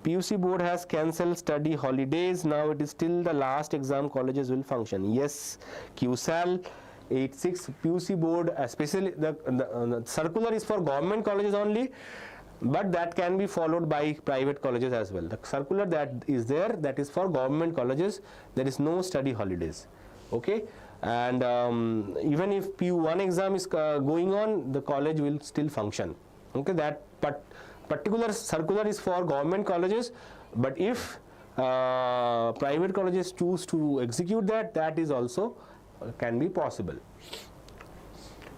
PUC board has cancelled study holidays. Now it is still the last exam colleges will function. Yes, QSAL 86 PUC board, especially the circular is for government colleges only, but that can be followed by private colleges as well. The circular that is there, that is for government colleges. There is no study holidays. Okay, and even if PU1 exam is going on, the college will still function. Okay, that particular circular is for government colleges, but if private colleges choose to execute that, that is also can be possible.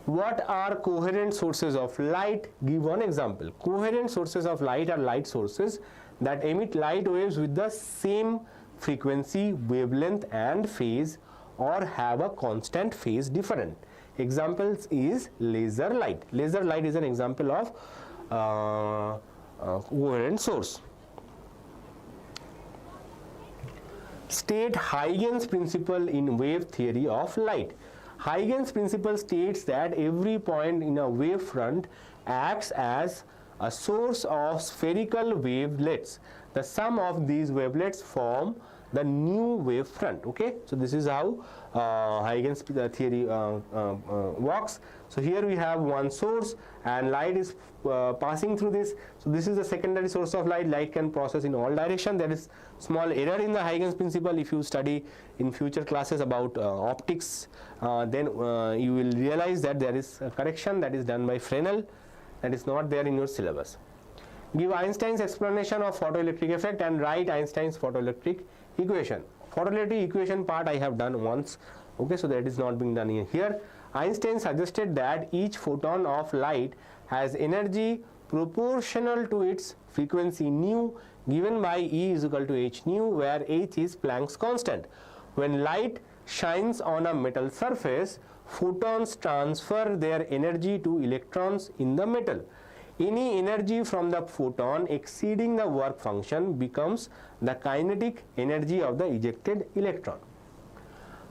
What are coherent sources of light? Give one example. Coherent sources of light are light sources that emit light waves with the same frequency, wavelength and phase, or have a constant phase difference. Examples is laser light. Laser light is an example of coherent source. State Huygens principle in wave theory of light. Huygens principle states that every point in a wavefront acts as a source of spherical wavelets. The sum of these wavelets form the new wavefront. Okay, so this is how Huygens theory works. So here we have one source and light is passing through this. So this is the secondary source of light. Light can process in all direction. There is small error in the Huygens principle. If you study in future classes about optics, then you will realize that there is a correction that is done by Fresnel that is not there in your syllabus. Give Einstein's explanation of photoelectric effect and write Einstein's photoelectric equation. Photoelectric equation part I have done once. Okay, so that is not being done in here. Einstein suggested that each photon of light has energy proportional to its frequency nu, given by E is equal to h nu, where h is Planck's constant. When light shines on a metal surface, photons transfer their energy to electrons in the metal. Any energy from the photon exceeding the work function becomes the kinetic energy of the ejected electron.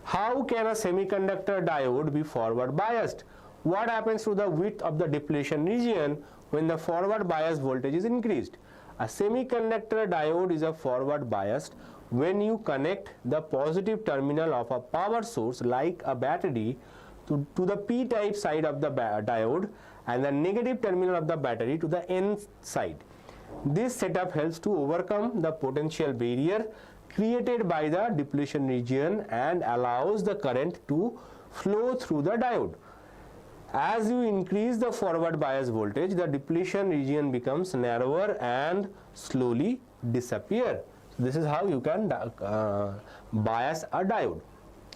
How can a semiconductor diode be forward biased? What happens to the width of the depletion region when the forward bias voltage is increased? A semiconductor diode is a forward biased when you connect the positive terminal of a power source like a battery to the p-type side of the diode and the negative terminal of the battery to the n side. This setup helps to overcome the potential barrier created by the depletion region and allows the current to flow through the diode. As you increase the forward bias voltage, the depletion region becomes narrower and slowly disappear. So this is how you can bias a diode.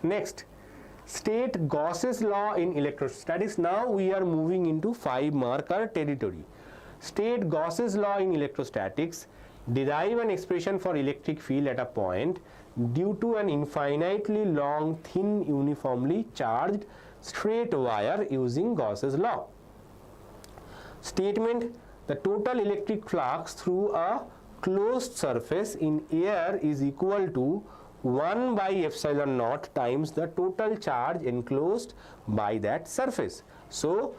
Next, state Gauss's law in electrostatics. Now we are moving into 5 marker territory. State Gauss's law in electrostatics. Derive an expression for electric field at a point due to an infinitely long, thin, uniformly charged straight wire using Gauss's law. Statement: the total electric flux through a closed surface in air is equal to 1 by epsilon naught times the total charge enclosed by that surface. So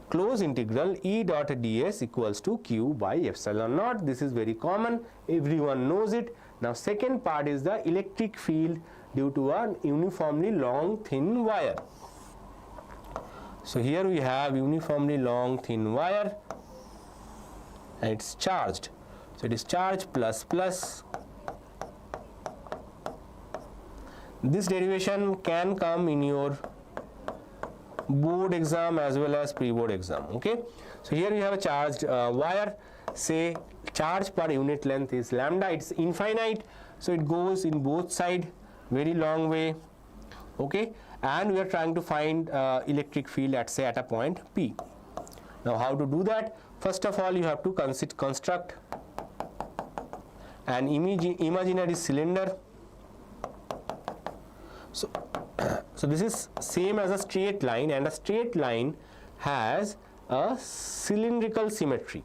close integral E dot ds equals to q by epsilon naught. This is very common, everyone knows it. Now second part is the electric field due to a uniformly long thin wire. So here we have uniformly long thin wire and it's charged. So it is charged plus plus. This derivation can come in your board exam as well as pre-board exam. Okay, so here you have a charged wire. Say charge per unit length is lambda. It's infinite, so it goes in both side very long way. Okay, and we are trying to find electric field at say at a point P. Now how to do that? First of all, you have to construct an imaginary cylinder. So this is same as a straight line, and a straight line has a cylindrical symmetry.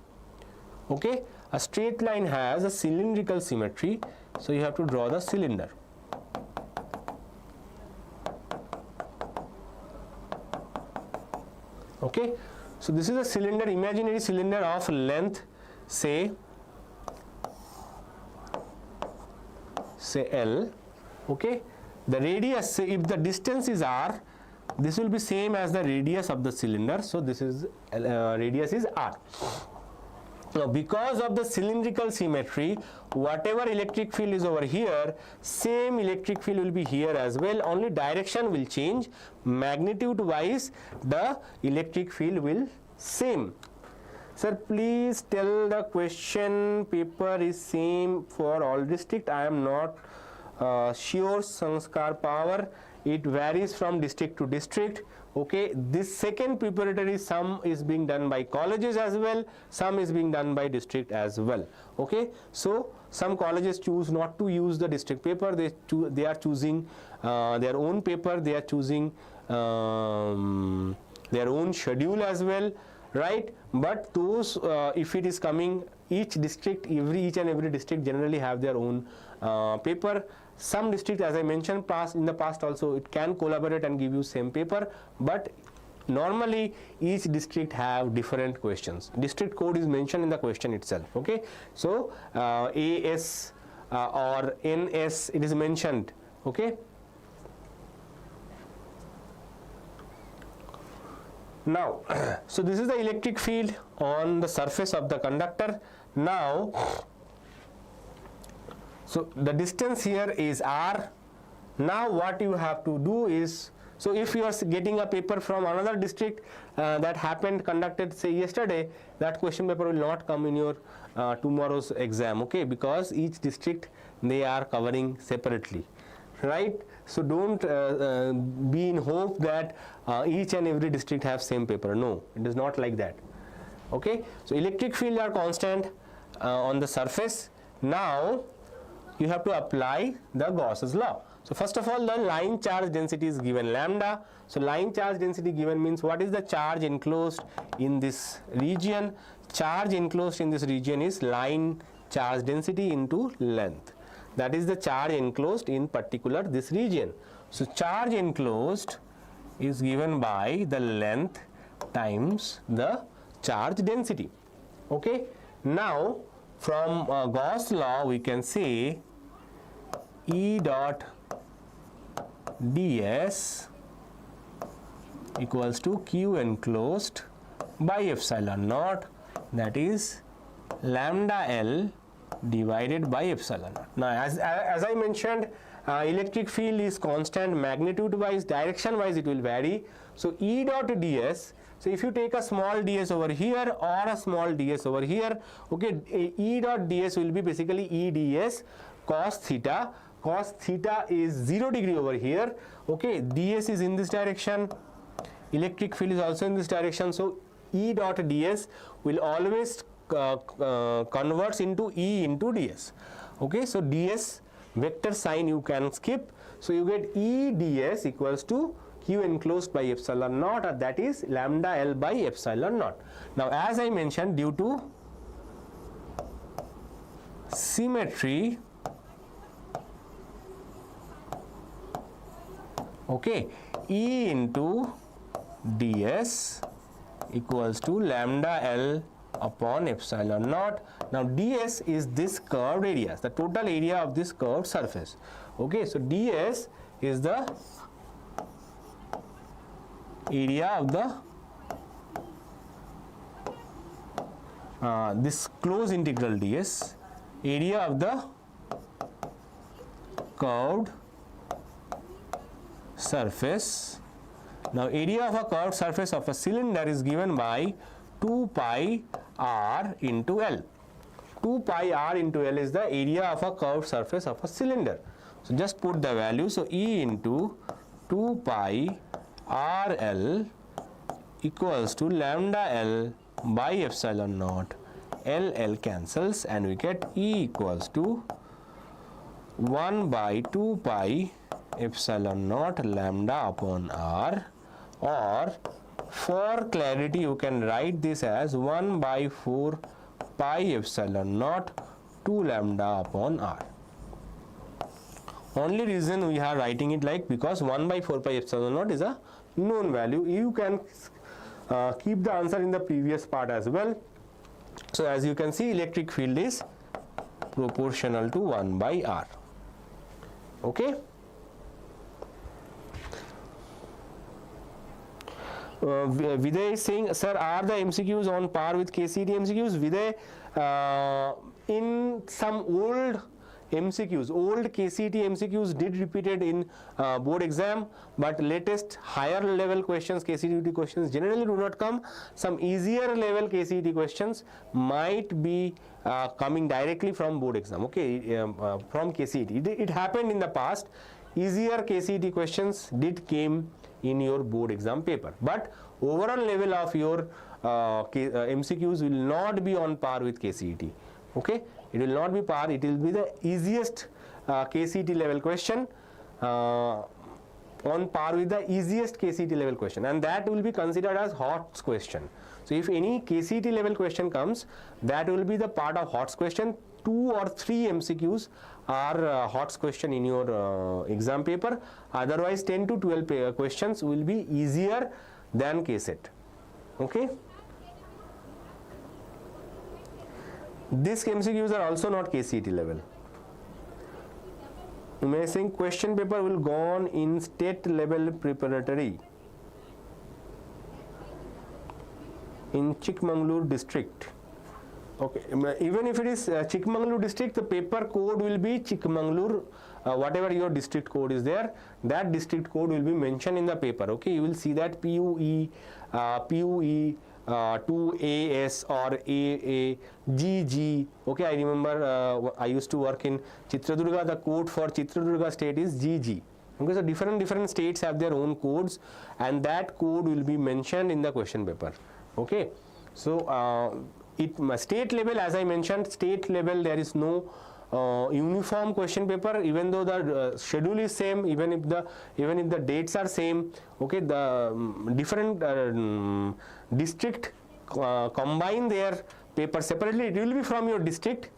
Okay, a straight line has a cylindrical symmetry, so you have to draw the cylinder. Okay, so this is a cylinder, imaginary cylinder of length say L. Okay, the radius, say if the distance is r, this will be same as the radius of the cylinder, so this is radius is r. Now because of the cylindrical symmetry, whatever electric field is over here, same electric field will be here as well, only direction will change. Magnitude wise the electric field will same. Sir, please tell the question paper is same for all district. I am not sure, Sanskar Power. It varies from district to district. Okay, this second preparatory, some is being done by colleges as well, some is being done by district as well. Okay, so some colleges choose not to use the district paper, they are choosing their own paper, they are choosing their own schedule as well, right? But those if it is coming, each district, each and every district generally have their own paper. Some district, as I mentioned in the past also, it can collaborate and give you same paper, but normally each district have different questions. District code is mentioned in the question itself. Okay, so AS or NS, it is mentioned. Okay, now so this is the electric field on the surface of the conductor. Now so the distance here is r. Now what you have to do is, so if you are getting a paper from another district that happened conducted say yesterday, that question paper will not come in your tomorrow's exam. Okay, because each district they are covering separately, right? So don't be in hope that each and every district have same paper. No, it is not like that. Okay, so electric field are constant on the surface. Now you have to apply the Gauss's law. So first of all, the line charge density is given lambda. So line charge density given means what is the charge enclosed in this region. Charge enclosed in this region is line charge density into length. That is the charge enclosed in particular this region. So charge enclosed is given by the length times the charge density. Okay, now from Gauss law we can say E dot ds equals to Q enclosed by epsilon naught, that is lambda L divided by epsilon naught. Now as I mentioned, electric field is constant, magnitude wise, direction wise it will vary. So E dot ds, so if you take a small ds over here or a small ds over here, okay, E dot ds will be basically E ds cos theta. Cos theta is 0 degree over here. Okay, ds is in this direction, electric field is also in this direction, so E dot ds will always converts into E into ds. Okay, so ds vector sign you can skip, so you get E ds equals to Q enclosed by epsilon naught, that is lambda L by epsilon naught. Now as I mentioned, due to symmetry, okay, E into ds equals to lambda L upon epsilon naught. Now ds is this curved area, the total area of this curved surface. Okay, so ds is the area of the this closed integral ds, area of the curved surface. Now area of a curved surface of a cylinder is given by 2 pi r into L. 2 pi r into L is the area of a curved surface of a cylinder. So just put the value. So E into 2 pi r L equals to lambda L by epsilon naught. L cancels and we get E equals to 1 by 2 pi epsilon naught lambda upon R, or for clarity you can write this as 1 by 4 pi epsilon naught 2 lambda upon R. Only reason we are writing it like because 1 by 4 pi epsilon naught is a known value. You can keep the answer in the previous part as well. So as you can see, electric field is proportional to 1 by R. Okay. Viday is saying, sir, are the MCQs on par with KCET MCQs? Viday, in some old MCQs, old KCET MCQs did repeated in board exam, but latest higher level questions, KCET questions generally do not come. Some easier level KCET questions might be coming directly from board exam, okay, from KCET. It happened in the past. Easier KCET questions did came in your board exam paper, but overall level of your MCQs will not be on par with KCET. Okay, it will not be par, it will be the easiest KCET level question, on par with the easiest KCET level question, and that will be considered as HOTS question. So if any KCET level question comes, that will be the part of HOTS question. 2 or 3 MCQs are HOTS question in your exam paper. Otherwise 10 to 12 questions will be easier than KCET. Okay. These MCQs are also not KCET level. Amazing question paper will go on in state level preparatory in Chikmagalur district. Okay, even if it is Chikmagalur district, the paper code will be Chikmagalur, whatever your district code is there, that district code will be mentioned in the paper. Okay, you will see that PUE 2AS or AA, GG. Okay, I remember I used to work in Chitradurga. The code for Chitradurga state is GG. Okay, so different states have their own codes, and that code will be mentioned in the question paper. Okay, so state level, as I mentioned, state level there is no uniform question paper, even though the schedule is same, even if the dates are same. Okay, the different district combine their paper separately. It will be from your district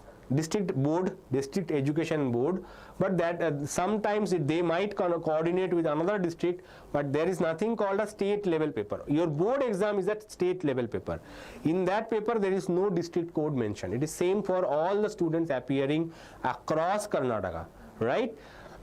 board, district education board, but that sometimes they might coordinate with another district, but there is nothing called a state level paper. Your board exam is a state level paper. In that paper there is no district code mentioned. It is same for all the students appearing across Karnataka, right?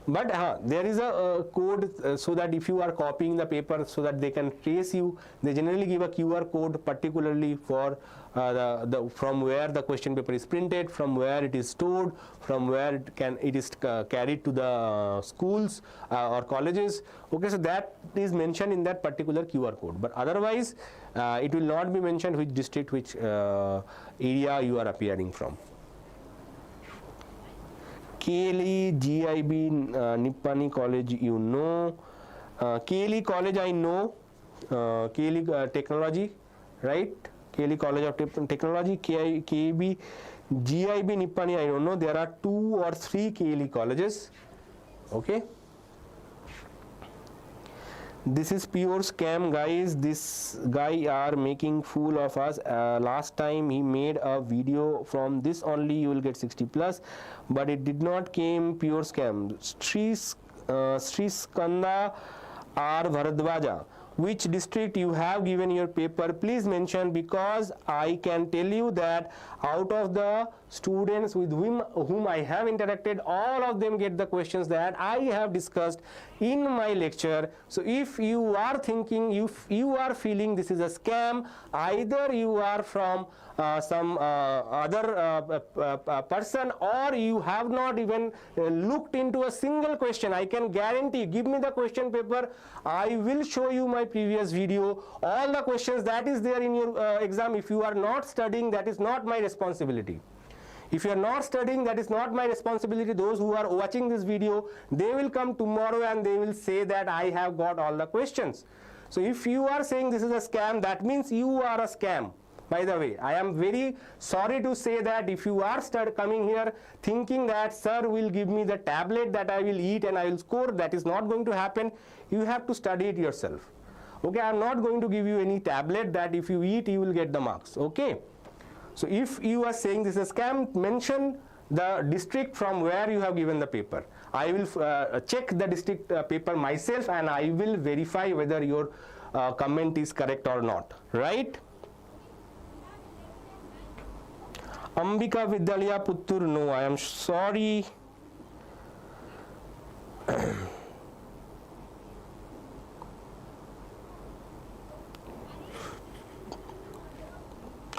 But there is a code so that if you are copying the paper, so that they can trace you, they generally give a QR code particularly for from where the question paper is printed, from where it is stored, from where it is carried to the schools or colleges. Okay, so that is mentioned in that particular QR code, but otherwise it will not be mentioned which district, which area you are appearing from. KLE, GIB, Nippani College, you know. KLE College, I know. KLE Technology, right? KLE College of Technology, KB, GIB, Nippani, I don't know. There are 2 or 3 KLE colleges. Okay. This is pure scam, guys. This guy are making fool of us. Last time he made a video from this only, you will get 60 plus, but it did not came pure scam. Sri Skanda R Bharadwaja, which district you have given your paper, please mention, because I can tell you that out of the students with whom I have interacted, all of them get the questions that I have discussed in my lecture. So if you are thinking, if you are feeling this is a scam, either you are from some other person, or you have not even looked into a single question. I can guarantee, give me the question paper, I will show you my previous video, all the questions that is there in your exam. If you are not studying, that is not my responsibility. If you are not studying, that is not my responsibility. Those who are watching this video, they will come tomorrow and they will say that I have got all the questions. So if you are saying this is a scam, that means you are a scam. By the way, I am very sorry to say that if you are coming here thinking that sir will give me the tablet that I will eat and I will score, that is not going to happen. You have to study it yourself. Okay, I am not going to give you any tablet that if you eat you will get the marks. Okay, so if you are saying this is a scam, mention the district from where you have given the paper. I will check the district paper myself and I will verify whether your comment is correct or not, right? Ambika Vidyalaya Puttur, no, I am sorry.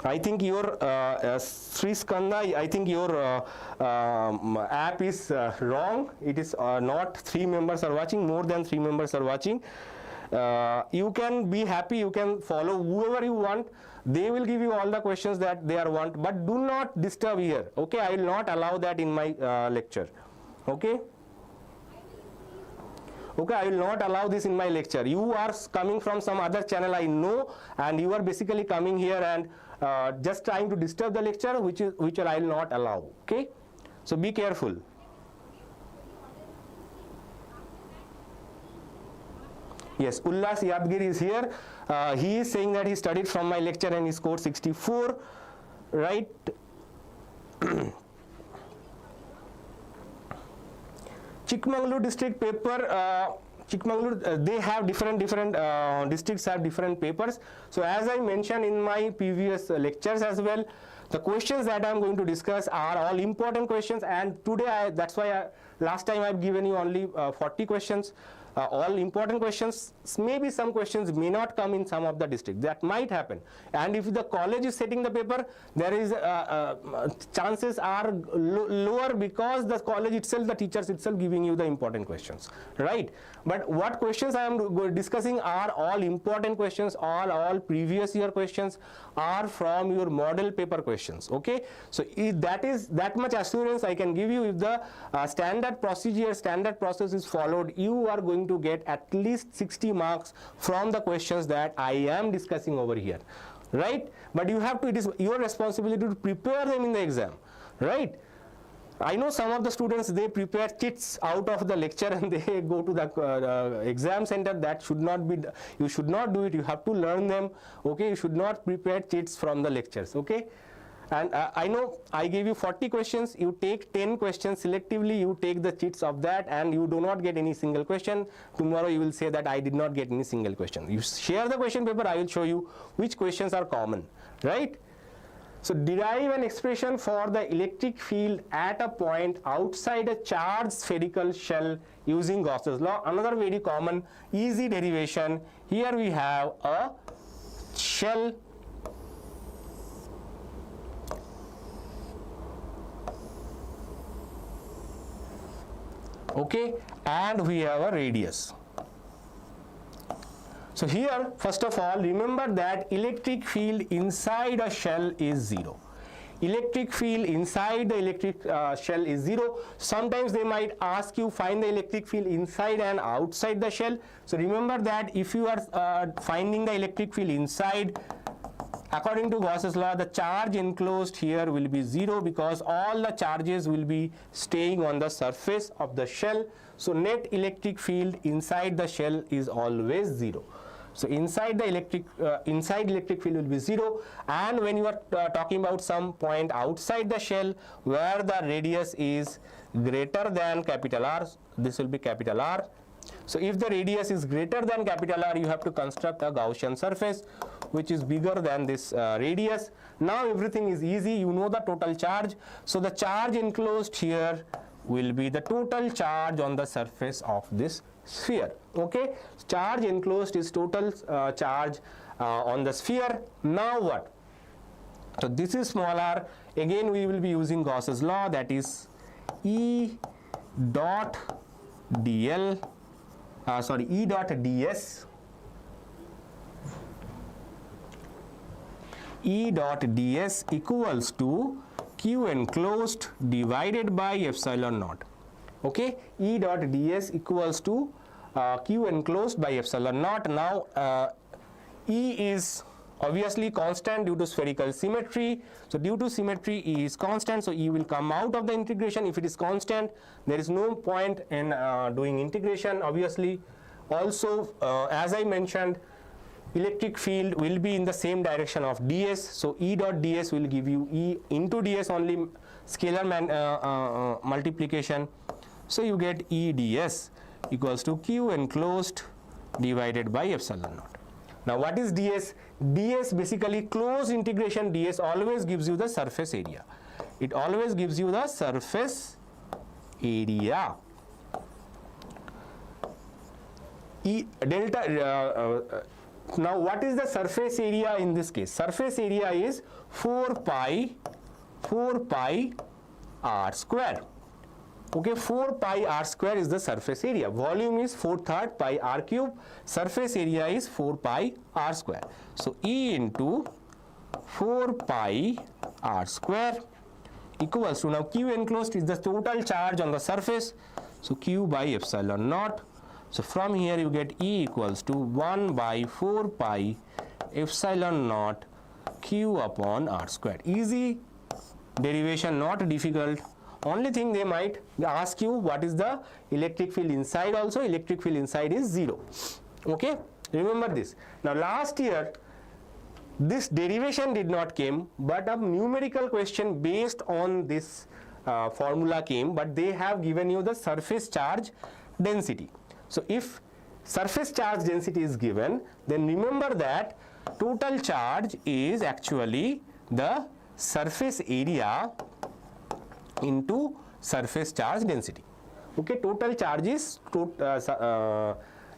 I think your Sri Skanda, I think your app is wrong. It is not 3 members are watching, more than 3 members are watching. You can be happy, you can follow whoever you want. They will give you all the questions that they are want, but do not disturb here. Okay, I will not allow that in my lecture. Okay. Okay, I will not allow this in my lecture. You are coming from some other channel, I know, and you are basically coming here and just trying to disturb the lecture, which I will not allow. Okay, so be careful. Yes, Ullas Yadgir is here. He is saying that he studied from my lecture and he scored 64, right? Chikmagalur district paper, Chikmagalur, they have different districts have different papers. So as I mentioned in my previous lectures as well, the questions that I am going to discuss are all important questions, and today that's why last time I have given you only 40 questions. All important questions. Maybe some questions may not come in some of the districts. That might happen. And if the college is setting the paper, there is chances are lower because the college itself, the teachers itself giving you the important questions, right? But what questions I am discussing are all important questions, all previous year questions are from your model paper questions. Okay, so if that is that much assurance I can give you. If the standard procedure, standard process is followed, you are going to get at least 60 marks from the questions that I am discussing over here, right? But you have to, it is your responsibility to prepare them in the exam, right? I know some of the students, they prepare cheats out of the lecture and they go to the exam center. That should not be, you should not do it. You have to learn them. Okay, you should not prepare cheats from the lectures. Okay. And I know I gave you 40 questions, you take 10 questions selectively, you take the cheats of that and you do not get any single question. Tomorrow you will say that I did not get any single question. You share the question paper, I will show you which questions are common, right? So derive an expression for the electric field at a point outside a charged spherical shell using Gauss's law. Another very common easy derivation. Here we have a shell okay, and we have a radius. So here, first of all, remember that electric field inside a shell is 0. Electric field inside the electric shell is 0. Sometimes they might ask you find the electric field inside and outside the shell. So remember that if you are finding the electric field inside, according to Gauss's law, the charge enclosed here will be 0 because all the charges will be staying on the surface of the shell. So net electric field inside the shell is always 0. So inside the electric field will be 0, and when you are talking about some point outside the shell where the radius is greater than capital R, this will be capital R. So if the radius is greater than capital R, you have to construct a Gaussian surface which is bigger than this radius. Now everything is easy, you know the total charge. So the charge enclosed here will be the total charge on the surface of this sphere. Okay, charge enclosed is total charge on the sphere. Now what? So this is small r. Again we will be using Gauss's law, that is E dot ds equals to Q enclosed divided by epsilon naught. Okay, E dot ds equals to Q enclosed by epsilon naught. Now E is obviously constant due to spherical symmetry. So due to symmetry, E is constant, so E will come out of the integration. If it is constant, there is no point in doing integration, obviously. Also, as I mentioned, electric field will be in the same direction of ds, so E dot ds will give you E into ds only, scalar multiplication. So you get E ds equals to Q enclosed divided by epsilon naught. Now what is ds? ds basically closed integration ds always gives you the surface area. It always gives you the surface area. E delta now what is the surface area in this case? Surface area is 4 pi r square. Okay, 4 pi r square is the surface area. Volume is 4/3 pi r cube. Surface area is 4 pi r square. So E into 4 pi r square equals to, now Q enclosed is the total charge on the surface. So Q by epsilon naught. So from here you get E equals to 1 by 4 pi epsilon naught Q upon r square. Easy derivation, not difficult. Only thing they might ask you, what is the electric field inside also? Electric field inside is 0. Okay, remember this. Now last year this derivation did not came, but a numerical question based on this formula came, but they have given you the surface charge density. So if surface charge density is given, then remember that total charge is actually the surface area into surface charge density. Okay, total charge is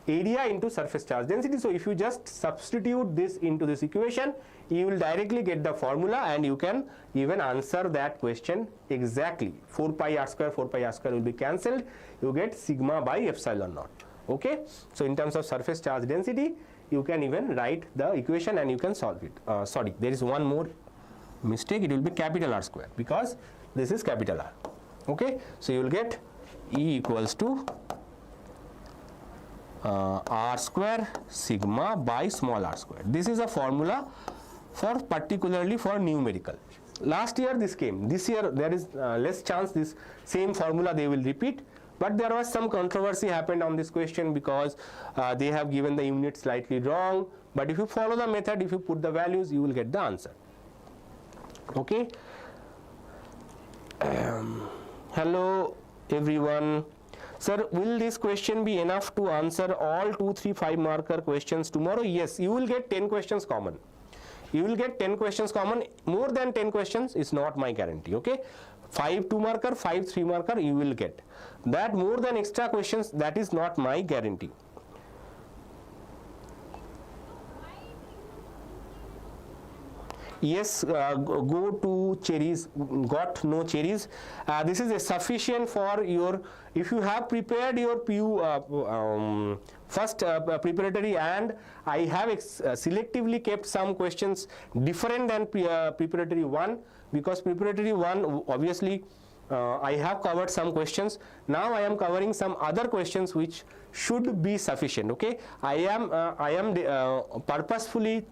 area into surface charge density. So if you just substitute this into this equation, you will directly get the formula and you can even answer that question exactly. 4 pi r square will be cancelled. You get sigma by epsilon naught. Okay, so in terms of surface charge density, you can even write the equation and you can solve it. Sorry, there is one more mistake. It will be capital R square because this is capital R. Okay, so you will get E equals to R square sigma by small r square. This is a formula for particularly for numerical. Last year this came. This year there is less chance this same formula they will repeat. But there was some controversy happened on this question because they have given the unit slightly wrong. But if you follow the method, if you put the values, you will get the answer. Okay. Hello everyone. Sir, will this question be enough to answer all 2, 3, 5 marker questions tomorrow? Yes, you will get 10 questions common. You will get 10 questions common. More than 10 questions is not my guarantee. Okay, 5 2 marker, 5 3 marker you will get. That more than extra questions, that is not my guarantee. Yes, go to cherries, got no cherries. This is sufficient for your, if you have prepared your PU first preparatory, and I have selectively kept some questions different than preparatory 1, because preparatory 1 obviously I have covered some questions. Now I am covering some other questions which should be sufficient. Okay, I am purposefully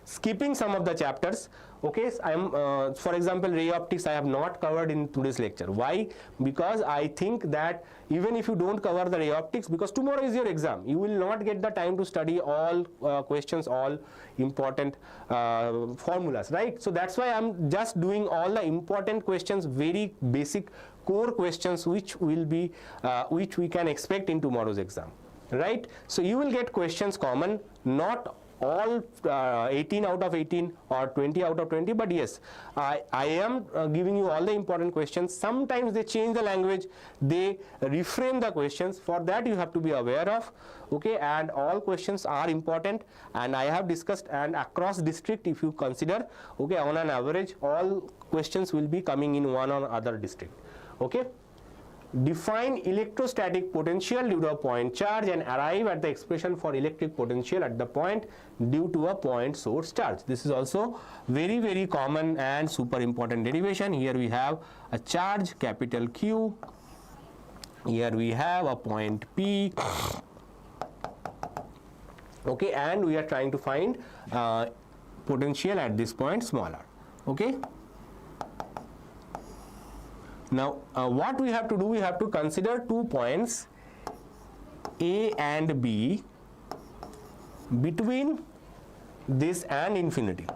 skipping some of the chapters. Okay, I am for example ray optics I have not covered in today's lecture. Why? Because I think that even if you don't cover the ray optics, because tomorrow is your exam, you will not get the time to study all questions, all important formulas, right? So that's why I'm just doing all the important questions, very basic core questions which will be which we can expect in tomorrow's exam, right? So you will get questions common, not all 18 out of 18 or 20 out of 20, but yes, I am giving you all the important questions. Sometimes they change the language, they reframe the questions. For that you have to be aware of. Okay, and all questions are important, and I have discussed, and across district if you consider, okay, on an average all questions will be coming in one or other district. Okay. Define electrostatic potential due to a point charge and arrive at the expression for electric potential at the point due to a point source charge. This is also very, very common and super important derivation. Here we have a charge capital Q. Here we have a point P. Okay, and we are trying to find potential at this point smaller. Okay. Now what we have to do, we have to consider 2 points A and B between this and infinity.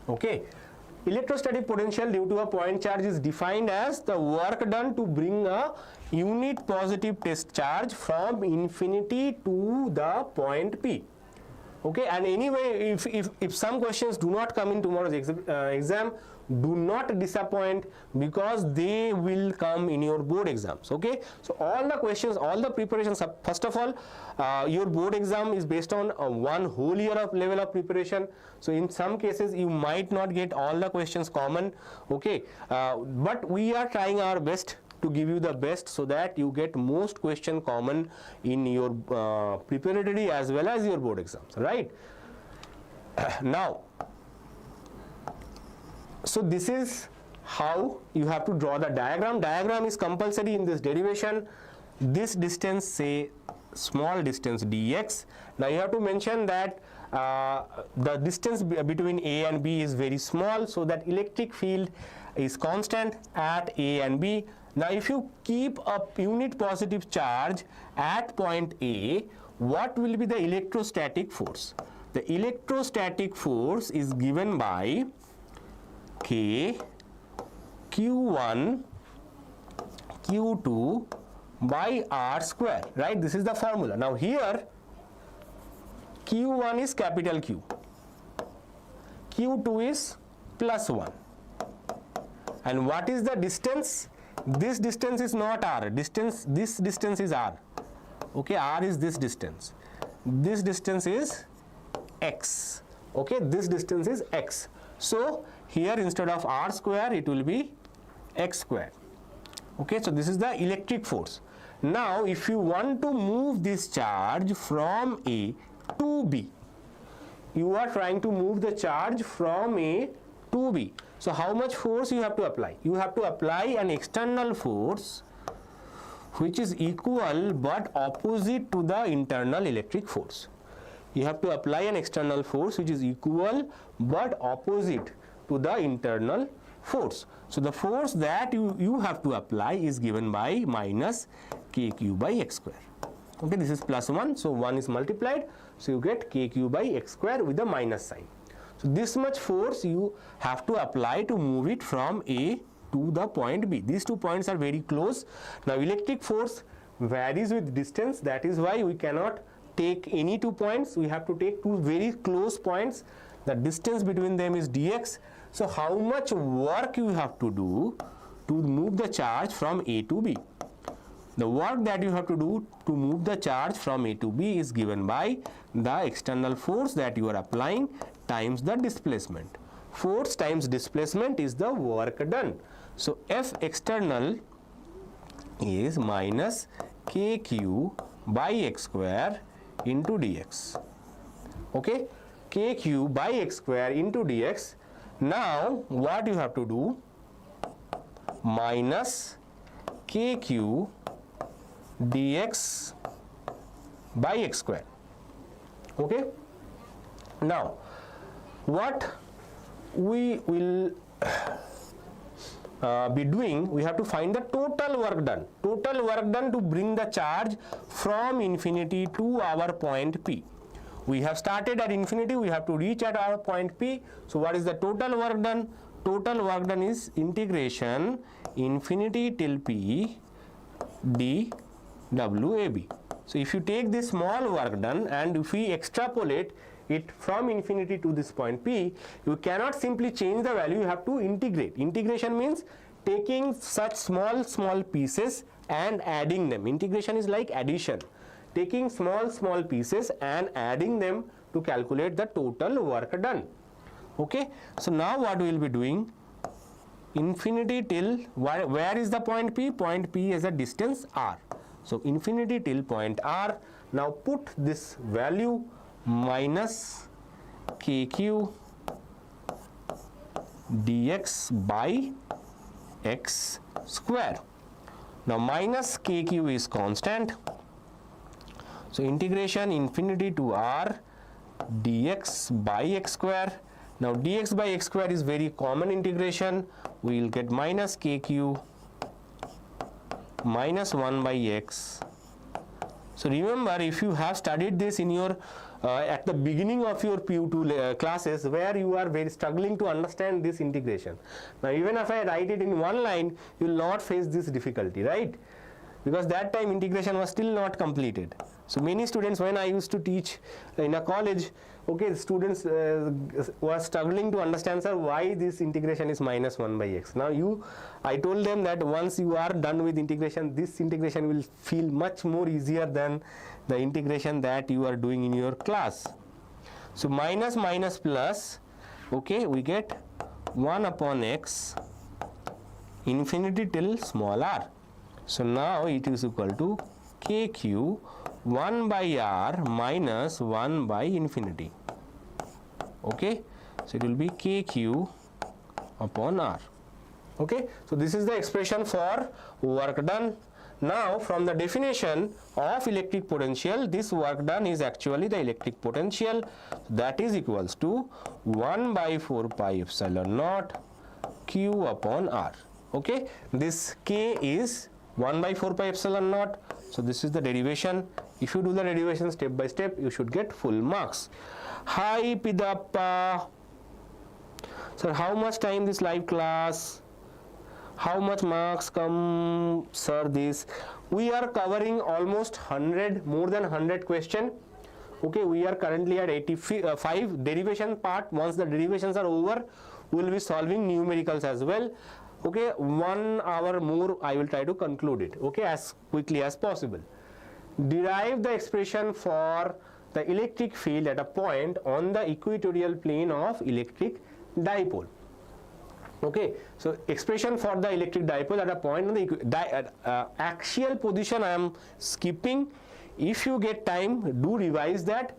Okay. Electrostatic potential due to a point charge is defined as the work done to bring a unit positive test charge from infinity to the point P. Okay, and anyway, if some questions do not come in tomorrow's exam, do not disappoint, because they will come in your board exams. Okay, so all the questions, all the preparations, first of all, your board exam is based on one whole year of level of preparation. So in some cases you might not get all the questions common. Okay, but we are trying our best to give you the best so that you get most question common in your preparatory as well as your board exams, right? Now, so this is how you have to draw the diagram. Diagram is compulsory in this derivation. This distance, say small distance dx. Now you have to mention that the distance between A and B is very small, so that electric field is constant at A and B. Now if you keep a unit positive charge at point A, what will be the electrostatic force? The electrostatic force is given by K Q1 Q2 by R square, right? This is the formula. Now here Q1 is capital Q, Q2 is plus 1, and what is the distance? This distance is not R, this distance is R. Okay, R is this distance. This distance is X. Okay, this distance is X. So here instead of R square it will be X square. Okay, so this is the electric force. Now if you want to move this charge from A to B, you are trying to move the charge from A to B. So how much force you have to apply? You have to apply an external force which is equal but opposite to the internal electric force. You have to apply an external force which is equal but opposite to the internal force. So the force that you have to apply is given by minus kq by x square. Okay, this is plus 1, so 1 is multiplied, so you get kq by x square with the minus sign. So this much force you have to apply to move it from A to the point B. These 2 points are very close. Now electric force varies with distance, that is why we cannot take any 2 points, we have to take 2 very close points. The distance between them is dx. So how much work you have to do to move the charge from A to B? The work that you have to do to move the charge from A to B is given by the external force that you are applying times the displacement. Force times displacement is the work done. So F external is minus kq by x square into dx. Okay, kq by x square into dx. Now what you have to do? Minus kq dx by x square. Okay, now what we will be doing, we have to find the total work done. Total work done to bring the charge from infinity to our point P. We have started at infinity, we have to reach at our point P. So what is the total work done? Total work done is integration infinity till P dWAB. So if you take this small work done and if we extrapolate it from infinity to this point P, you cannot simply change the value, you have to integrate. Integration means taking such small pieces and adding them. Integration is like addition, taking small pieces and adding them to calculate the total work done. Okay, so now what we will be doing, infinity till where is the point P? Point P is a distance R. So infinity till point R. Now put this value minus kq dx by x square. Now minus kq is constant. So integration infinity to R dx by x square. Now dx by x square is very common integration. We will get minus kq minus 1 by x. So remember, if you have studied this in your at the beginning of your PU2 classes, where you are very struggling to understand this integration. Now even if I write it in one line, you will not face this difficulty, right? Because that time integration was still not completed. So many students, when I used to teach in a college, okay, students were struggling to understand, sir, why this integration is minus 1 by x. Now I told them that once you are done with integration, this integration will feel much more easier than the integration that you are doing in your class. So minus minus plus, okay, we get 1 upon x infinity till small r. So now it is equal to kq 1 by r minus 1 by infinity. Okay, so it will be kq upon r. Okay, so this is the expression for work done. Now from the definition of electric potential, this work done is actually the electric potential, that is equals to 1 by 4 pi epsilon naught q upon r. Okay, this k is 1 by 4 pi epsilon naught. So this is the derivation. If you do the derivation step by step, you should get full marks. Hi Pidappa. Sir, how much time this live class? How much marks come, sir? This we are covering almost 100, more than 100 question. Okay, we are currently at 85 derivation part. Once the derivations are over, we will be solving numericals as well. Okay, 1 hour more I will try to conclude it, okay, as quickly as possible. Derive the expression for the electric field at a point on the equatorial plane of electric dipole. Okay, so expression for the electric dipole at a point on the axial position I am skipping. If you get time, do revise that.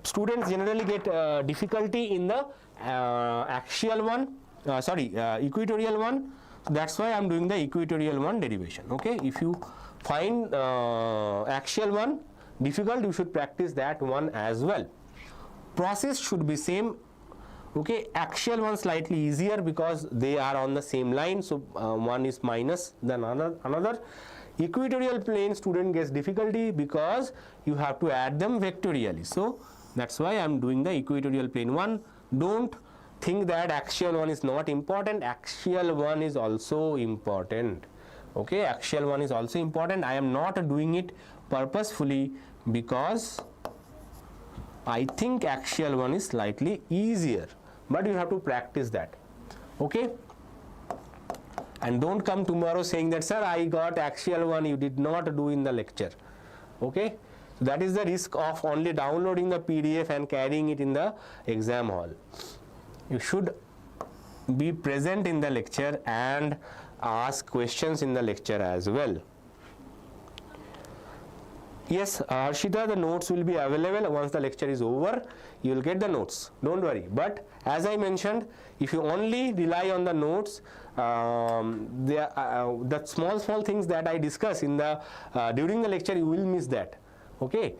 Students generally get difficulty in the axial one. Equatorial one. That's why I am doing the equatorial one derivation. Okay, if you find axial one difficult, you should practice that one as well. Process should be same. Okay, axial one slightly easier because they are on the same line, so one is minus than another. Equatorial plane student gets difficulty because you have to add them vectorially. So that's why I am doing the equatorial plane one. Don't think that axial one is not important. Axial one is also important. Okay, axial one is also important. I am not doing it purposefully because I think axial one is slightly easier, but you have to practice that. Okay, and don't come tomorrow saying that, sir, I got axial one, you did not do in the lecture. Okay, so that is the risk of only downloading the PDF and carrying it in the exam hall. You should be present in the lecture and ask questions in the lecture as well. Yes, Harshita, the notes will be available once the lecture is over. You will get the notes, don't worry. But as I mentioned, if you only rely on the notes, the small things that I discuss in the during the lecture, you will miss that. Okay,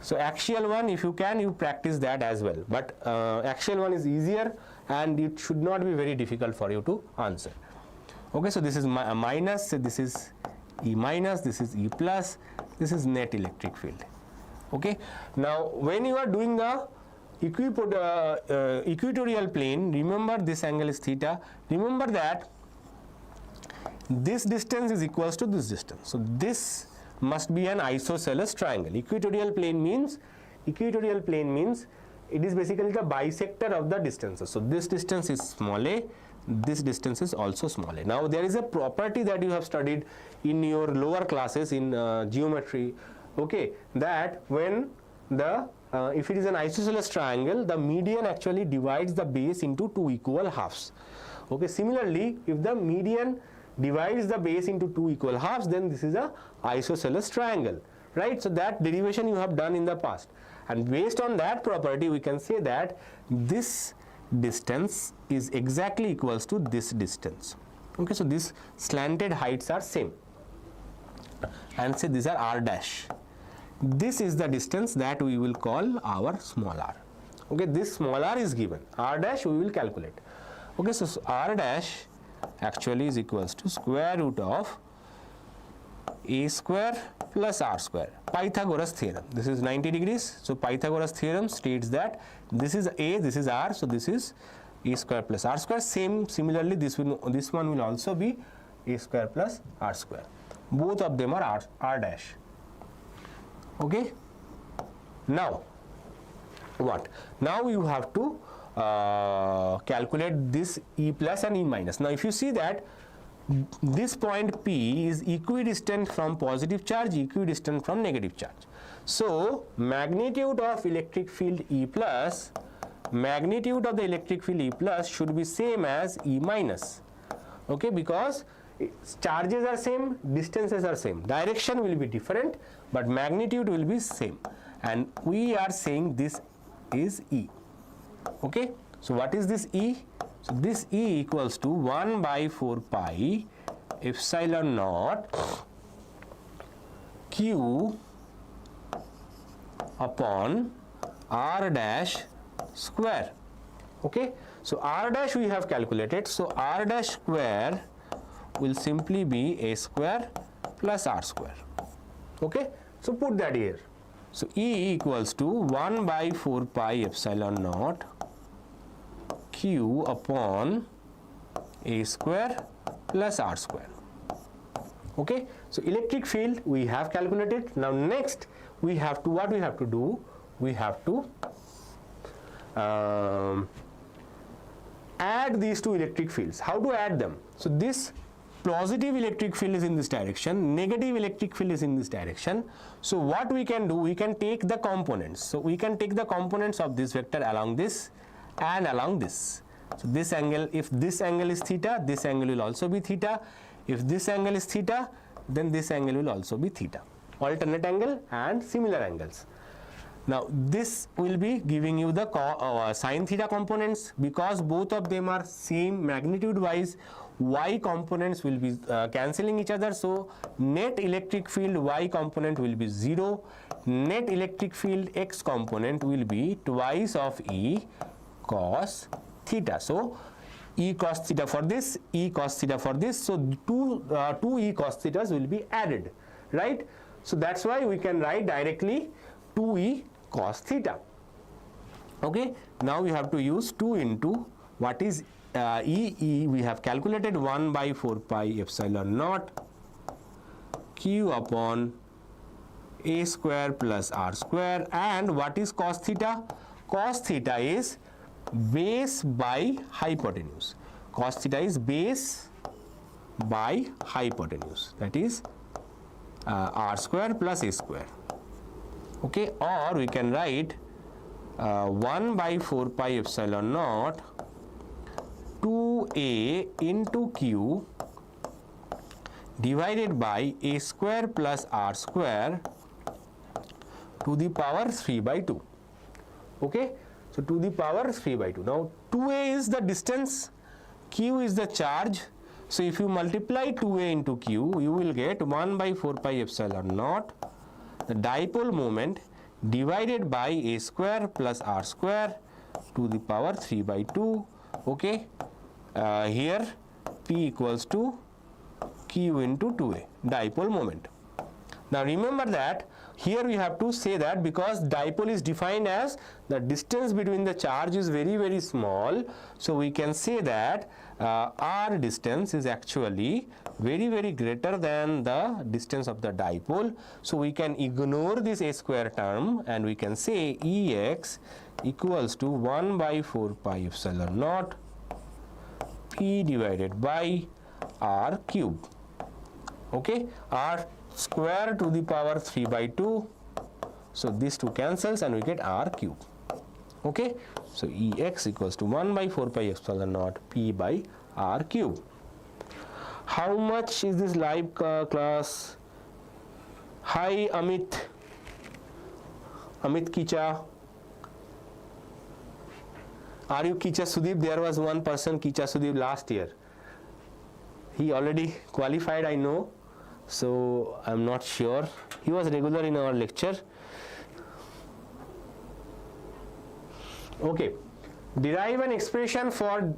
so axial one, if you can, you practice that as well. But axial one is easier and it should not be very difficult for you to answer. Okay, so this is minus, so this is E minus, this is E plus, this is net electric field. Okay, now when you are doing the equatorial plane, remember this angle is theta. Remember that this distance is equals to this distance. So this must be an isosceles triangle. Equatorial plane means it is basically the bisector of the distances. So this distance is small a, this distance is also small a. Now there is a property that you have studied in your lower classes in geometry, okay, that when the if it is an isosceles triangle, the median actually divides the base into two equal halves. Okay, similarly, if the median divides the base into two equal halves, then this is a isosceles triangle, right? So that derivation you have done in the past, and based on that property we can say that this distance is exactly equals to this distance. Okay, so these slanted heights are same, and say these are r dash. this is the distance that we will call our small r. Okay, this small r is given, r dash we will calculate. Okay, so r dash actually is equals to square root of a square plus r square. Pythagoras theorem. This is 90 degrees. So Pythagoras theorem states that this is a, this is r, so this is a square plus r square. Similarly, this one will also be a square plus r square. Both of them are r dash. Okay. Now, what? Now you have to calculate this E plus and E minus. Now, if you see that this point P is equidistant from positive charge, equidistant from negative charge. So, magnitude of electric field E plus, magnitude of the electric field E plus should be same as E minus. Okay, because charges are same, distances are same, direction will be different, but magnitude will be same. And we are saying this is E. Okay, so what is this E? So this E equals to 1 by 4 pi epsilon naught Q upon R dash square. Okay, so R dash we have calculated, so R dash square will simply be a square plus r square. Okay, so put that here. So E equals to 1 by 4 pi epsilon naught Q upon a square plus r square. Okay, so electric field we have calculated. Now next we have to, what we have to do? We have to add these two electric fields. How to add them? So this positive electric field is in this direction, negative electric field is in this direction. So what we can do, we can take the components. So we can take the components of this vector along this and along this. So this angle, if this angle is theta, this angle will also be theta. If this angle is theta, then this angle will also be theta. Alternate angle and similar angles. Now this will be giving you the sin theta components. Because both of them are same magnitude wise, y components will be cancelling each other. So net electric field y component will be 0. Net electric field x component will be twice of E cos theta. So E cos theta for this, E cos theta for this. So two E cos thetas will be added, right? So that's why we can write directly 2E cos theta. Okay, now we have to use 2 into what is E we have calculated 1 by 4 pi epsilon naught Q upon a square plus r square. And what is cos theta? Cos theta is base by hypotenuse. Cos theta is base by hypotenuse, that is r square plus a square. Okay, or we can write 1 by 4 pi epsilon naught 2a into q divided by a square plus r square to the power 3 by 2. Okay, so to the power 3 by 2. Now 2a is the distance, q is the charge. So if you multiply 2a into q, you will get 1 by 4 pi epsilon naught the dipole moment divided by a square plus r square to the power 3 by 2. Okay, here P equals to Q into 2a, dipole moment. Now remember that here we have to say that because dipole is defined as the distance between the charge is very, very small, so we can say that r distance is actually very, very greater than the distance of the dipole. So we can ignore this a square term and we can say Ex equals to 1 by 4 pi epsilon naught P divided by r cube. Okay, r square to the power 3 by 2. So this 2 cancels and we get r cube. Okay, so Ex equals to 1 by 4 pi epsilon naught P by r cube. How much is this live class? Hi Amit Kicha. Are you Kicha Sudeep? There was one person Kicha Sudeep last year. He already qualified, I know. so I am not sure. He was regular in our lecture. Okay, derive an expression for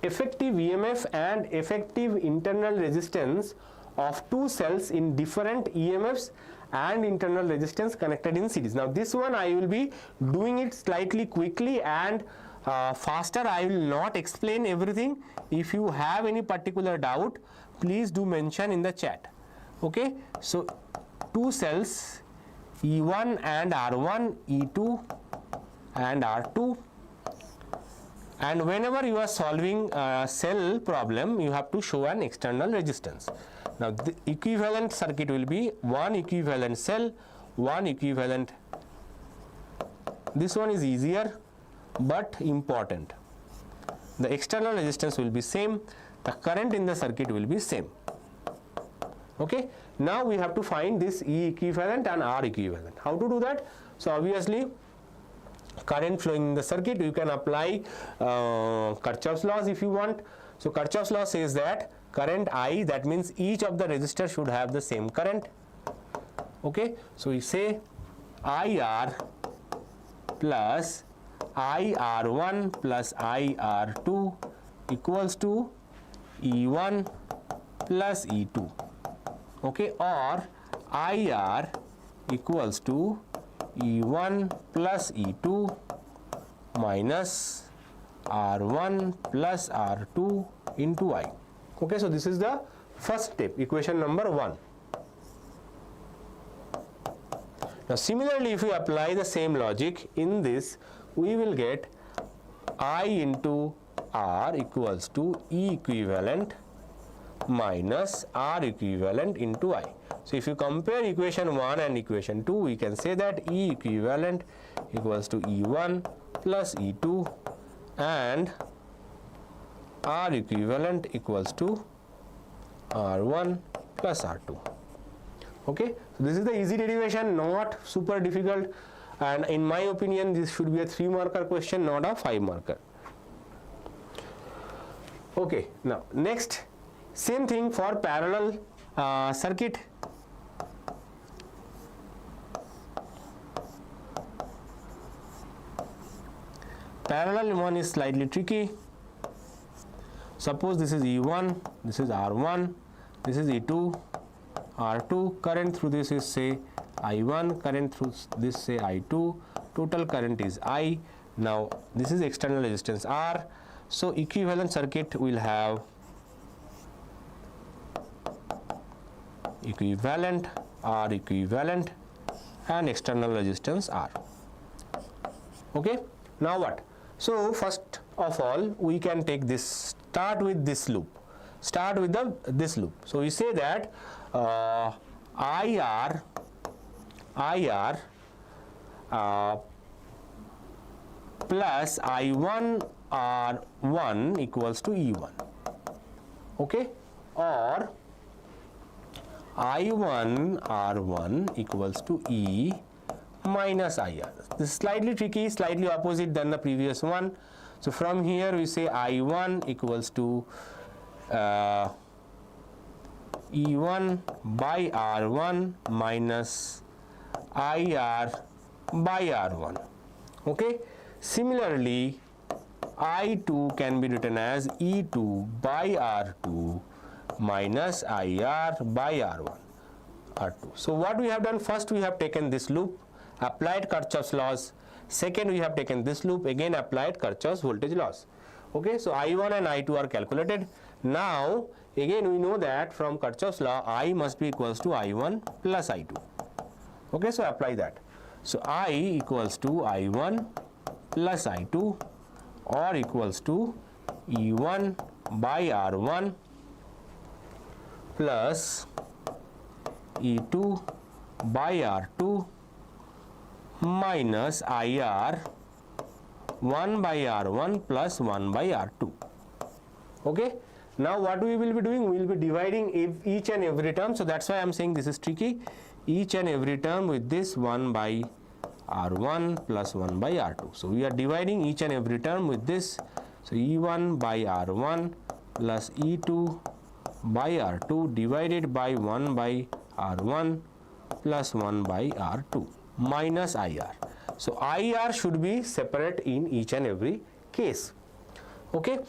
effective EMF and effective internal resistance of two cells in different EMFs and internal resistance connected in series. Now this one I will be doing it slightly quickly and faster. I will not explain everything. If you have any particular doubt, please do mention in the chat. Okay, so two cells E1 and R1, E2 and R2, and whenever you are solving a cell problem, you have to show an external resistance. Now the equivalent circuit will be one equivalent cell, one equivalent. This one is easier but important. The external resistance will be same, the current in the circuit will be same. Okay, now we have to find this E equivalent and R equivalent. How to do that? So obviously current flowing in the circuit, you can apply Kirchhoff's laws if you want. So Kirchhoff's law says that current I, that means each of the resistors should have the same current. Okay, so we say IR plus IR1 plus IR2 equals to E1 plus E2. Okay, or IR equals to E1 plus E2 minus R1 plus R2 into I. Okay, so this is the first step, equation number 1. Now similarly, if we apply the same logic in this, we will get I into R equals to E equivalent minus R equivalent into I. So if you compare equation 1 and equation 2, we can say that E equivalent equals to E1 plus E2 and R equivalent equals to R1 plus R2. Okay, so this is the easy derivation, not super difficult, and in my opinion this should be a 3-marker question, not a 5-marker. Okay, now next, same thing for parallel circuit. Parallel one is slightly tricky. Suppose this is E1, this is R1, this is E2, R2, current through this is say I1, current through this say I2, total current is I. Now this is external resistance R. So equivalent circuit will have equivalent, R equivalent and external resistance R. Okay, now what? So first of all we can take this, start with this loop, start with this loop. So we say that IR plus I1 R1 equals to E1. Okay, or I1 R1 equals to E minus IR. This is slightly tricky, slightly opposite than the previous one. So from here we say I1 equals to E1 by R1 minus IR by R1. Okay, similarly I2 can be written as E2 by R2 minus IR by R1 R2. So what we have done, first we have taken this loop, applied Kirchhoff's laws. Second, we have taken this loop, again applied Kirchhoff's voltage laws. Okay, so I1 and I2 are calculated. Now again we know that from Kirchhoff's law I must be equals to I1 plus I2. Okay, so apply that. So I equals to I1 plus I2 or equals to E1 by R1 plus E2 by R2 minus IR 1 by R1 plus 1 by R2. Okay, now what we will be doing, we will be dividing each and every term. So that's why I am saying this is tricky. Each and every term with this 1 by R1 plus 1 by R2. So we are dividing each and every term with this. So E1 by R1 plus E2 by R2 divided by 1 by R1 plus 1 by R2 minus IR. So IR should be separate in each and every case. Okay.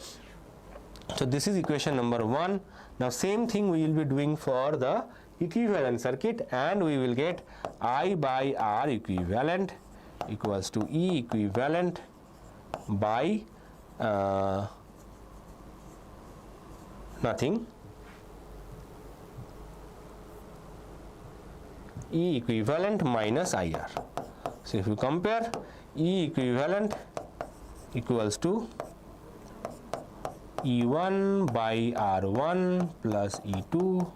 So this is equation number 1. Now same thing we will be doing for the equivalent circuit, and we will get I by R equivalent equals to E equivalent by nothing, E equivalent minus IR. So if you compare, E equivalent equals to E1 by R1 plus E2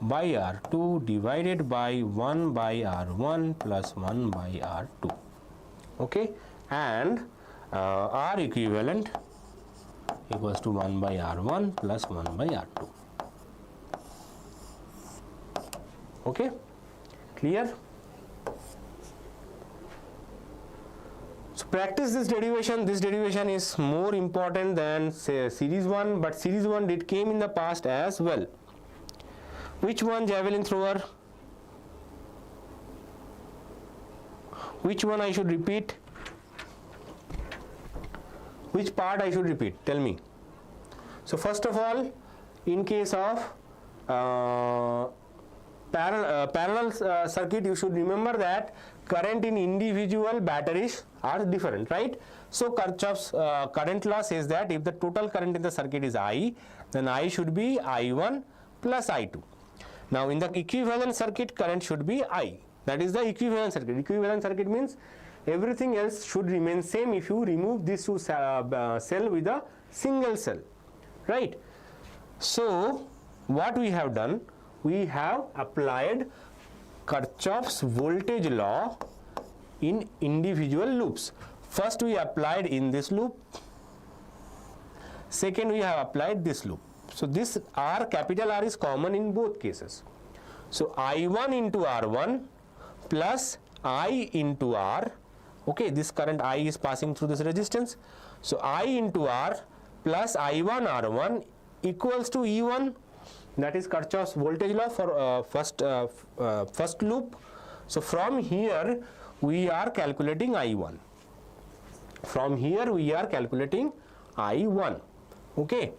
by R2 divided by 1 by R1 plus 1 by R2. Okay, and R equivalent equals to 1 by R1 plus 1 by R2. Okay, clear? So practice this derivation. This derivation is more important than say series 1, but series 1 did came in the past as well. Which one, javelin thrower? Which one I should repeat? Which part I should repeat? Tell me. So first of all, in case of parallel circuit, you should remember that current in individual batteries are different, right? So Kirchhoff's current law says that if the total current in the circuit is I, then I should be I1 plus I2. Now in the equivalent circuit, current should be I. That is the equivalent circuit. Equivalent circuit means everything else should remain same if you remove this two cell with a single cell, right? So what we have done, we have applied Kirchhoff's voltage law in individual loops. First we applied in this loop, second we have applied this loop. So this R, capital R, is common in both cases. So I1 into R1 plus I into R. Okay, this current I is passing through this resistance. So I into R plus I1 R1 equals to E1. That is Kirchhoff's voltage law for first loop. So from here we are calculating I1. From here we are calculating I1. Okay.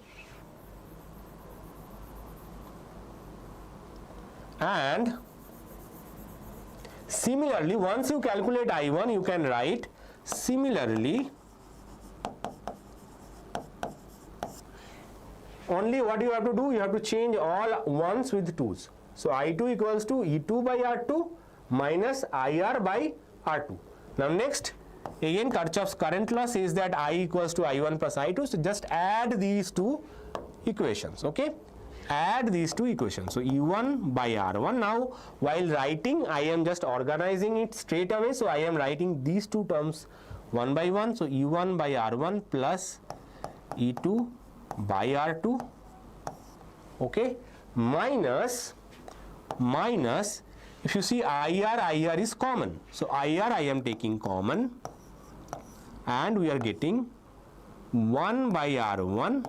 And similarly, once you calculate I1, you can write similarly. Only what you have to do, you have to change all ones with twos. So I2 equals to E2 by R2 minus IR by R2. Now next, again Kirchhoff's current law says that I equals to I1 plus I2. So just add these two equations. Okay, add these two equations. So E1 by R1. Now while writing, I am just organizing it straight away. So I am writing these two terms one by one. So E1 by R1 plus E2 by R2, okay, minus, if you see IR is common. So IR I am taking common, and we are getting 1 by R1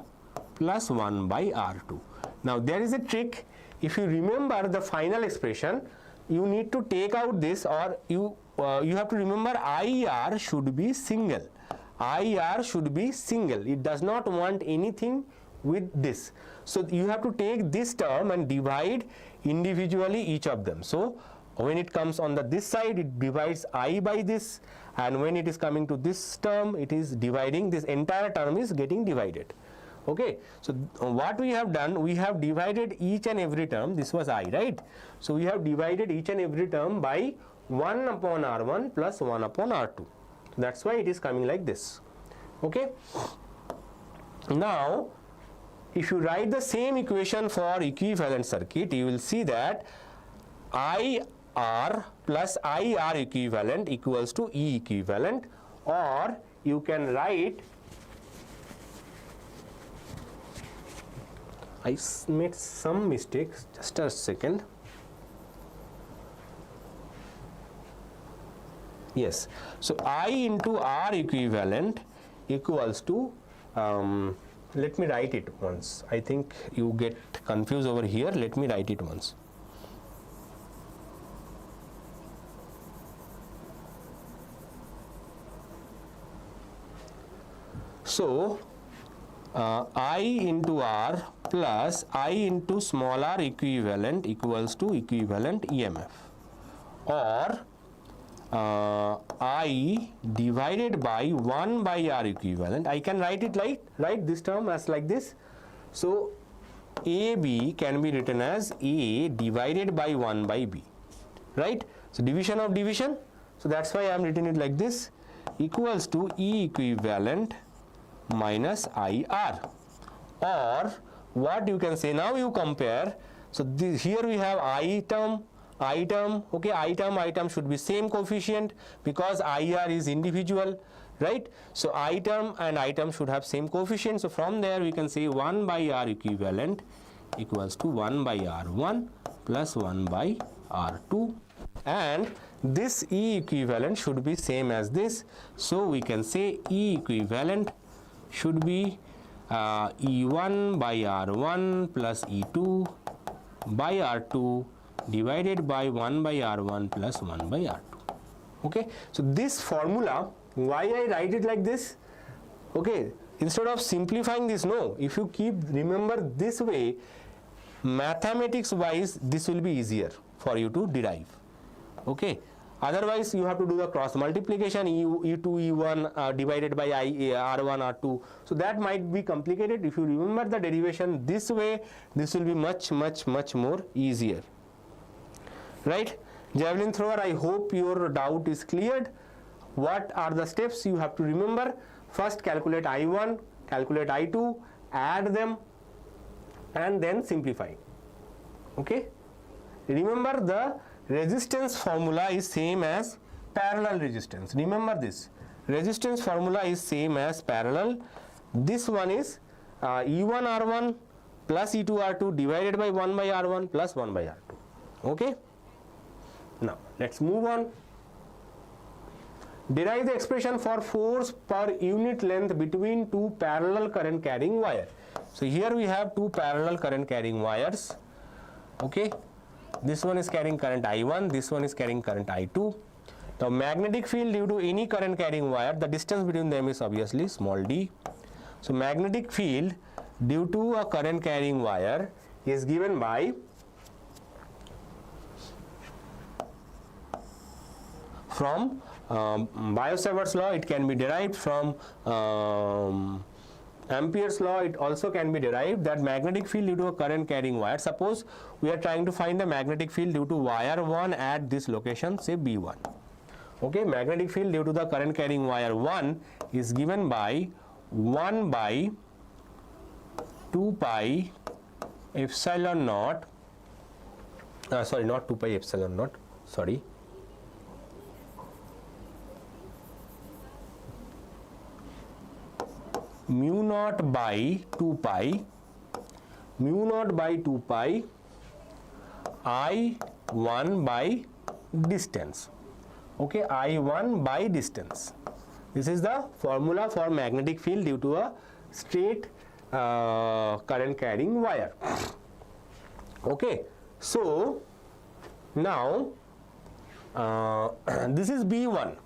plus 1 by R2. Now there is a trick. If you remember the final expression, you need to take out this, or you have to remember IR should be single. IR should be single. It does not want anything with this. So you have to take this term and divide individually each of them. So when it comes on this side, it divides I by this, and when it is coming to this term, it is dividing, this entire term is getting divided. Okay, so what we have done, we have divided each and every term. This was I, right? So we have divided each and every term by 1 upon R1 plus 1 upon R2. That's why it is coming like this. Okay. Now if you write the same equation for equivalent circuit, you will see that IR plus IR equivalent equals to E equivalent, or you can write, I made some mistakes, just a second. Yes, so I into R equivalent equals to let me write it once. I think you get confused over here. Let me write it once. So I into R plus I into small r equivalent equals to equivalent EMF, or I divided by 1 by R equivalent. I can write it like, write this term as like this. So AB can be written as A divided by 1 by B, right? So division of division. So that's why I am written it like this, equals to E equivalent minus IR. Or what you can say, now you compare. So this, here we have I term, okay, I term should be same coefficient because IR is individual, right? So I term and I term should have same coefficient. So from there we can say 1 by R equivalent equals to 1 by R1 plus 1 by R2, and this E equivalent should be same as this. So we can say E equivalent should be E1 by R1 plus E2 by R2 divided by 1 by R1 plus 1 by R2. Okay, so this formula, why I write it like this? Okay, instead of simplifying this, no, if you keep remember this way, mathematics wise this will be easier for you to derive. Okay, otherwise you have to do the cross multiplication, E2 E1 divided by R1 R2, so that might be complicated. If you remember the derivation this way, this will be much more easier, right? Javelin thrower, I hope your doubt is cleared. What are the steps you have to remember? First, calculate I1, calculate I2, add them, and then simplify. Okay, remember the resistance formula is same as parallel resistance. Remember this, resistance formula is same as parallel. This one is E1 R1 plus E2 R2 divided by 1 by R1 plus 1 by R2. Okay, now let's move on. Derive the expression for force per unit length between two parallel current carrying wire. So here we have two parallel current carrying wires. Okay, this one is carrying current I1, this one is carrying current I2. Now magnetic field due to any current carrying wire, the distance between them is obviously small d. So magnetic field due to a current carrying wire is given by from Biot-Savart Law. It can be derived from Ampere's law. It also can be derived that magnetic field due to a current carrying wire. Suppose we are trying to find the magnetic field due to wire 1 at this location, say B1. Okay, magnetic field due to the current carrying wire 1 is given by 1 by 2 pi epsilon naught, sorry, not 2 pi epsilon naught, sorry, mu naught by 2 pi, mu naught by 2 pi I1 by distance. Okay, I1 by distance. This is the formula for magnetic field due to a straight current carrying wire. Okay, so now this is B1.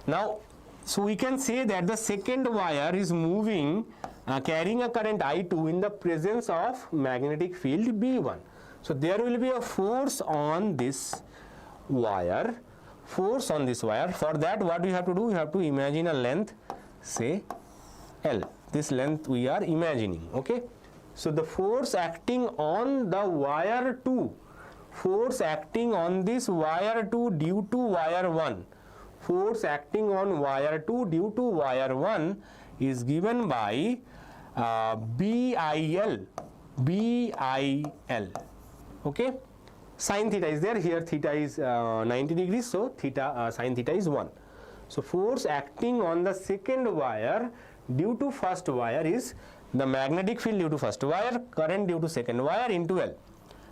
Now, so we can say that the second wire is moving carrying a current I2 in the presence of magnetic field B1. So there will be a force on this wire, For that, what we have to do, we have to imagine a length, say L. This length we are imagining. Okay, so the force acting on the wire 2, force acting on this wire 2 due to wire 1, force acting on wire 2 due to wire 1 is given by BIL. Okay, sin theta is there, here theta is 90 degrees, so theta sin theta is 1. So force acting on the second wire due to first wire is the magnetic field due to first wire, current due to second wire into L.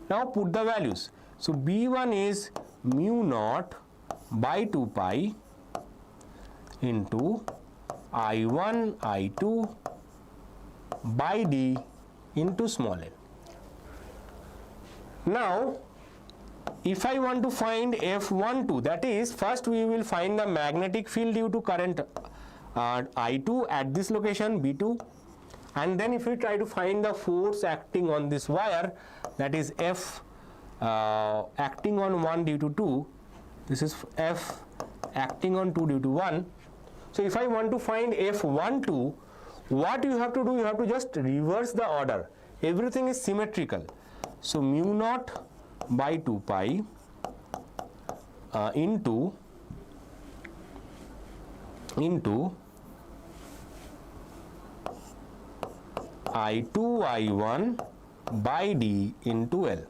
Now put the values. So B1 is mu naught by 2 pi into I1 I2 by d into small l. Now, if I want to find F12, that is, first we will find the magnetic field due to current I2 at this location B2, and then if we try to find the force acting on this wire, that is F acting on 1 due to 2, this is F acting on 2 due to 1. So if I want to find F12, what you have to do, you have to just reverse the order. Everything is symmetrical. So mu naught by 2 pi into I2 I1 by d into L.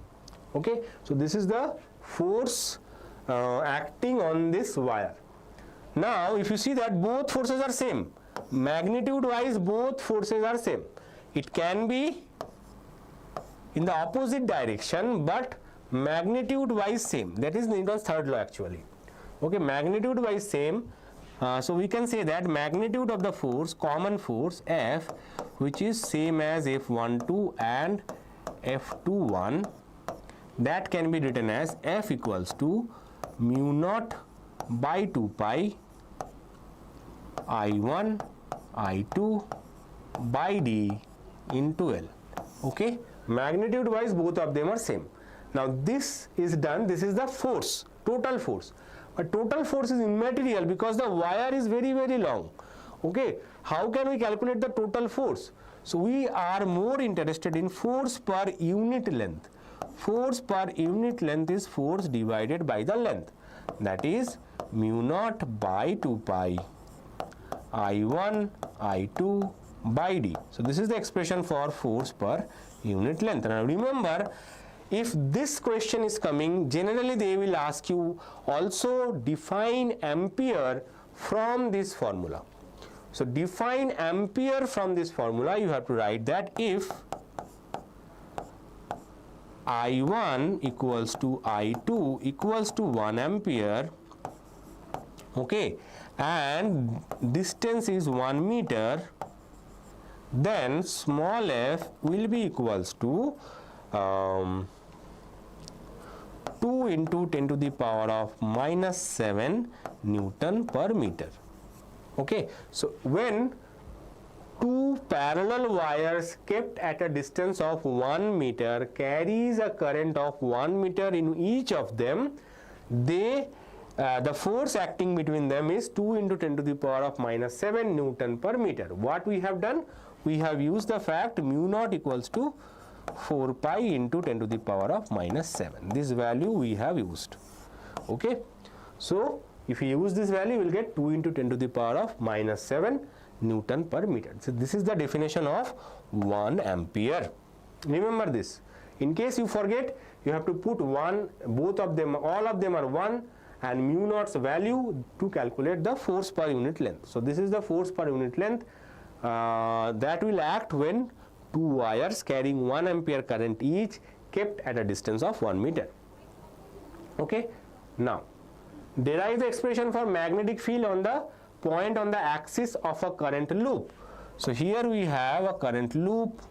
Okay, so this is the force acting on this wire. Now if you see that both forces are same, magnitude wise both forces are same. It can be in the opposite direction, but magnitude wise same. That is Newton's third law actually. Okay, magnitude wise same. So we can say that magnitude of the force, common force F, which is same as F12 and F21, that can be written as F equals to mu naught by 2 pi I1 I2 by d into L. Okay, magnitude wise both of them are same. Now this is done, this is the force, total force. But total force is immaterial because the wire is very long. Okay, how can we calculate the total force? So we are more interested in force per unit length. Force per unit length is force divided by the length, that is mu naught by 2 pi I1 I2 by d. So this is the expression for force per unit length. Now remember, if this question is coming, generally they will ask you also define ampere from this formula. So define ampere from this formula, you have to write that if I1 equals to I2 equals to 1 ampere, okay, and distance is 1 meter, then small f will be equals to 2 into 10 to the power of minus 7 Newton per meter. Okay, so when two parallel wires kept at a distance of 1 meter carries a current of 1 meter in each of them, the force acting between them is 2 into 10 to the power of minus 7 Newton per meter. What we have done? We have used the fact mu naught equals to 4 pi into 10 to the power of minus 7. This value we have used. Okay, so if you use this value, you will get 2 into 10 to the power of minus 7 Newton per meter. So this is the definition of 1 ampere. Remember this. In case you forget, you have to put 1, both of them, all of them are 1, and mu naught's value to calculate the force per unit length. So this is the force per unit length that will act when two wires carrying 1 ampere current each kept at a distance of 1 meter. Okay, now derive the expression for magnetic field on the point on the axis of a current loop. So here we have a current loop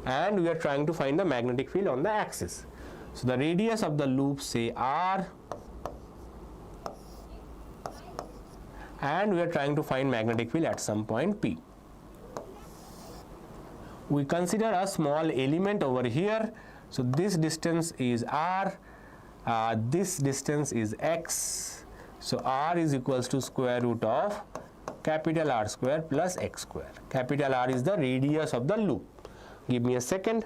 and we are trying to find the magnetic field on the axis. So the radius of the loop, say r, and we are trying to find magnetic field at some point P. We consider a small element over here. So this distance is r, this distance is x. So r is equals to square root of capital R square plus x square. Capital R is the radius of the loop. Give me a second.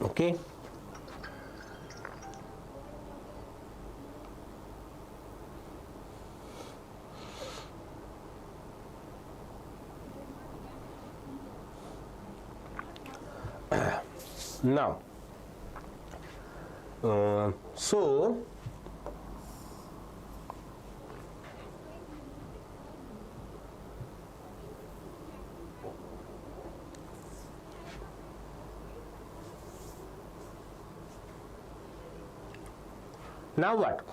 Okay. Now, so Now what?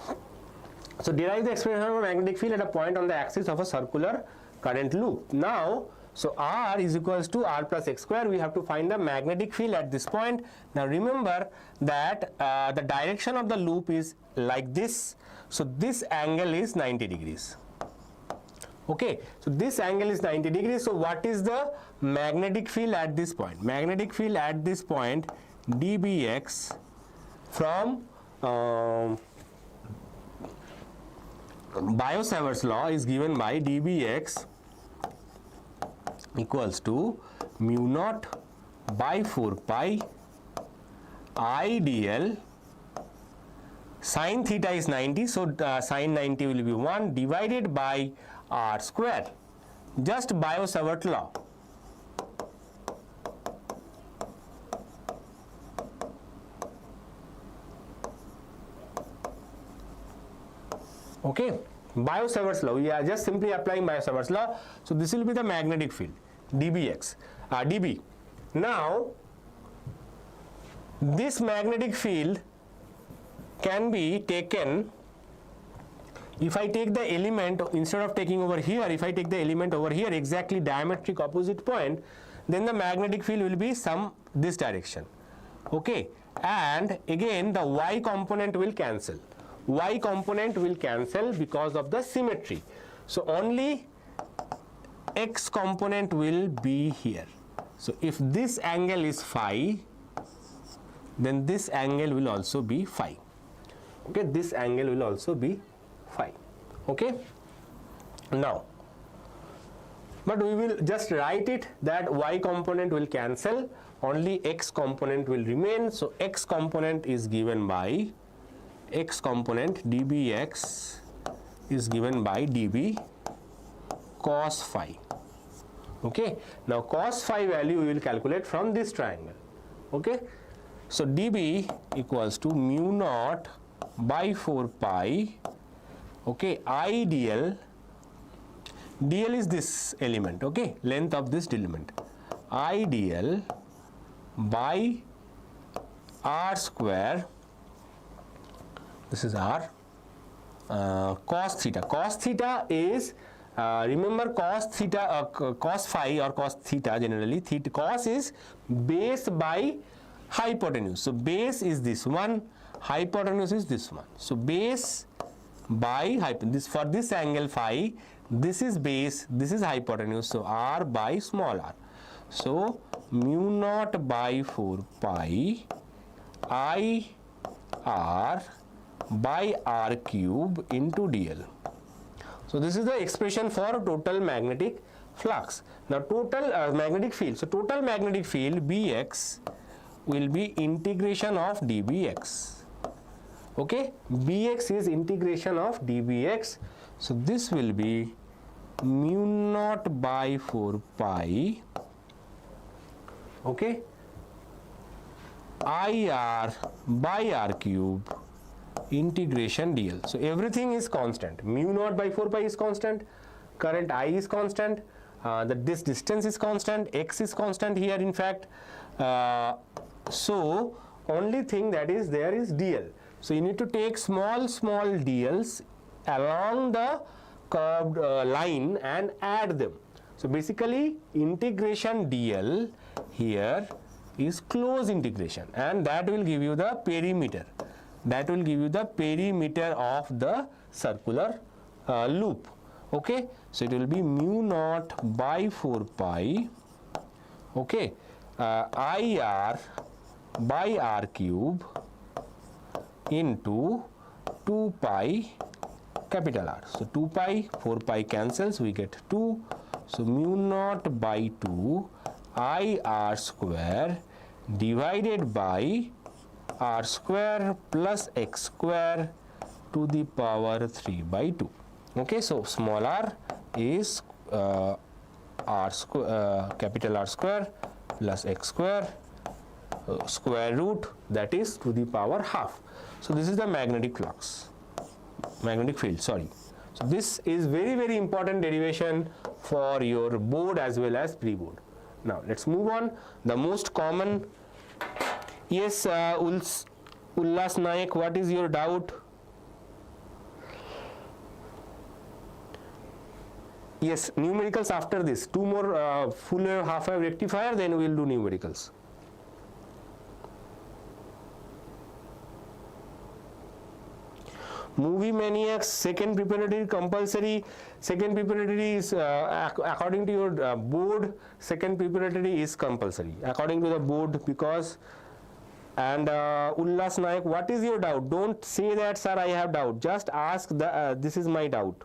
So derive the expression of a magnetic field at a point on the axis of a circular current loop. Now, so R is equals to R plus X square. We have to find the magnetic field at this point. Now remember that the direction of the loop is like this. So this angle is 90 degrees. Okay, so this angle is 90 degrees. So what is the magnetic field at this point? Magnetic field at this point, dBx from Biot-Savart Law is given by dBx equals to mu naught by 4 pi I dl. Sin theta is 90, so sin 90 will be 1 divided by R square, just Biot-Savart Law. Okay, Biot-Savart Law, we are just simply applying Biot-Savart Law. So this will be the magnetic field, dBx, dB. Now, this magnetic field can be taken, if I take the element, instead of taking over here, if I take the element over here, exactly diametric opposite point, then the magnetic field will be this direction. Okay, and again the y component will cancel. Y component will cancel because of the symmetry. So only x component will be here. So if this angle is phi, then this angle will also be phi. Okay, this angle will also be phi. Okay, now, but we will just write it that y component will cancel, only x component will remain. So x component is given by x component dBx is given by dB cos phi. Okay, now cos phi value we will calculate from this triangle. Okay, so dB equals to mu naught by 4 pi, okay, I dl. Dl is this element, okay, length of this element, I dl by R square, this is R, cos theta. Cos theta is, remember cos theta, cos phi or cos theta generally, cos is base by hypotenuse. So base is this one, hypotenuse is this one. So base by hypotenuse, for this angle phi, this is base, this is hypotenuse, so R by small r. So mu naught by 4 pi I R by R cube into dl. So this is the expression for total magnetic flux. Now total magnetic field, so total magnetic field Bx will be integration of dBx. Okay, Bx is integration of dBx. So this will be mu naught by 4 pi, okay, IR by R cube integration dl. So everything is constant. Mu naught by 4 pi is constant, current I is constant, this distance is constant, x is constant here in fact. So only thing that is there is dl. So you need to take small dls along the curved line and add them. So basically integration dl here is close integration, and that will give you the perimeter. That will give you the perimeter of the circular loop. Okay, so it will be mu naught by 4 pi, okay, IR by R cube into 2 pi capital R. So 2 pi, 4 pi cancels, we get 2. So mu naught by 2 IR square divided by R square plus x square to the power 3 by 2. Okay, so small r is R square, capital R square plus x square square root, that is to the power half. So this is the magnetic flux, magnetic field, sorry. So this is very important derivation for your board as well as pre-board. Now let's move on. The most common, yes, Ullas Naik, what is your doubt? Yes, numericals after this. Two more full wave, half wave rectifier, then we will do numericals. Movie Maniacs, second preparatory compulsory. Second preparatory is according to your board, second preparatory is compulsory according to the board, because and Ullas Nayak, what is your doubt? Don't say that sir I have doubt, just ask the this is my doubt.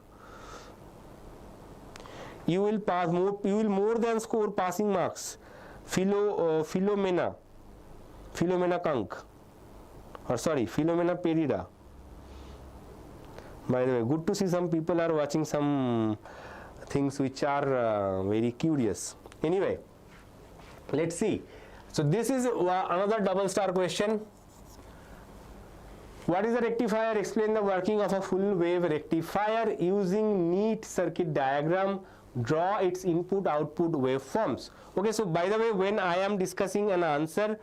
You will pass more, you will more than score passing marks. Philomena Kank, or sorry, Philomena Perida. By the way, good to see some people are watching some things which are very curious. Anyway, let's see. So this is another double star question. What is a rectifier? Explain the working of a full wave rectifier using neat circuit diagram. Draw its input output waveforms. Okay, so by the way, when I am discussing an answer,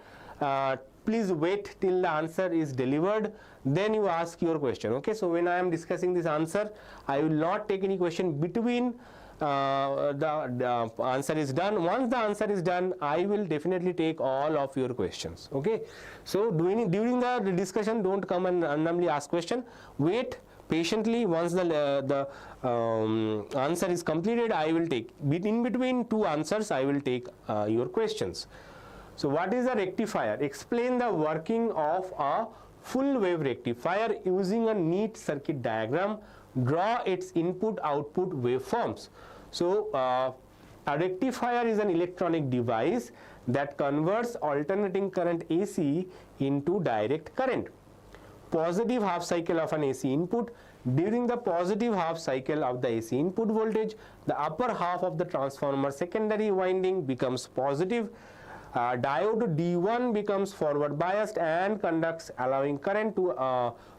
please wait till the answer is delivered, then you ask your question. Okay, so when I am discussing this answer, I will not take any question between the answer is done. Once the answer is done, I will definitely take all of your questions. Okay, so during the discussion, don't come and randomly ask question. Wait patiently. Once the answer is completed, I will take in between two answers, I will take your questions. So what is a rectifier? Explain the working of a full wave rectifier using a neat circuit diagram. Draw its input output waveforms. So a rectifier is an electronic device that converts alternating current AC into direct current. Positive half cycle of an AC input. During the positive half cycle of the AC input voltage, the upper half of the transformer secondary winding becomes positive. Diode D1 becomes forward biased and conducts, allowing current to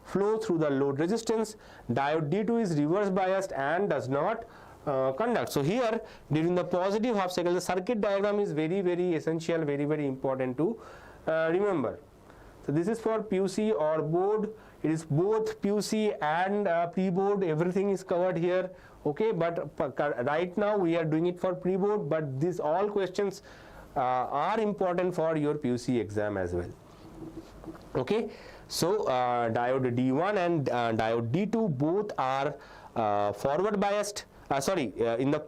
flow through the load resistance. Diode D2 is reverse biased and does not conduct. So here, during the positive half cycle, the circuit diagram is very, very essential, very, very important to remember. So this is for PUC or board. It is both PUC and pre-board. Everything is covered here. Okay, but right now we are doing it for pre-board, but these all questions are important for your PUC exam as well. Okay, so diode D1 and diode D2 both are forward biased. In the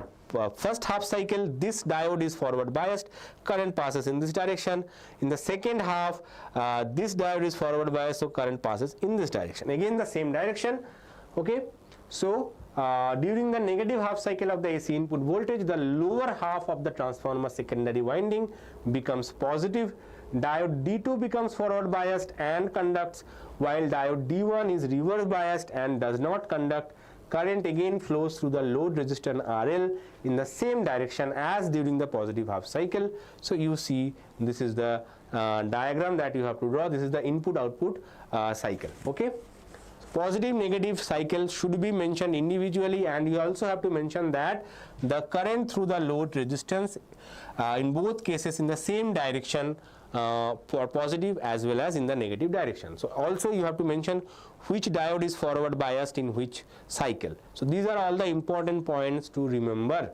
first half cycle, this diode is forward biased, current passes in this direction. In the second half, this diode is forward biased, so current passes in this direction, again the same direction. Okay, so during the negative half cycle of the AC input voltage, the lower half of the transformer secondary winding becomes positive. Diode D2 becomes forward biased and conducts, while diode D1 is reverse biased and does not conduct. Current again flows through the load resistor RL in the same direction as during the positive half cycle. So you see, this is the diagram that you have to draw. This is the input output cycle. Okay, positive negative cycle should be mentioned individually, and you also have to mention that the current through the load resistance in both cases in the same direction for positive as well as in the negative direction. So also you have to mention which diode is forward biased in which cycle. So these are all the important points to remember.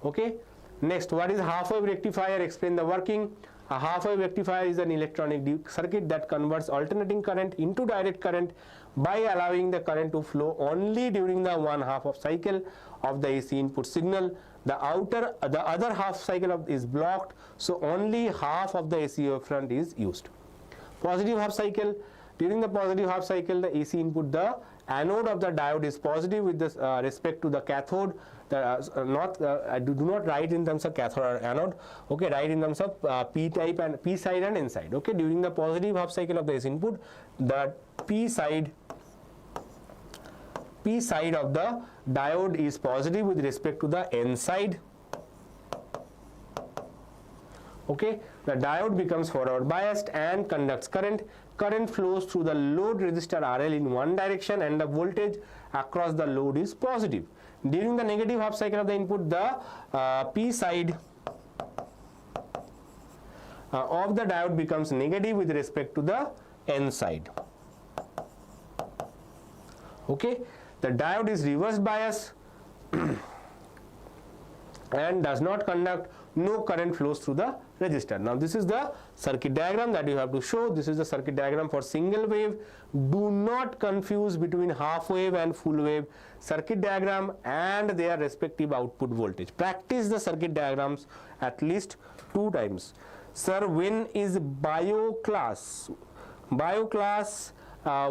Okay, next, what is half wave rectifier? Explain the working. A half wave rectifier is an electronic circuit that converts alternating current into direct current by allowing the current to flow only during the one half of cycle of the AC input signal. The other half cycle is blocked, so only half of the AC wavefront is used. Positive half cycle. During the positive half cycle, the AC input, the anode of the diode is positive with respect to the cathode. I do not write in terms of cathode or anode. Okay, write in terms of P type and P side and N side. Okay, during the positive half cycle of the AC input, the P side of the diode is positive with respect to the N side. Okay, the diode becomes forward biased and conducts current. Current flows through the load resistor RL in one direction and the voltage across the load is positive. During the negative half cycle of the input, the P side of the diode becomes negative with respect to the N side. Okay, the diode is reverse bias and does not conduct, no current flows through the resistor. Now this is the circuit diagram that you have to show. This is the circuit diagram for single wave. Do not confuse between half wave and full wave circuit diagram and their respective output voltage. Practice the circuit diagrams at least 2 times. Sir, when is bio class? Bio class,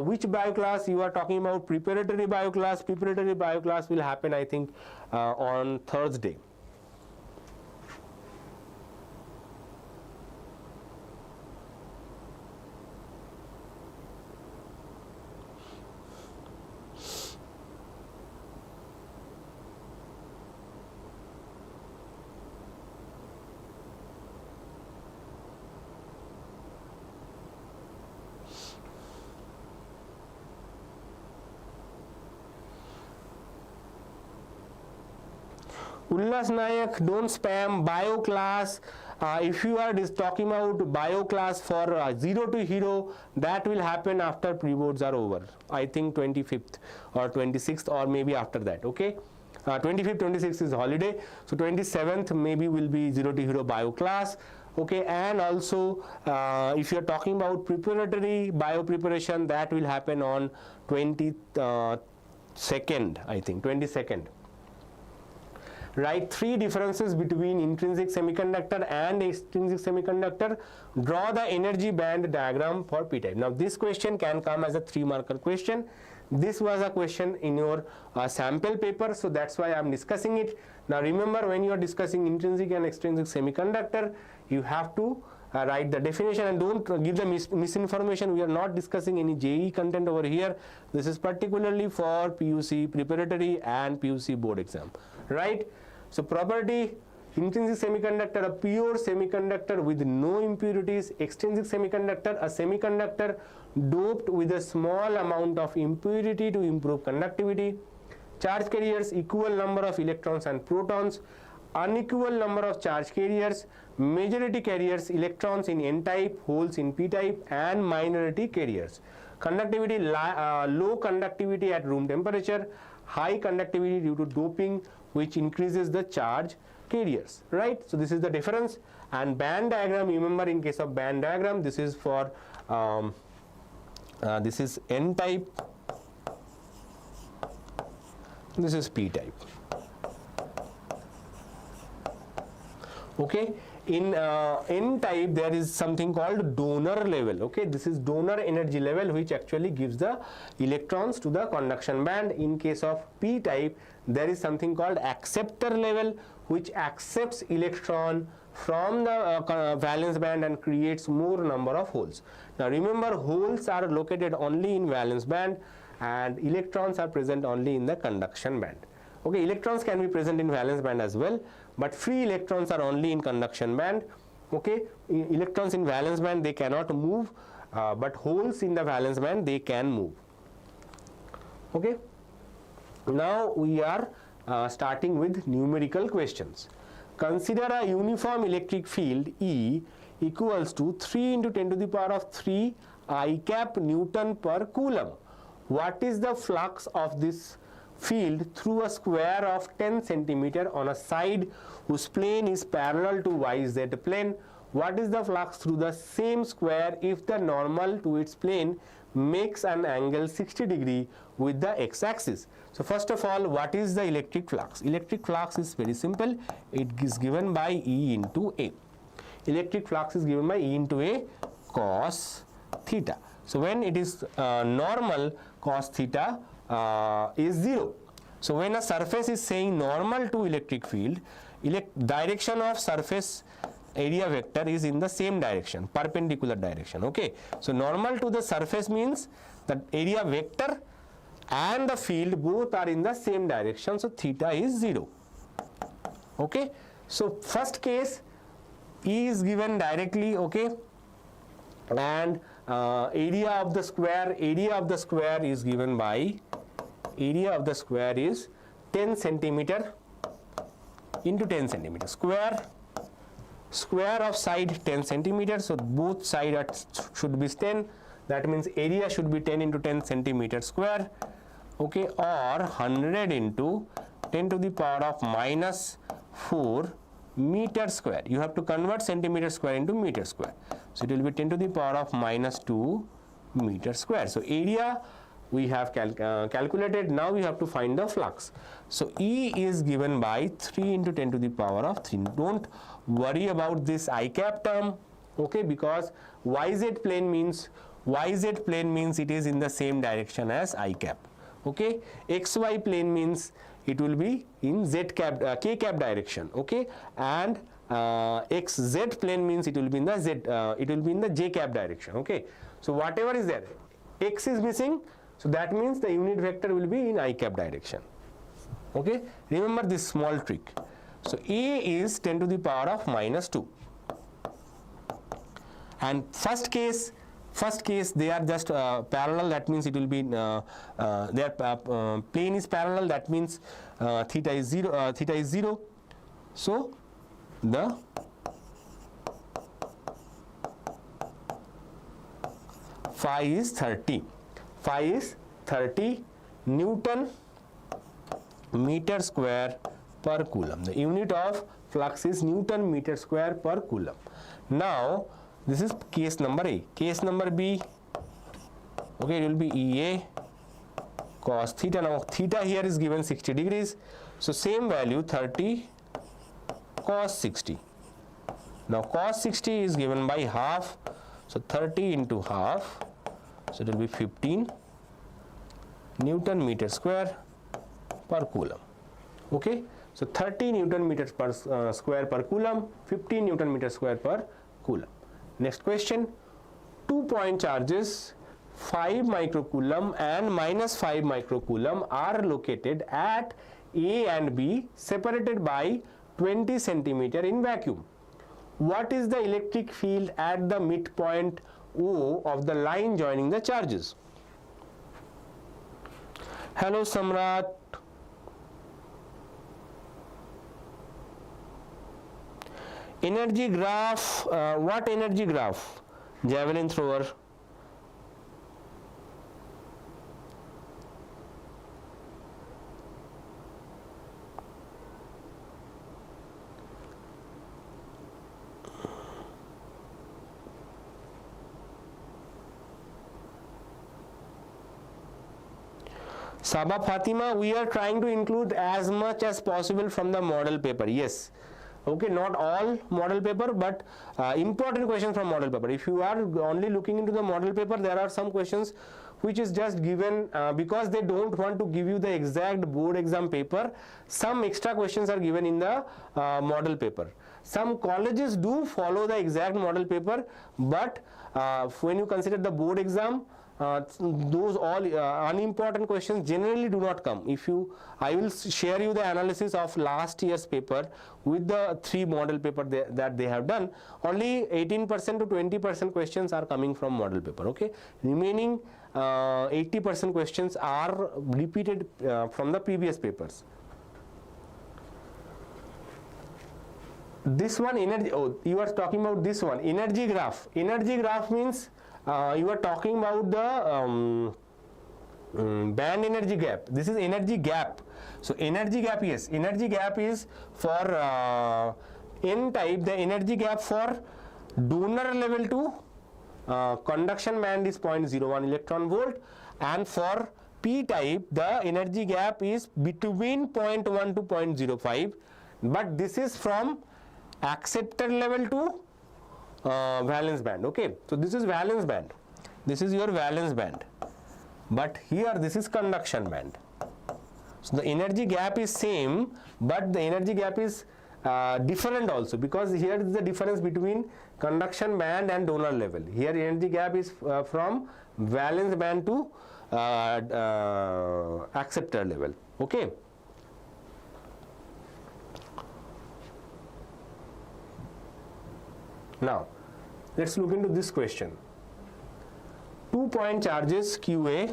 which bio class you are talking about? Preparatory bio class. Preparatory bio class will happen, I think, on Thursday. Ullas Nayak, don't spam bio class. If you are talking about bio class for 0 to hero, that will happen after pre-boards are over. I think 25th or 26th or maybe after that, okay? 25th, 26th is holiday. So 27th maybe will be 0 to hero bio class. Okay, and also if you are talking about preparatory bio preparation, that will happen on 22nd, I think, 22nd. Write 3 differences between intrinsic semiconductor and extrinsic semiconductor. Draw the energy band diagram for p-type. Now this question can come as a 3-marker question. This was a question in your sample paper, so that's why I am discussing it. Now remember, when you are discussing intrinsic and extrinsic semiconductor, you have to write the definition, and don't give the misinformation. We are not discussing any JE content over here. This is particularly for PUC preparatory and PUC board exam, right? So property: intrinsic semiconductor, a pure semiconductor with no impurities. Extrinsic semiconductor, a semiconductor doped with a small amount of impurity to improve conductivity. Charge carriers: equal number of electrons and protons. Unequal number of charge carriers. Majority carriers: electrons in n-type, holes in p-type, and minority carriers. Conductivity: low conductivity at room temperature, high conductivity due to doping, which increases the charge carriers, right? So this is the difference. And band diagram, remember, in case of band diagram, this is for this is n-type, this is p-type. Okay, in n-type there is something called donor level. Okay, this is donor energy level, which actually gives the electrons to the conduction band. In case of p-type, there is something called acceptor level, which accepts electron from the valence band and creates more number of holes. Now remember, holes are located only in valence band and electrons are present only in the conduction band. Okay, electrons can be present in valence band as well, but free electrons are only in conduction band. Okay, electrons in valence band, they cannot move, but holes in the valence band, they can move. Okay, now we are starting with numerical questions. Consider a uniform electric field E equals to 3 into 10 to the power of 3 I cap Newton per coulomb. What is the flux of this field through a square of 10 centimeter on a side whose plane is parallel to YZ plane? What is the flux through the same square if the normal to its plane makes an angle 60 degree with the x-axis? So first of all, what is the electric flux? Electric flux is very simple. It is given by E into A. Electric flux is given by E into A cos theta. So when it is normal, cos theta is 0. So when a surface is saying normal to electric field, direction of surface area vector is in the same direction, perpendicular direction. Okay, so normal to the surface means that area vector and the field both are in the same direction, so theta is 0. Okay, so first case, E is given directly. Okay, and area of the square is given by, area of the square is 10 centimeter into 10 centimeter. Square of side 10 centimeter, so both sides should be 10. That means area should be 10 into 10 centimeter square. Okay, or 100 into 10 to the power of minus 4 meter square. You have to convert centimeter square into meter square. So it will be 10 to the power of minus 2 meter square. So area we have calculated. Now we have to find the flux. So E is given by 3 into 10 to the power of 3. Don't worry about this I cap term, okay, because YZ plane means it is in the same direction as I cap. Okay, XY plane means it will be in Z cap K cap direction. Okay, and XZ plane means it will be in the J cap direction. Okay, so whatever is there, X is missing, so that means the unit vector will be in I cap direction. Okay, remember this small trick. So A is 10 to the power of minus 2, and first case they are just parallel, that means it will be their plane is parallel, that means theta is 0, so the phi is 30 Newton meter square per coulomb. The unit of flux is Newton meter square per coulomb. Now this is case number A. Case number B, okay, it will be EA cos theta. Now theta here is given 60 degrees, so same value 30 cos 60. Now cos 60 is given by half, so 30 into half, so it will be 15 Newton meter square per coulomb. Okay, so 30 Newton meters per square per coulomb, 15 Newton meter square per coulomb. Next question, 2 point charges 5 microcoulomb and minus 5 microcoulomb are located at A and B separated by 20 centimeter in vacuum. What is the electric field at the midpoint O of the line joining the charges? Hello Samrat. Energy graph, what energy graph? Javelin thrower. Saba Fatima, we are trying to include as much as possible from the model paper. Yes. Okay, not all model paper, but important questions from model paper. If you are only looking into the model paper, there are some questions which is just given because they don't want to give you the exact board exam paper. Some extra questions are given in the model paper. Some colleges do follow the exact model paper, but when you consider the board exam, those all unimportant questions generally do not come. I will share you the analysis of last year's paper with the 3 model paper that they have done. Only 18% to 20% questions are coming from model paper. Okay, remaining 80% questions are repeated from the previous papers. This one, energy, oh, you are talking about this one, energy graph. Energy graph means you are talking about the band energy gap. This is energy gap. So energy gap, yes, energy gap is for N type, the energy gap for donor level to conduction band is 0.01 electron volt, and for P type the energy gap is between 0.1 to 0.05, but this is from acceptor level to valence band. Okay, so this is valence band, this is your valence band, but here this is conduction band. So the energy gap is same, but the energy gap is different also, because here is the difference between conduction band and donor level. Here energy gap is from valence band to acceptor level. Okay. Now let's look into this question. 2 point charges QA.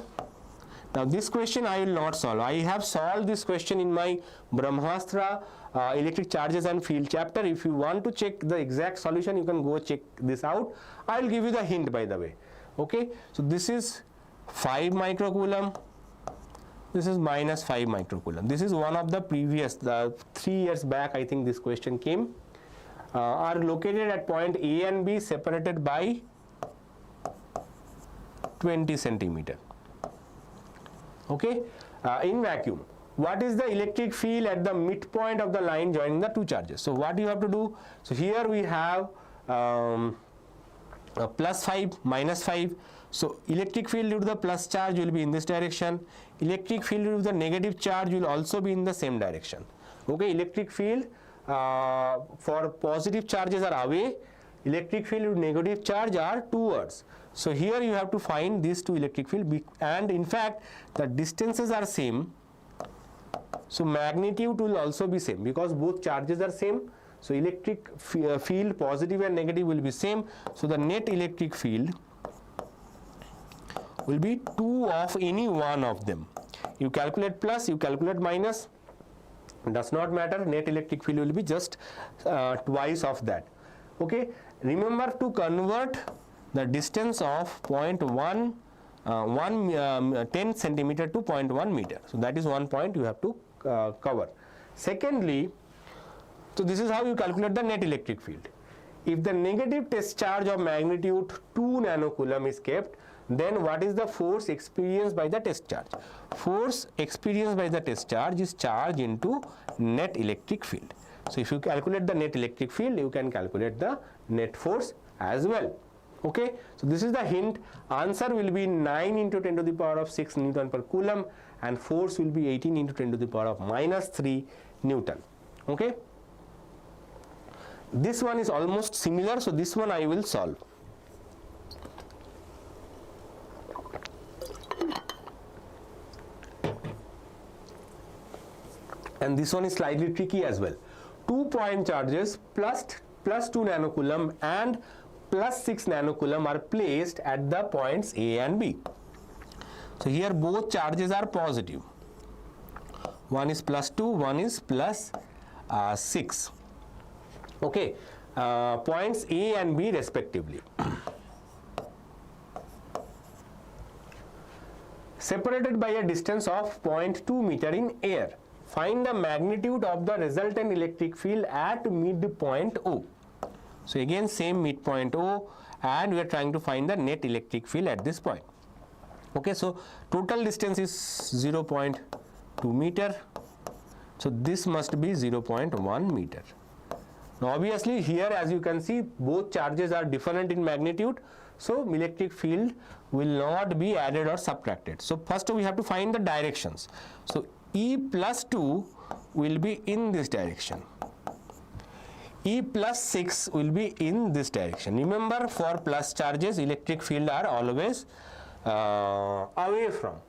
Now this question I will not solve. I have solved this question in my Brahmastra electric charges and field chapter. If you want to check the exact solution, you can go check this out. I will give you the hint, by the way. Okay, so this is 5 microcoulomb, this is minus 5 microcoulomb. This is one of the previous, 3 years back I think this question came. Are located at point A and B separated by 20 centimeter. Okay, in vacuum. What is the electric field at the midpoint of the line joining the two charges? So what you have to do? So here we have plus 5, minus 5. So electric field due to the plus charge will be in this direction. Electric field due to the negative charge will also be in the same direction. Okay, electric field for positive charges are away. Electric field with negative charge are towards. So here you have to find these two electric field, and in fact the distances are same. So magnitude will also be same because both charges are same. So electric field positive and negative will be same. So the net electric field will be 2 of any one of them. You calculate plus, you calculate minus, does not matter. Net electric field will be just twice of that. Okay, remember to convert the distance of 0.1 10 centimeter to 0.1 meter. So that is one point you have to cover. Secondly, so this is how you calculate the net electric field. If the negative test charge of magnitude 2 nanocoulomb is kept, then what is the force experienced by the test charge? Force experienced by the test charge is charge into net electric field. So if you calculate the net electric field, you can calculate the net force as well. Okay, so this is the hint. Answer will be 9 into 10 to the power of 6 Newton per coulomb, and force will be 18 into 10 to the power of minus 3 Newton. Okay, this one is almost similar, so this one I will solve. And this one is slightly tricky as well. 2 point charges plus 2 nanocoulomb and plus 6 nanocoulomb are placed at the points A and B. So here both charges are positive. One is plus 2, one is plus 6. Okay, points A and B respectively. Separated by a distance of 0.2 meter in air. Find the magnitude of the resultant electric field at midpoint O. So again same midpoint O, and we are trying to find the net electric field at this point. Okay, so total distance is 0.2 meter. So this must be 0.1 meter. Now obviously here as you can see both charges are different in magnitude, so electric field will not be added or subtracted. So first we have to find the directions. So E plus 2 will be in this direction. E plus 6 will be in this direction. Remember, for plus charges electric field are always away from.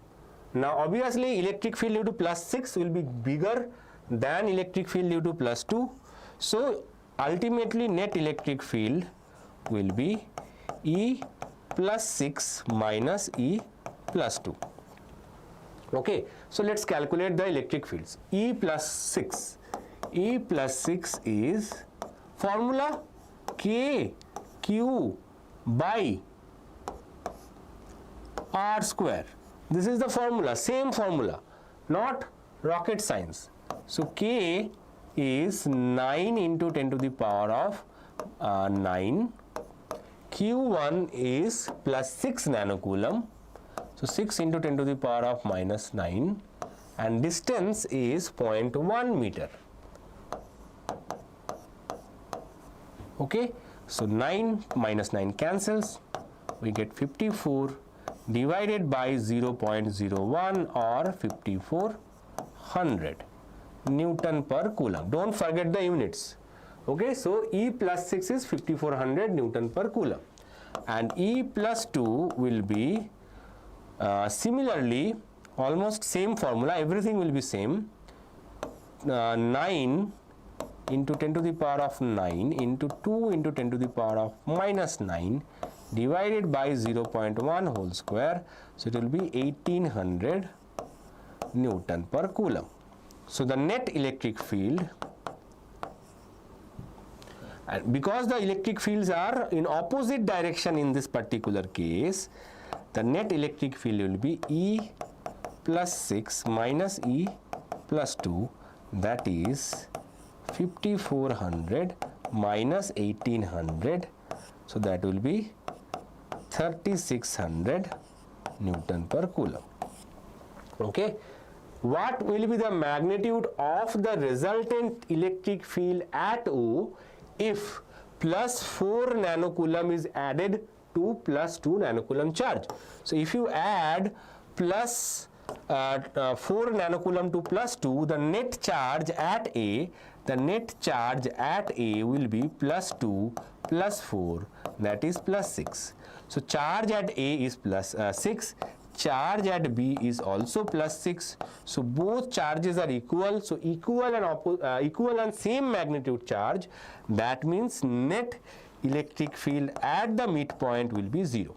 Now obviously electric field due to plus 6 will be bigger than electric field due to plus 2. So ultimately net electric field will be E plus 6 minus E plus 2. Okay, so let's calculate the electric fields. E plus 6. E plus 6 is formula K Q by R square. This is the formula, same formula, not rocket science. So K is 9 into 10 to the power of 9. Q1 is plus 6 nanocoulomb. So 6 into 10 to the power of minus 9, and distance is 0.1 meter. Okay, so 9 minus 9 cancels, we get 54 divided by 0.01 or 5400 Newton per coulomb. Don't forget the units. Okay, so E plus 6 is 5400 Newton per coulomb, and E plus 2 will be similarly almost same formula, everything will be same. 9 into 10 to the power of 9 into 2 into 10 to the power of minus 9 divided by 0.1 whole square. So it will be 1800 Newton per coulomb. So the net electric field, and because the electric fields are in opposite direction in this particular case, the net electric field will be E plus 6 minus E plus 2, that is 5400 minus 1800, so that will be 3600 Newton per Coulomb. Okay. What will be the magnitude of the resultant electric field at O if plus 4 nanocoulomb is added to plus 2 nanocoulomb charge? So if you add plus 4 nanocoulomb to plus 2, the net charge at A, will be plus 2 plus 4, that is plus 6. So charge at A is plus 6, charge at B is also plus 6. So both charges are equal. So equal and same magnitude charge. That means net electric field at the midpoint will be 0.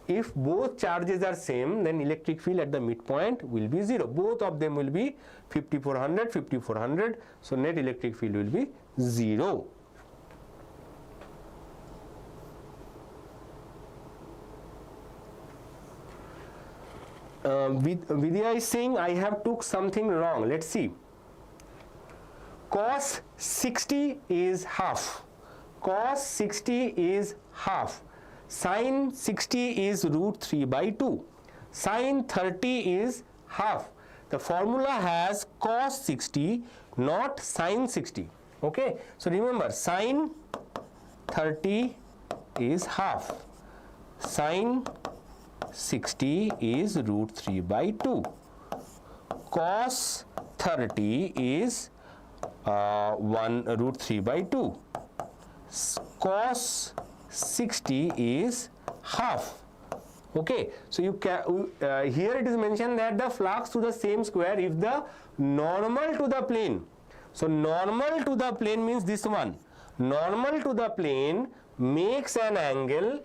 If both charges are same, then electric field at the midpoint will be 0. Both of them will be 5400, 5400. So net electric field will be 0. Vidya is saying I have took something wrong. Let's see. Cos 60 is half. Cos 60 is half. Sin 60 is root 3 by 2. Sin 30 is half. The formula has cos 60, not sin 60. Okay. So remember, sin 30 is half. Sin 60 is root 3 by 2. Cos 30 is root 3 by 2. Cos 60 is half. Okay. So you can here it is mentioned that the flux to the same square if the normal to the plane. So normal to the plane means this one. Normal to the plane makes an angle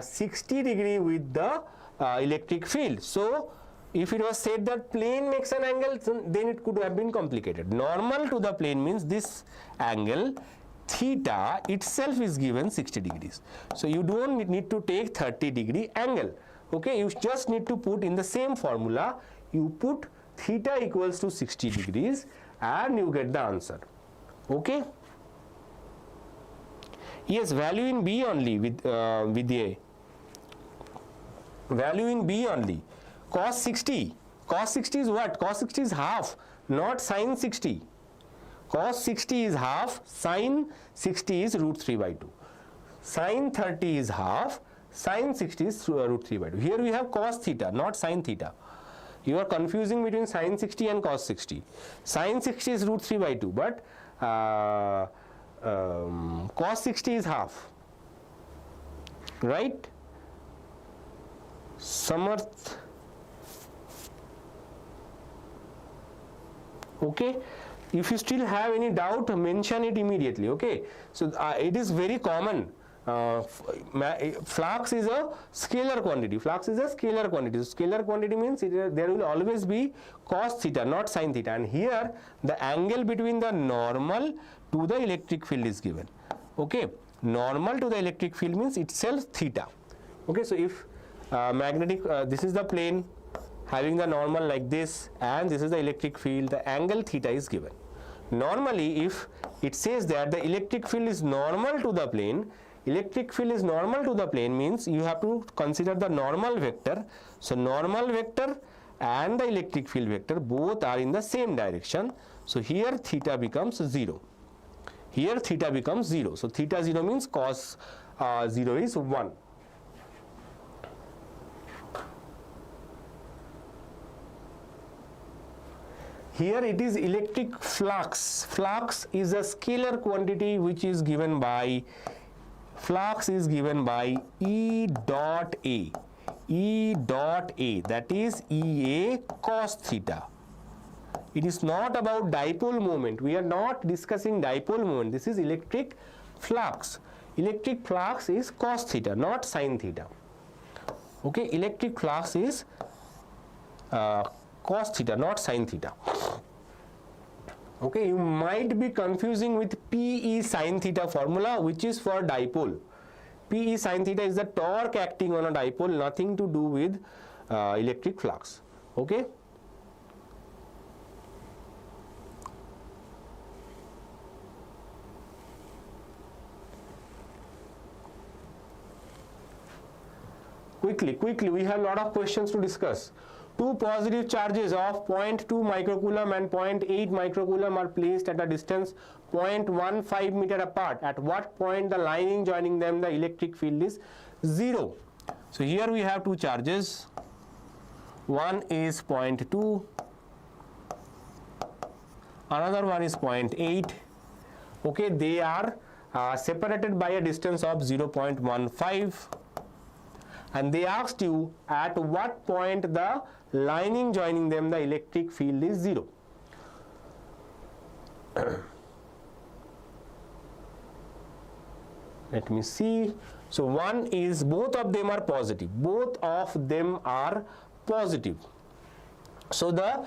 60 degree with the electric field. So if it was said that plane makes an angle, then it could have been complicated. Normal to the plane means this angle theta itself is given 60 degrees. So you don't need to take 30 degree angle. Okay, you just need to put in the same formula, you put theta equals to 60 degrees and you get the answer. Okay. Yes, value in B only with A. Value in B only. Cos 60. Cos 60 is what? Cos 60 is half, not sin 60. Cos 60 is half, sin 60 is root 3 by 2. Sin 30 is half, sin 60 is root 3 by 2. Here we have cos theta, not sin theta. You are confusing between sin 60 and cos 60. Sin 60 is root 3 by 2, but cos 60 is half. Right? Samarth. Okay. If you still have any doubt, mention it immediately. Okay. So it is very common. Flux is a scalar quantity. Flux is a scalar quantity. So scalar quantity means there will always be cos theta, not sin theta. And here the angle between the normal to the electric field is given. Okay. Normal to the electric field means itself theta. Okay. So if this is the plane having the normal like this, and this is the electric field, the angle theta is given. Normally, if it says that the electric field is normal to the plane, means you have to consider the normal vector. So normal vector and the electric field vector both are in the same direction. So here theta becomes 0. Here theta becomes 0. So theta 0 means cos 0 is 1. Here it is electric flux. Flux is a scalar quantity which is given by, E dot A. E dot A, that is EA cos theta. It is not about dipole moment. We are not discussing dipole moment. This is electric flux. Electric flux is cos theta, not sin theta. Okay, electric flux is cos theta, not sin theta. Okay, you might be confusing with PE sin theta formula, which is for dipole. PE sin theta is the torque acting on a dipole, nothing to do with electric flux. Okay. Quickly, we have a lot of questions to discuss. Two positive charges of 0.2 microcoulomb and 0.8 microcoulomb are placed at a distance 0.15 meter apart. At what point the lining joining them, the electric field is 0. So here we have two charges. One is 0.2, another one is 0.8. Okay, they are separated by a distance of 0.15. And they asked you at what point the lining joining them, the electric field is 0. Let me see. So one is, both of them are positive. Both of them are positive. So the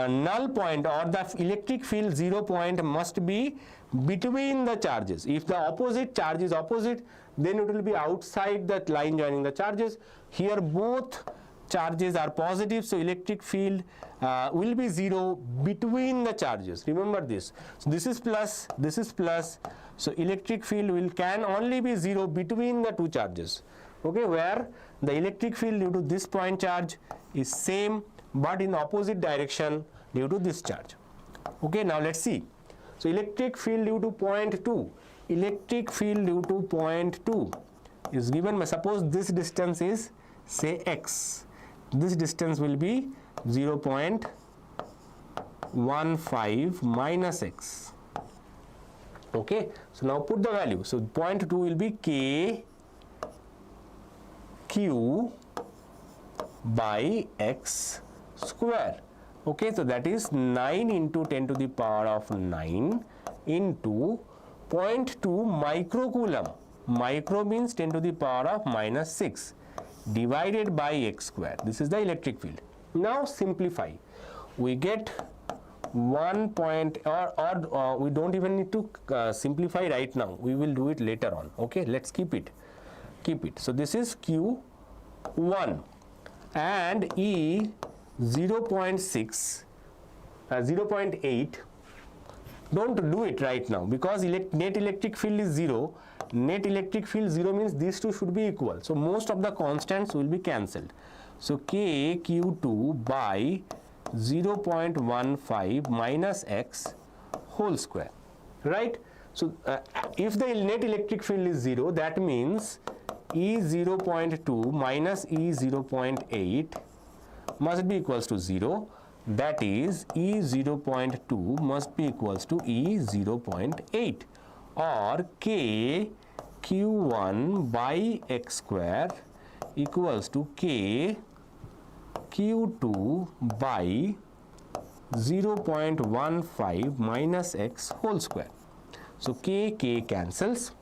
null point or the electric field 0 point must be between the charges. If the opposite charge is opposite, then it will be outside that line joining the charges. Here both charges are positive, so electric field will be 0 between the charges. Remember this. So this is plus, this is plus. So electric field can only be 0 between the two charges. Okay, where the electric field due to this point charge is same but in opposite direction due to this charge. Okay, now let's see. So electric field due to 0.2. Electric field due to 0.2 is given by, suppose this distance is say x. This distance will be 0.15 minus x. Okay, so now put the value. So 0.2 will be k q by x square. Okay, so that is 9 into 10 to the power of 9 into 0.2 microcoulomb. Micro means 10 to the power of minus 6 divided by x square. This is the electric field. Now simplify. We get 1 point, or we don't even need to simplify right now. We will do it later on. Okay, let's keep it. So this is Q1 and E 0.6, 0.8. Don't do it right now because net electric field is 0. Net electric field 0 means these two should be equal. So most of the constants will be cancelled. So K Q2 by 0.15 minus x whole square. Right? So if the net electric field is 0, that means E 0.2 minus E 0.8 must be equals to 0. That is E 0.2 must be equals to E 0.8, or K Q1 by x square equals to K Q2 by 0.15 minus x whole square. So K cancels.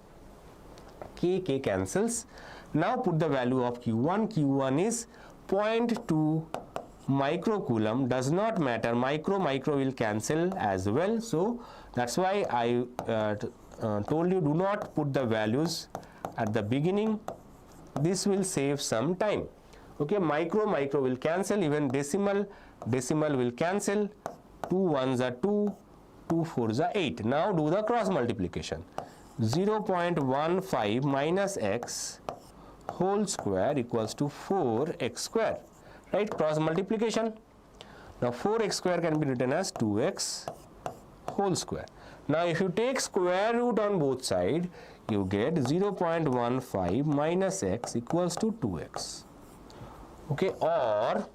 K cancels. Now put the value of Q1. Q1 is 0.2 microcoulomb. Does not matter, micro will cancel as well. So that's why I told you do not put the values at the beginning. This will save some time. Okay, micro will cancel, even decimal will cancel. 2 1s are 2, 2 4s are 8. Now do the cross multiplication. 0.15 minus x whole square equals to 4x square. Right, cross multiplication. Now 4x square can be written as 2x whole square. Now if you take square root on both sides, you get 0.15 minus x equals to 2x. Okay, or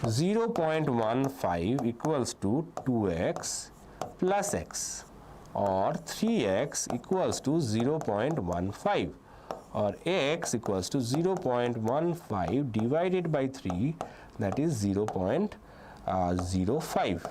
0.15 equals to 2x plus x, or 3x equals to 0.15, or x equals to 0.15 divided by 3, that is 0.05.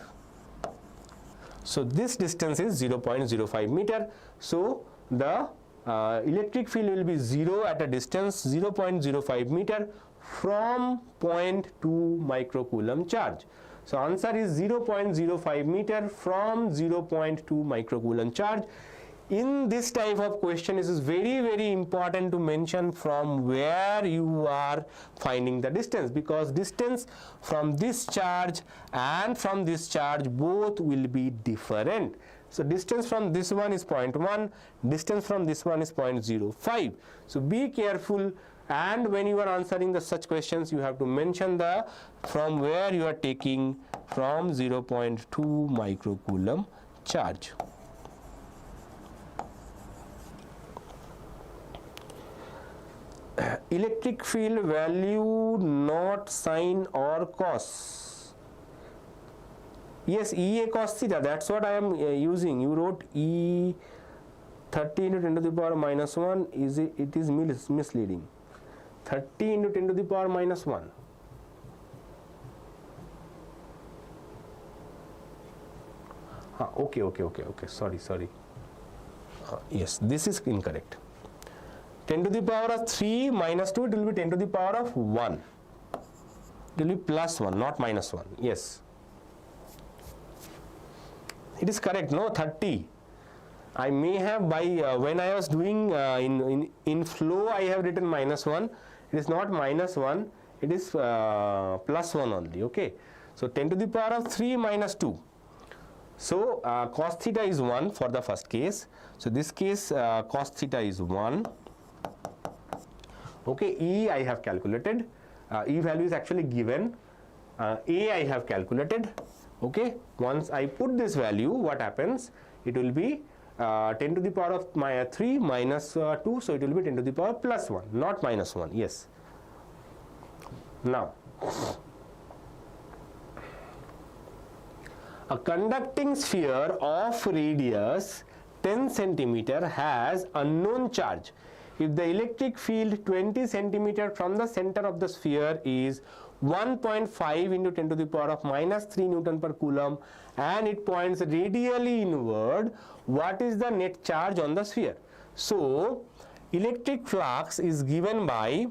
So this distance is 0.05 meter. So the electric field will be 0 at a distance 0.05 meter from 0.2 microcoulomb charge. So answer is 0.05 meter from 0.2 microcoulomb charge. in this type of question, it is very, very important to mention from where you are finding the distance, because distance from this charge and from this charge both will be different. So distance from this one is 0.1, distance from this one is 0.05. So be careful, and when you are answering the such questions, you have to mention the from where you are taking from 0.2 microcoulomb charge. Electric field value not sine or cos. Yes, EA cos theta, that's what I am using. You wrote E 30 into 10 to the power minus 1, it is misleading. 30 into 10 to the power minus 1. Okay, sorry. Yes, this is incorrect. 10 to the power of 3 minus 2, it will be 10 to the power of 1. It will be plus 1, not minus 1. Yes. It is correct, no? 30. I may have by, when I was doing in flow, I have written minus 1. It is not minus 1, it is plus 1 only, okay? So 10 to the power of 3 minus 2. So cos theta is 1 for the first case. So this case cos theta is 1. Okay, E I have calculated, E value is actually given, A I have calculated. Okay, once I put this value, what happens? It will be 10 to the power of 3 minus 2, so it will be 10 to the power plus 1, not minus 1, yes. Now, a conducting sphere of radius 10 centimeter has unknown charge. If the electric field 20 centimeter from the center of the sphere is 1.5 into 10 to the power of minus 3 Newton per coulomb and it points radially inward, what is the net charge on the sphere? So, electric flux is given by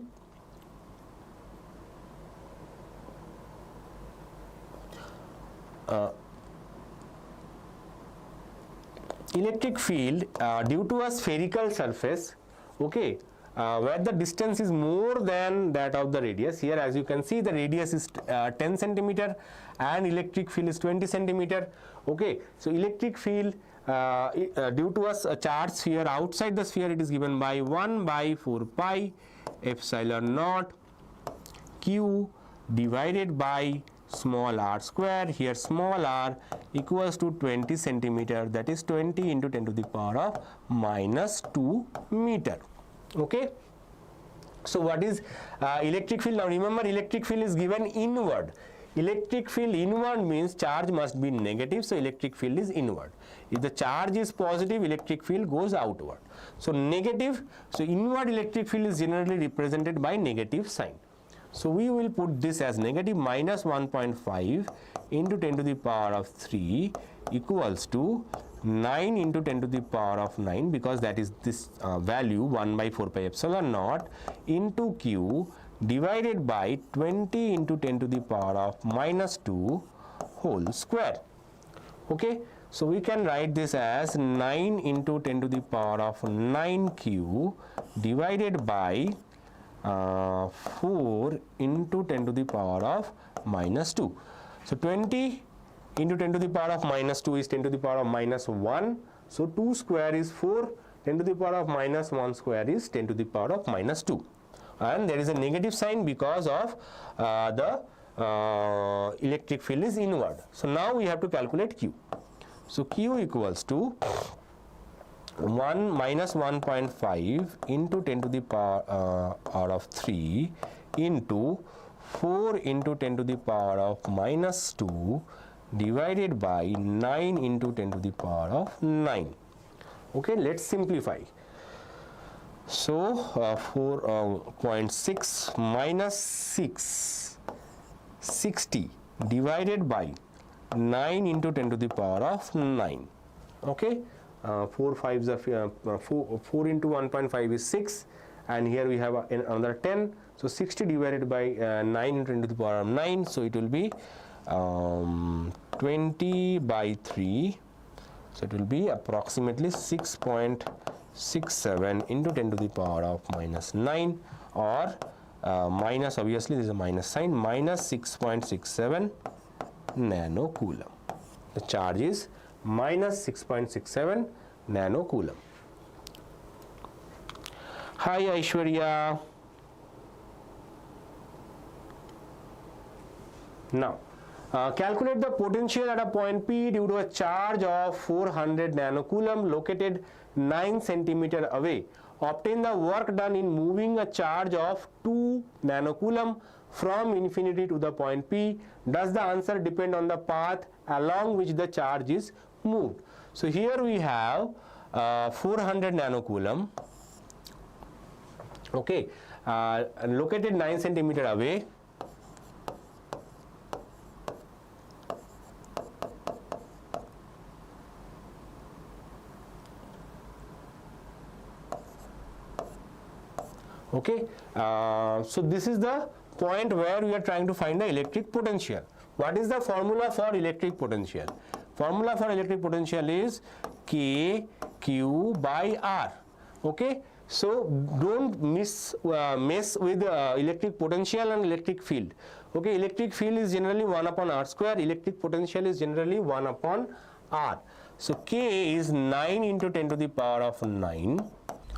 electric field due to a spherical surface, okay, where the distance is more than that of the radius. Here, as you can see, the radius is 10 centimeter and electric field is 20 centimeter. Okay, so electric field due to a charge sphere outside the sphere, it is given by 1 by 4 pi epsilon naught q divided by small r square. Here small r equals to 20 centimeter, that is 20 into 10 to the power of minus 2 meter. Okay, so what is electric field? Now remember, electric field is given inward. Electric field inward means charge must be negative, so electric field is inward. If the charge is positive, electric field goes outward. So negative, so inward electric field is generally represented by negative sign. So we will put this as negative minus 1.5 into 10 to the power of 3 equals to 9 into 10 to the power of 9, because that is this value 1 by 4 pi epsilon naught into q divided by 20 into 10 to the power of minus 2 whole square. Okay, so we can write this as 9 into 10 to the power of 9q divided by 4 into 10 to the power of minus 2. So 20 into 10 to the power of minus 2 is 10 to the power of minus 1. So 2 square is 4, 10 to the power of minus 1 square is 10 to the power of minus 2. And there is a negative sign because of the electric field is inward. So now we have to calculate q. So q equals to 1 minus 1.5 into 10 to the power of 3 into 4 into 10 to the power of minus 2 divided by 9 into 10 to the power of 9. Okay, let's simplify. So 4.6 minus 60 divided by 9 into 10 to the power of 9. Okay, 4 5s are 4 into 1.5 is 6, and here we have another 10. So 60 divided by 9 into 10 to the power of 9. So it will be 20 by 3. So it will be approximately 6.67 into 10 to the power of minus 9, or minus, obviously this is a minus sign, minus 6.67 nanocoulomb. The charge is minus 6.67 nanocoulomb. Hi Aishwarya. Now, calculate the potential at a point P due to a charge of 400 nanocoulomb located 9 centimeter away. Obtain the work done in moving a charge of 2 nanocoulomb from infinity to the point P. Does the answer depend on the path along which the charge is moved? So here we have 400 nanocoulomb, okay, located 9 centimeter away. Okay, so this is the point where we are trying to find the electric potential. What is the formula for electric potential? Formula for electric potential is K Q by R. Okay, so don't mess with electric potential and electric field. Okay, electric field is generally 1 upon R square, electric potential is generally 1 upon R. So K is 9 into 10 to the power of 9.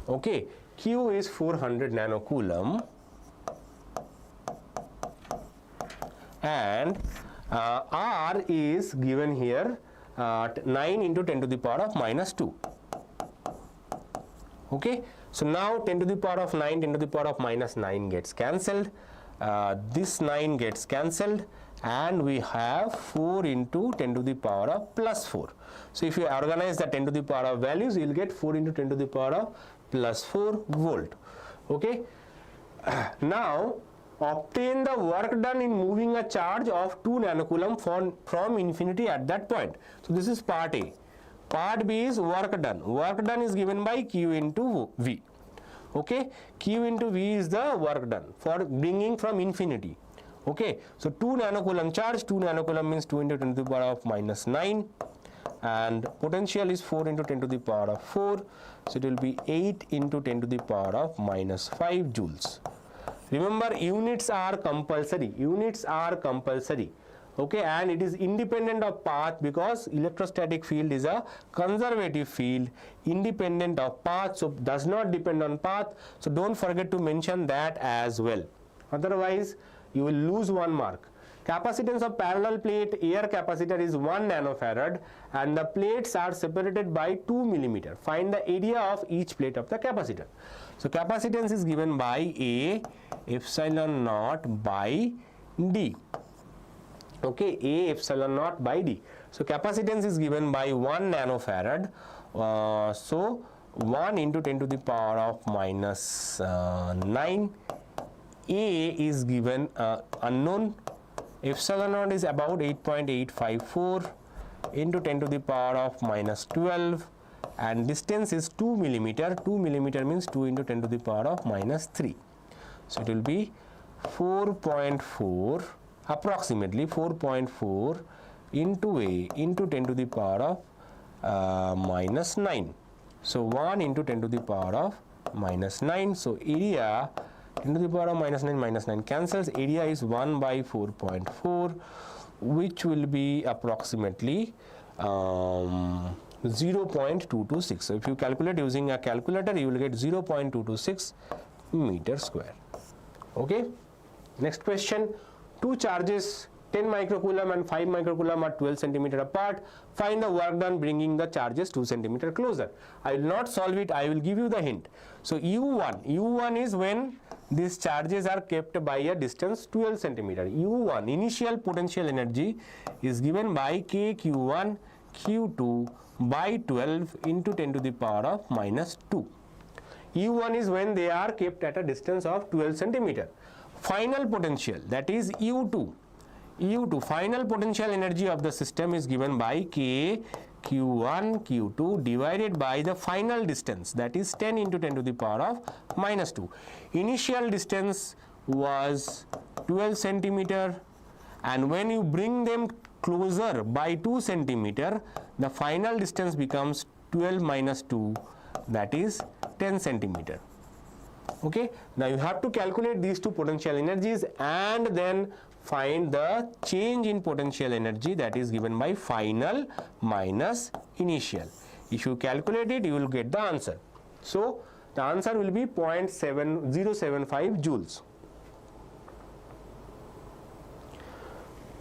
Okay, Q is 400 nanocoulomb, and R is given here 9 into 10 to the power of minus 2. Okay, so now 10 to the power of 9, 10 to the power of minus 9 gets cancelled. This 9 gets cancelled, and we have 4 into 10 to the power of plus 4. So if you organize the 10 to the power of values, you will get 4 into 10 to the power of plus 4 volt. Okay, now obtain the work done in moving a charge of 2 nanocoulomb from infinity at that point. So this is part A. Part B is work done. Work done is given by Q into V. Okay, Q into V is the work done for bringing from infinity. Okay, so 2 nanocoulomb charge, 2 nanocoulomb means 2 into 10 to the power of minus 9, and potential is 4 into 10 to the power of 4. So it will be 8 into 10 to the power of minus 5 joules. Remember, units are compulsory. Units are compulsory. Okay, and it is independent of path, because electrostatic field is a conservative field, independent of path, so does not depend on path. So don't forget to mention that as well. Otherwise, you will lose 1 mark. Capacitance of parallel plate air capacitor is 1 nanofarad, and the plates are separated by 2 millimeter. Find the area of each plate of the capacitor. So capacitance is given by A epsilon naught by D. Okay, A epsilon naught by D. So capacitance is given by 1 nanofarad. So 1 into 10 to the power of minus 9. A is given unknown. Epsilon naught is about 8.854 into 10 to the power of minus 12, and distance is 2 millimeter. 2 millimeter means 2 into 10 to the power of minus 3. So it will be 4.4, approximately 4.4 into A into 10 to the power of minus 9. So 1 into 10 to the power of minus 9. So area 10 to the power of minus 9 cancels. Area is 1 by 4.4, which will be approximately 0.226. So if you calculate using a calculator, you will get 0.226 meter square. Okay, next question. 2 charges 10 microcoulomb and 5 microcoulomb are 12 centimeter apart. Find the work done bringing the charges 2 centimeter closer. I will not solve it, I will give you the hint. So U1 is when these charges are kept by a distance 12 centimeter. U1, initial potential energy, is given by KQ1 Q2 by 12 into 10 to the power of minus 2. U1 is when they are kept at a distance of 12 centimeter. Final potential, that is U2. Final potential energy of the system is given by K Q1 Q2 divided by the final distance, that is 10 into 10 to the power of minus 2. Initial distance was 12 centimeter, and when you bring them closer by 2 centimeter, the final distance becomes 12 minus 2, that is 10 centimeter. Okay, now you have to calculate these two potential energies and then find the change in potential energy, that is given by final minus initial. If you calculate it, you will get the answer. So the answer will be 0.7075 joules.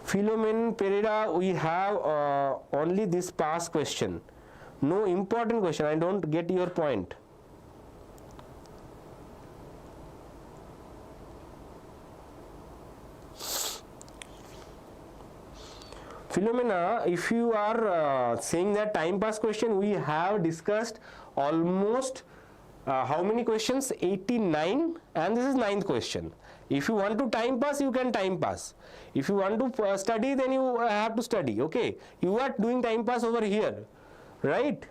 Philomen Pereira, we have only this past question, no important question. I don't get your point. Philomena, if you are saying that time pass question, we have discussed almost how many questions? 89, and this is 9th question. If you want to time pass, you can time pass. If you want to study, then you have to study. Okay, you are doing time pass over here, right?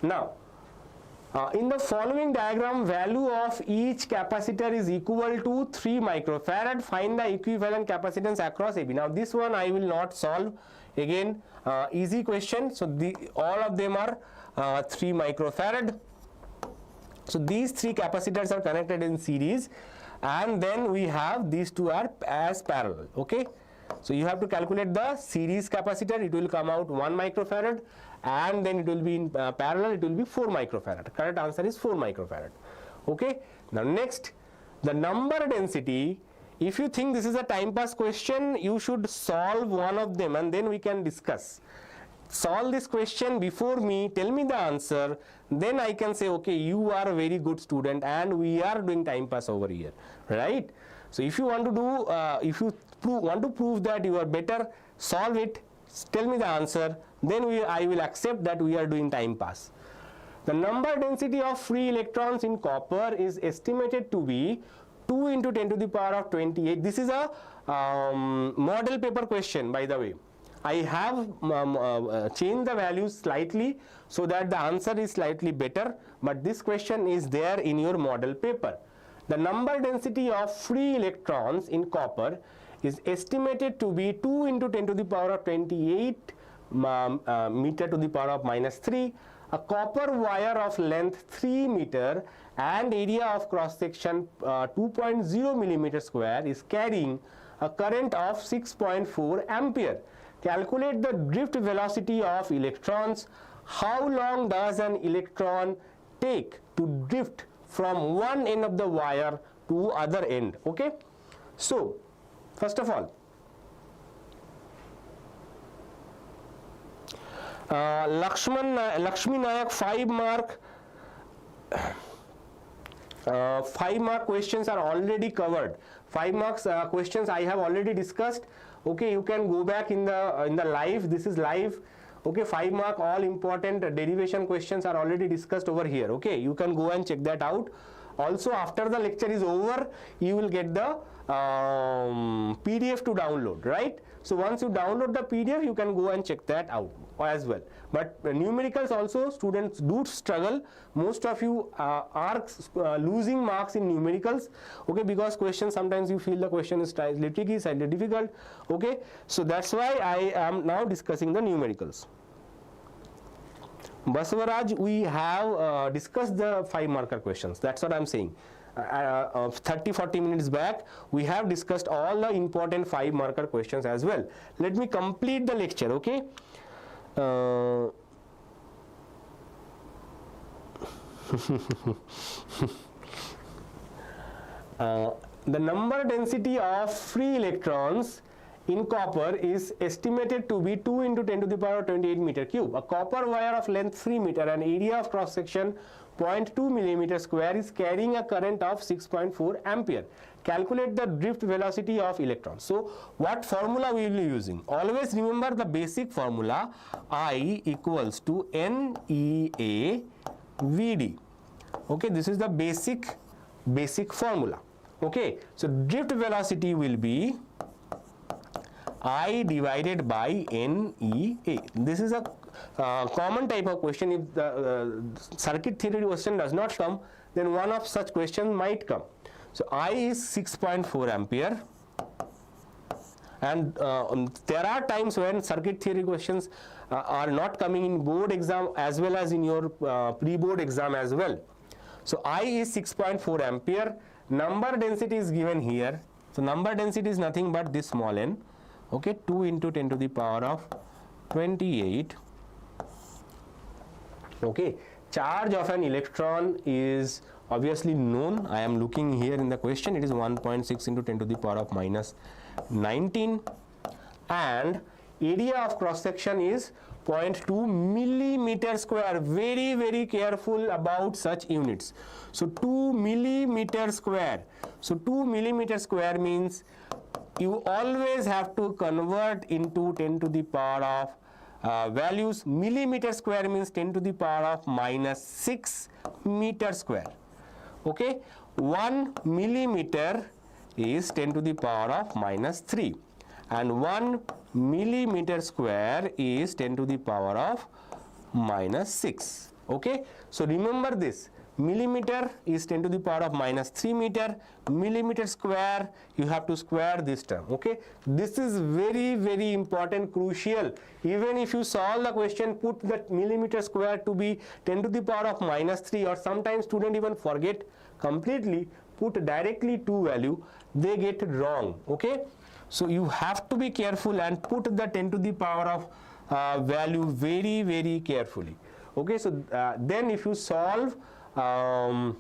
Now, in the following diagram, value of each capacitor is equal to 3 microfarad. Find the equivalent capacitance across AB. Now this one I will not solve. Again, easy question. So all of them are 3 microfarad. So these 3 capacitors are connected in series, and then we have these two are as parallel. Okay, so you have to calculate the series capacitor. It will come out 1 microfarad, and then it will be in parallel, it will be 4 microfarad. Correct answer is 4 microfarad. Okay, now next, the number density. If you think this is a time pass question, you should solve one of them and then we can discuss. Solve this question before me, tell me the answer, then I can say, okay, you are a very good student and we are doing time pass over here, right? So if you want to do, want to prove that you are better, solve it, tell me the answer, then I will accept that we are doing time pass. The number density of free electrons in copper is estimated to be 2 into 10 to the power of 28. This is a model paper question, by the way. I have changed the values slightly so that the answer is slightly better, but this question is there in your model paper. The number density of free electrons in copper is estimated to be 2 into 10 to the power of 28 meter to the power of minus 3. A copper wire of length 3 meter and area of cross section 2.0 millimeter square is carrying a current of 6.4 ampere. Calculate the drift velocity of electrons. How long does an electron take to drift from one end of the wire to other end? Okay, so first of all, Lakshmi Nayak 5 mark 5 mark questions are already covered. 5 marks questions I have already discussed. Okay, you can go back in the live. This is live. Okay, 5 mark all important derivation questions are already discussed over here. Okay, you can go and check that out. Also, after the lecture is over, you will get the PDF to download, right? So once you download the PDF, you can go and check that out as well. But numericals also, students do struggle. Most of you are losing marks in numericals, okay, because questions, sometimes you feel the question is slightly tricky, slightly difficult. Okay, so that's why I am now discussing the numericals. Basavaraj, we have discussed the 5 marker questions. That's what I'm saying. 30-40 minutes back, we have discussed all the important 5 marker questions as well. Let me complete the lecture, okay? The number density of free electrons in copper is estimated to be 2 into 10 to the power 28 meter cube. A copper wire of length 3 meter and area of cross section 0.2 millimeter square is carrying a current of 6.4 ampere. Calculate the drift velocity of electrons. So what formula we will be using? Always remember the basic formula, I equals to NEA VD. Okay, this is the basic formula. Okay, so drift velocity will be I divided by NEA. This is a common type of question. If the circuit theory question does not come, then one of such questions might come. So I is 6.4 ampere And there are times when circuit theory questions are not coming in board exam as well as in your pre-board exam as well. So I is 6.4 ampere, number density is given here. So number density is nothing but this small n, okay, 2 into 10 to the power of 28. Okay, charge of an electron is obviously known. I am looking here in the question, it is 1.6 into 10 to the power of minus 19, and area of cross section is 0.2 millimeter square. Very, very careful about such units. So 2 millimeter square. So 2 millimeter square means you always have to convert into 10 to the power of values. Millimeter square means 10 to the power of minus 6 meter square. Okay, 1 millimeter is 10 to the power of minus 3, and 1 millimeter square is 10 to the power of minus 6. Okay, so remember this, millimeter is 10 to the power of minus 3 meter, millimeter square you have to square this term. Okay, this is very, very important, crucial. Even if you solve the question, put that millimeter square to be 10 to the power of minus 3, or sometimes student even forget completely, put directly 2 value, they get wrong. Okay, so you have to be careful and put the 10 to the power of value very, very carefully. Okay, so then if you solve the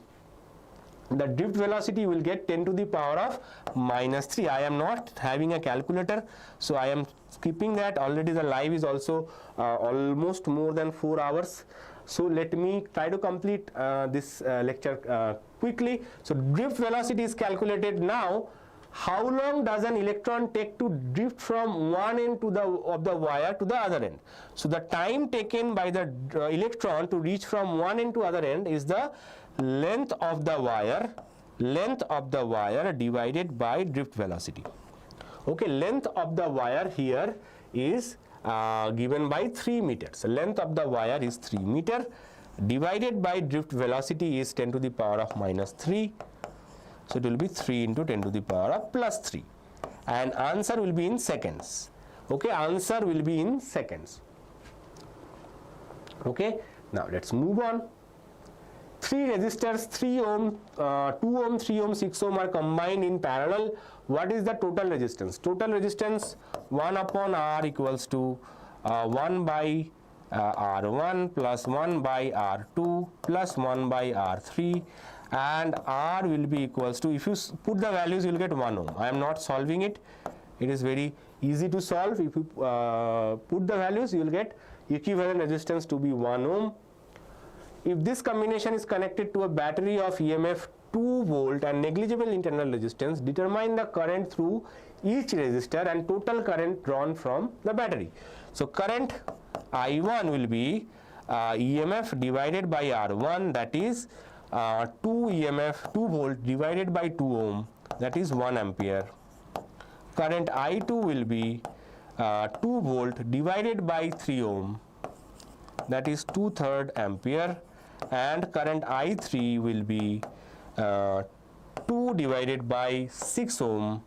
drift velocity, you will get 10 to the power of minus 3. I am not having a calculator, so I am skipping that. Already the live is also almost more than 4 hours. So let me try to complete this lecture quickly. So drift velocity is calculated. Now, how long does an electron take to drift from one end of the wire to the other end? So the time taken by the electron to reach from one end to other end is the length of the wire divided by drift velocity. Okay, length of the wire here is given by 3 meters. So length of the wire is 3 meter, divided by drift velocity is 10 to the power of minus 3. So it will be 3 into 10 to the power of plus 3, and answer will be in seconds. Okay, answer will be in seconds. Okay, now let's move on. 3 resistors, 3 ohm, 2 ohm, 3 ohm, 6 ohm are combined in parallel. What is the total resistance? Total resistance 1 upon R equals to 1 by R1 plus 1 by R2 plus 1 by R3, and R will be equals to, if you put the values, you will get 1 ohm. I am not solving it. It is very easy to solve. If you put the values, you will get equivalent resistance to be 1 ohm. If this combination is connected to a battery of EMF 2 volt and negligible internal resistance, determine the current through each resistor and total current drawn from the battery. So current I1 will be EMF divided by R1, that is 2 volt divided by 2 ohm, that is 1 ampere. Current I2 will be 2 volt divided by 3 ohm, that is 2/3 ampere, and current I3 will be 2 divided by 6 ohm,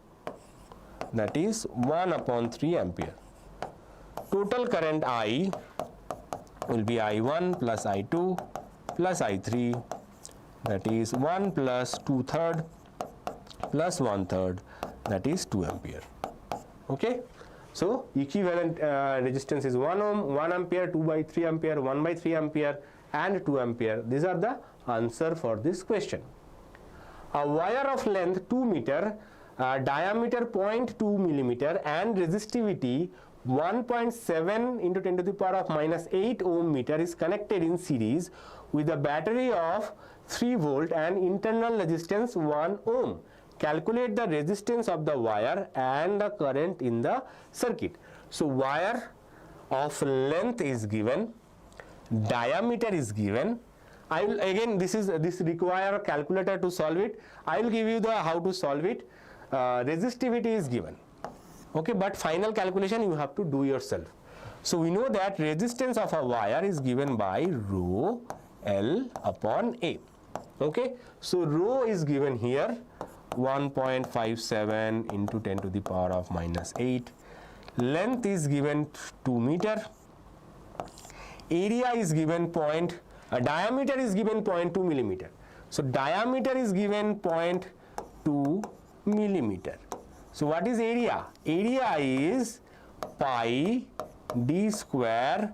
that is 1 upon 3 ampere. Total current I will be I1 plus I2 plus I3, that is 1 plus 2/3 plus 1/3, that is 2 ampere. Okay, so equivalent resistance is 1 ohm, 1 ampere, 2 by 3 ampere, 1 by 3 ampere, and 2 ampere. These are the answer for this question. A wire of length 2 meter, diameter 0.2 millimeter, and resistivity 1.7 into 10 to the power of minus 8 ohm meter is connected in series with a battery of 3 volt and internal resistance 1 ohm. Calculate the resistance of the wire and the current in the circuit. So wire of length is given, diameter is given. I will again, this require a calculator to solve it. I will give you the how to solve it. Resistivity is given. Okay, but final calculation you have to do yourself. So we know that resistance of a wire is given by rho L upon A. Okay, so rho is given here 1.57 into 10 to the power of minus 8. Length is given 2 meter. Area is given diameter is given 0.2 millimeter. So diameter is given 0.2 millimeter. So what is area? Area is pi d square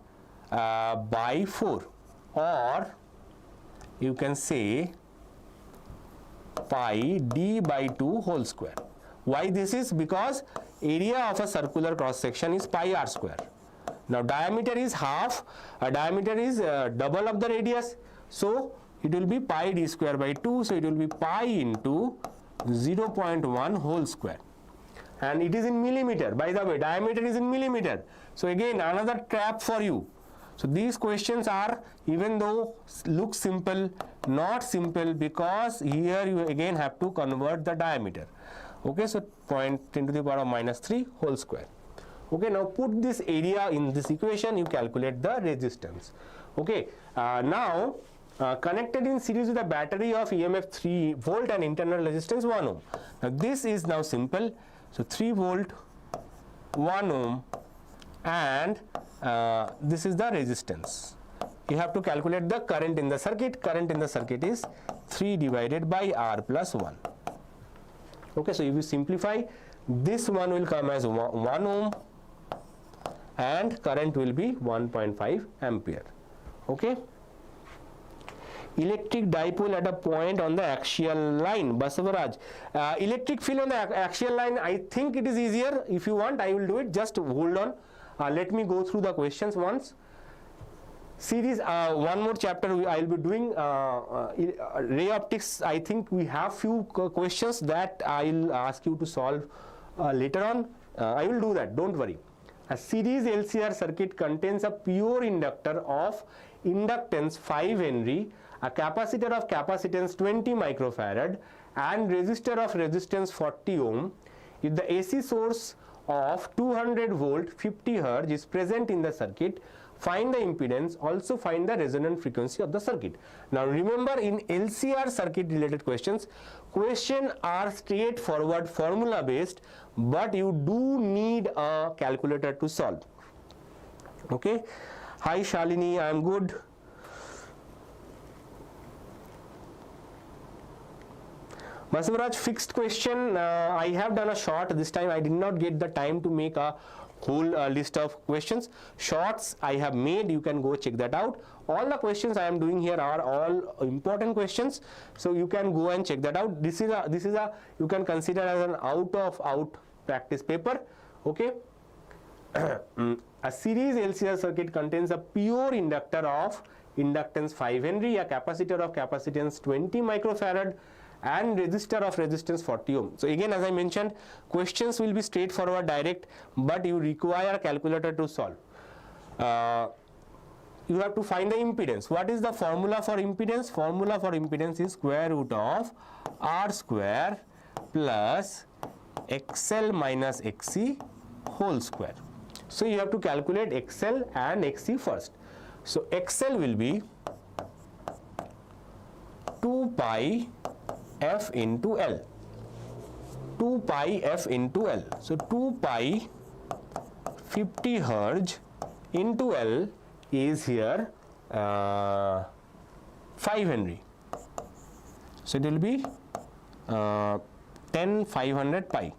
by 4, or you can say pi d by 2 whole square. Why this is? Because area of a circular cross section is pi r square. Now diameter is half, diameter is double of the radius, so it will be pi d square by 2, so it will be pi into 0.1 whole square, and it is in millimeter. By the way, diameter is in millimeter. So again another trap for you. So these questions are, even though look simple, not simple, because here you again have to convert the diameter. Okay, so 10 to the power of minus 3 whole square. Okay, now put this area in this equation, you calculate the resistance. Okay, now connected in series with a battery of EMF 3 volt and internal resistance 1 ohm. Now this is now simple. So 3 volt, 1 ohm, and this is the resistance. You have to calculate the current in the circuit. Current in the circuit is 3 divided by R plus 1. Okay, so if you simplify, this one will come as 1 ohm and current will be 1.5 ampere. Okay. Electric dipole at a point on the axial line. Basavaraj, electric field on the axial line, I think it is easier. If you want, I will do it. Just hold on. Let me go through the questions once. Series, one more chapter I will be doing ray optics. I think we have few questions that I will ask you to solve later on. I will do that, don't worry. A series LCR circuit contains a pure inductor of inductance 5 Henry, a capacitor of capacitance 20 microfarad, and resistor of resistance 40 ohm. If the AC source of 200 volt 50 Hz is present in the circuit, find the impedance, also find the resonant frequency of the circuit. Now remember, in LCR circuit related questions are straightforward formula based, but you do need a calculator to solve. Okay. Hi Shalini, I am good. Basavaraj, fixed question, I have done a short this time. I did not get the time to make a whole list of questions. Shorts I have made, you can go check that out. All the questions I am doing here are all important questions, so you can go and check that out. This is a you can consider as an out practice paper. Okay. A series LCR circuit contains a pure inductor of inductance 5 Henry, a capacitor of capacitance 20 microfarad, and resistor of resistance 40 ohm. So again, as I mentioned, questions will be straightforward, direct, but you require a calculator to solve. You have to find the impedance. What is the formula for impedance? Formula for impedance is square root of R square plus XL minus XC whole square. So you have to calculate XL and XC first. So XL will be 2 pi F into L. 2 pi F into L. So 2 pi 50 Hz into L is here 5 Henry. So it will be 10 500 pi.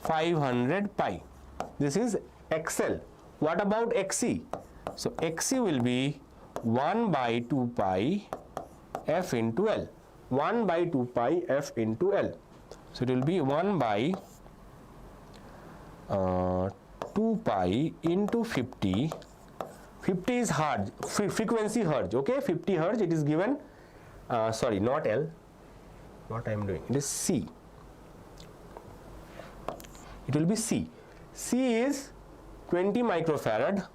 500 pi. This is XL. What about XC? So XC will be 1 by 2 pi F into L. 1 by 2 pi F into L. So it will be 1 by 2 pi into 50. 50 is Hertz, frequency Hertz. Okay, 50 Hertz. It is given. Sorry, not L. What I am doing? It is C. It will be C. C is 20 microfarad.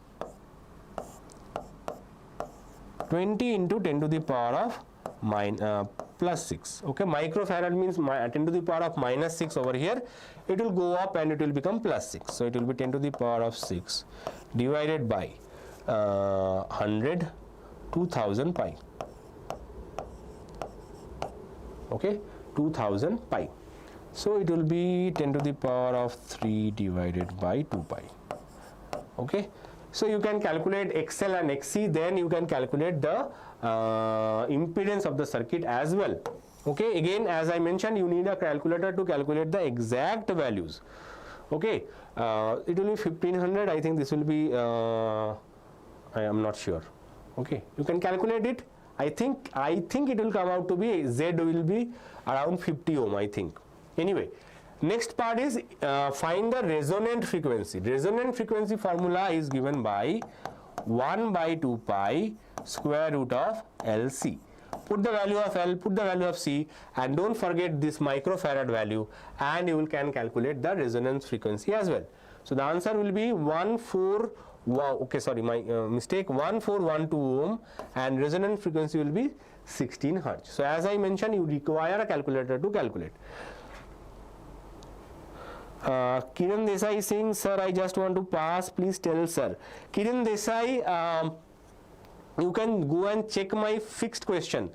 20 into 10 to the power of plus 6. Okay, microfarad means 10 to the power of minus 6 over here. It will go up and it will become plus 6. So it will be 10 to the power of 6 divided by 100, 2000 pi. Okay, 2000 pi. So it will be 10 to the power of 3 divided by 2 pi. Okay. So you can calculate XL and XC, then you can calculate the impedance of the circuit as well. Okay. Again, as I mentioned, you need a calculator to calculate the exact values. Okay. It will be 1500. I think this will be, I am not sure. Okay. You can calculate it. I think it will come out to be Z will be around 50 ohm, I think. Anyway, next part is find the resonant frequency. Resonant frequency formula is given by 1 by 2 pi square root of LC. Put the value of L, put the value of C, and don't forget this microfarad value, and you can calculate the resonance frequency as well. So the answer will be 1412 ohm, and resonant frequency will be 16 hertz. So as I mentioned, you require a calculator to calculate. Kiran Desai is saying, sir, I just want to pass, please tell sir. Kiran Desai, you can go and check my fixed question.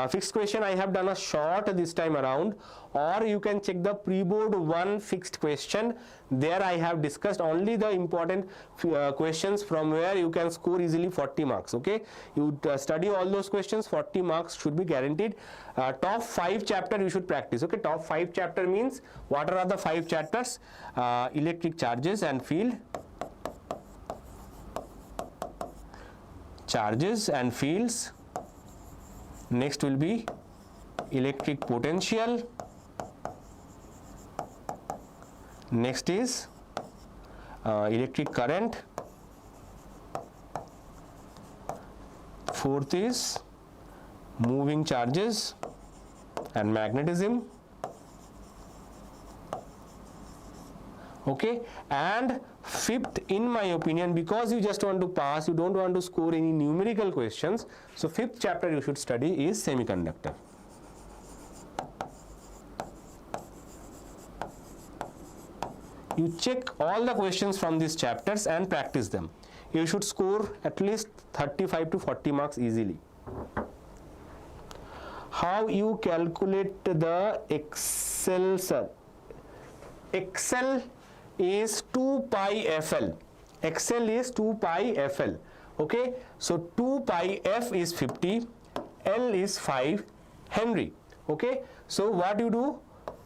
Fixed question I have done a short this time around, or you can check the pre-board 1 fixed question. There I have discussed only the important questions from where you can score easily 40 marks. Okay, you study all those questions, 40 marks should be guaranteed. Top 5 chapter you should practice. Okay, top 5 chapter means what are the 5 chapters? Electric charges and field, charges and fields. Next will be electric potential. Next is electric current. Fourth is moving charges and magnetism. Okay, and fifth, in my opinion, because you just want to pass, you don't want to score any numerical questions, so fifth chapter you should study is semiconductor. You check all the questions from these chapters and practice them. You should score at least 35 to 40 marks easily. How you calculate the XL, sir? XL is 2 pi FL. XL is 2 pi FL. Okay, so 2 pi F is 50, L is 5 Henry. Okay, so what you do?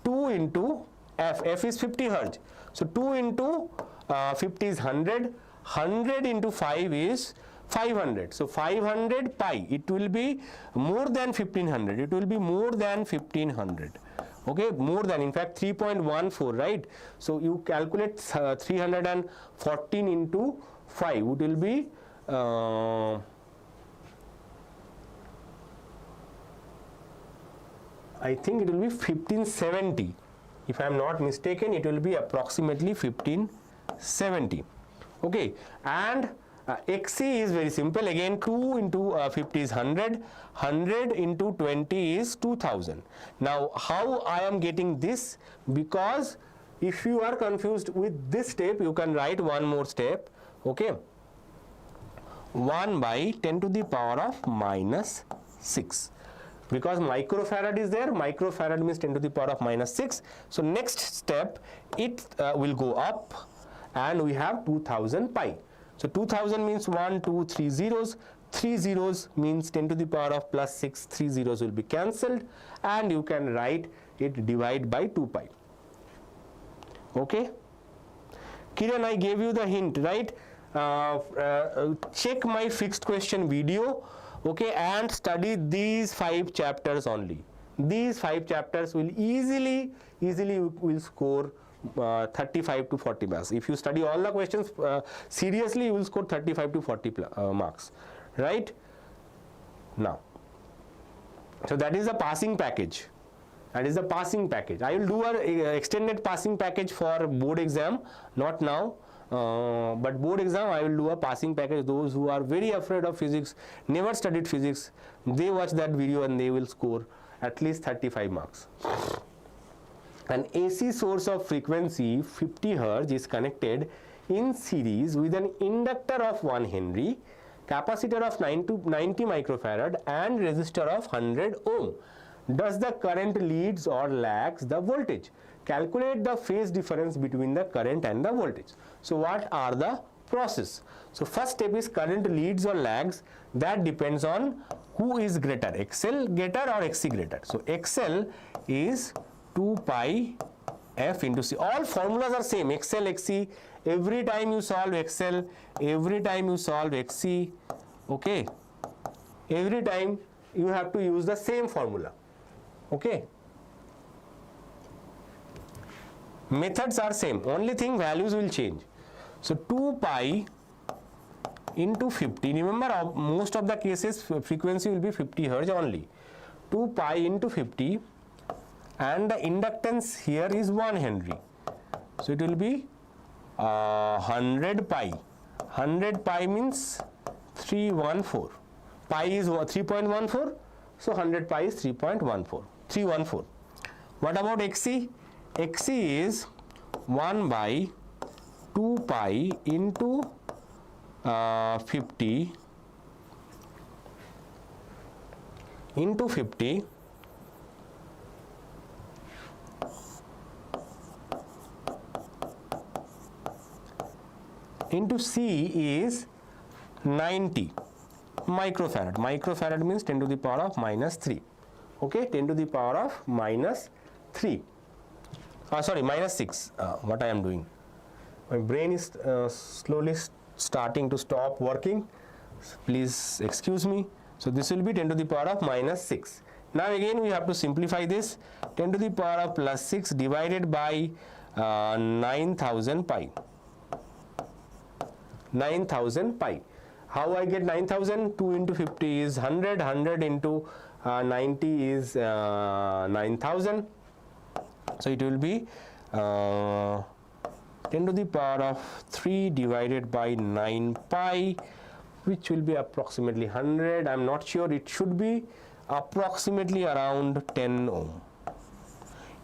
2 into F. F is 50 hertz. So 2 into 50 is 100. 100 into 5 is 500. So 500 pi. It will be more than 1500. It will be more than 1500. Okay, more than, in fact 3.14, right? So you calculate 314 into 5. It will be I think it will be 1570. If I am not mistaken, it will be approximately 1570. Okay, and XC is very simple. Again, 2 into 50 is 100. 100 into 20 is 2000. Now, how I am getting this? Because if you are confused with this step, you can write one more step. Okay, 1 by 10 to the power of minus 6. Because microfarad is there, microfarad means 10 to the power of minus 6. So next step, it will go up, and we have 2000 pi. So 2000 means 1, 2, 3 zeros. 3 zeros means 10 to the power of plus 6. 3 zeros will be cancelled, and you can write it divide by 2 pi. Okay. Kiran, I gave you the hint, right? Check my fixed question video. Okay, and study these 5 chapters only. These 5 chapters will easily will score 35 to 40 marks. If you study all the questions seriously, you will score 35 to 40 marks, right? Now, so that is the passing package. That is the passing package. I will do an extended passing package for board exam, not now. But board exam I will do a passing package. Those who are very afraid of physics, never studied physics, they watch that video and they will score at least 35 marks. An AC source of frequency 50 Hz is connected in series with an inductor of 1 Henry, capacitor of 90 microfarad and resistor of 100 ohm. Does the current leads or lags the voltage? calculate the phase difference between the current and the voltage. So what are the process? So first step is current leads or lags. That depends on who is greater, XL greater or XC greater. So XL is 2 pi F into C. All formulas are same, XL, XC. Every time you solve XL, every time you solve XC, okay, every time you have to use the same formula, okay. Methods are same, only thing values will change. So 2 pi into 50, remember most of the cases frequency will be 50 Hz only. 2 pi into 50, and the inductance here is 1 Henry. So it will be 100 pi. 100 pi means 314. Pi is 3.14, so 100 pi is 314. What about XC? XC is 1 by 2 pi into 50 into 50 into C is 90 microfarad. Microfarad means 10 to the power of minus 3. Okay, 10 to the power of minus 3. Sorry, minus 6. What I am doing? My brain is slowly starting to stop working. So please excuse me. So this will be 10 to the power of minus 6. Now again we have to simplify this. 10 to the power of plus 6 divided by 9000 pi. 9000 pi. How I get 9000? 2 into 50 is 100. 100 into 90 is 9000. So it will be 10 to the power of 3 divided by 9 pi, which will be approximately 100. I am not sure, it should be approximately around 10 ohm.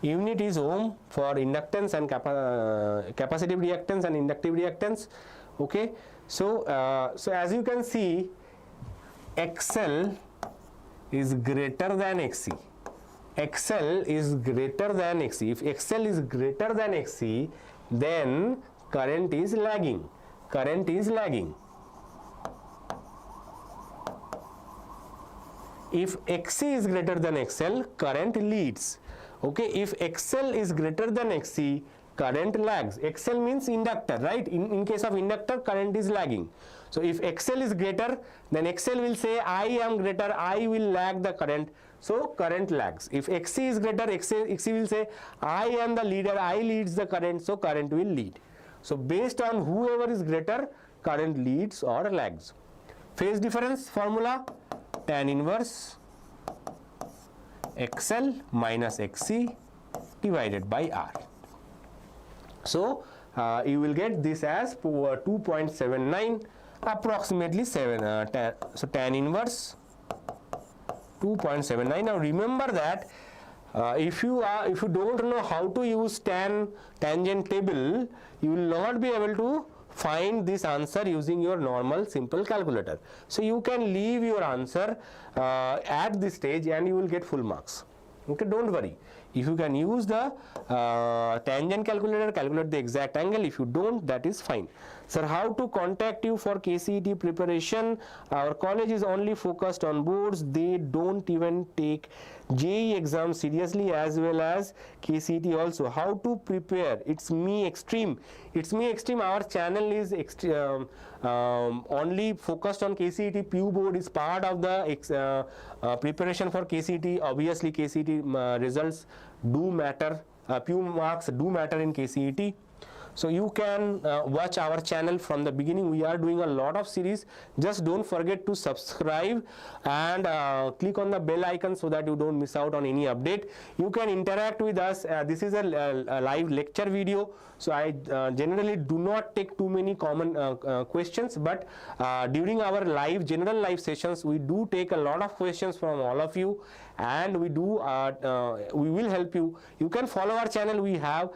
Unit is ohm for inductance and capacitive reactance and inductive reactance. Okay, so as you can see, XL is greater than XC. XL is greater than XC. If XL is greater than XC, then current is lagging. Current is lagging. If XC is greater than XL, current leads. Okay, if XL is greater than XC, current lags. XL means inductor, right? In case of inductor, current is lagging. So if XL is greater, then XL will say I am greater, I will lag the current. So current lags. If XC is greater, XC will say I am the leader, I leads the current, so current will lead. So based on whoever is greater, current leads or lags. Phase difference formula, tan inverse XL minus XC divided by R. So you will get this as 2.79, approximately 7. So tan inverse 2.79. Now remember that if you don't know how to use tangent table, you will not be able to find this answer using your normal simple calculator. So you can leave your answer at this stage and you will get full marks. Okay, don't worry. If you can use the tangent calculator, calculate the exact angle. If you don't, that is fine. Sir, how to contact you for KCET preparation? Our college is only focused on boards. They don't even take JEE exam seriously as well as KCET also. How to prepare? It's me extreme. It's me extreme. Our channel is only focused on KCET. PU board is part of the preparation for KCET. Obviously, KCET results do matter. PU marks do matter in KCET. So you can watch our channel from the beginning. We are doing a lot of series. Just don't forget to subscribe and click on the bell icon so that you don't miss out on any update. You can interact with us. This is a live lecture video, so I generally do not take too many common questions, but during our general live sessions, we do take a lot of questions from all of you, and we will help you. You can follow our channel. We have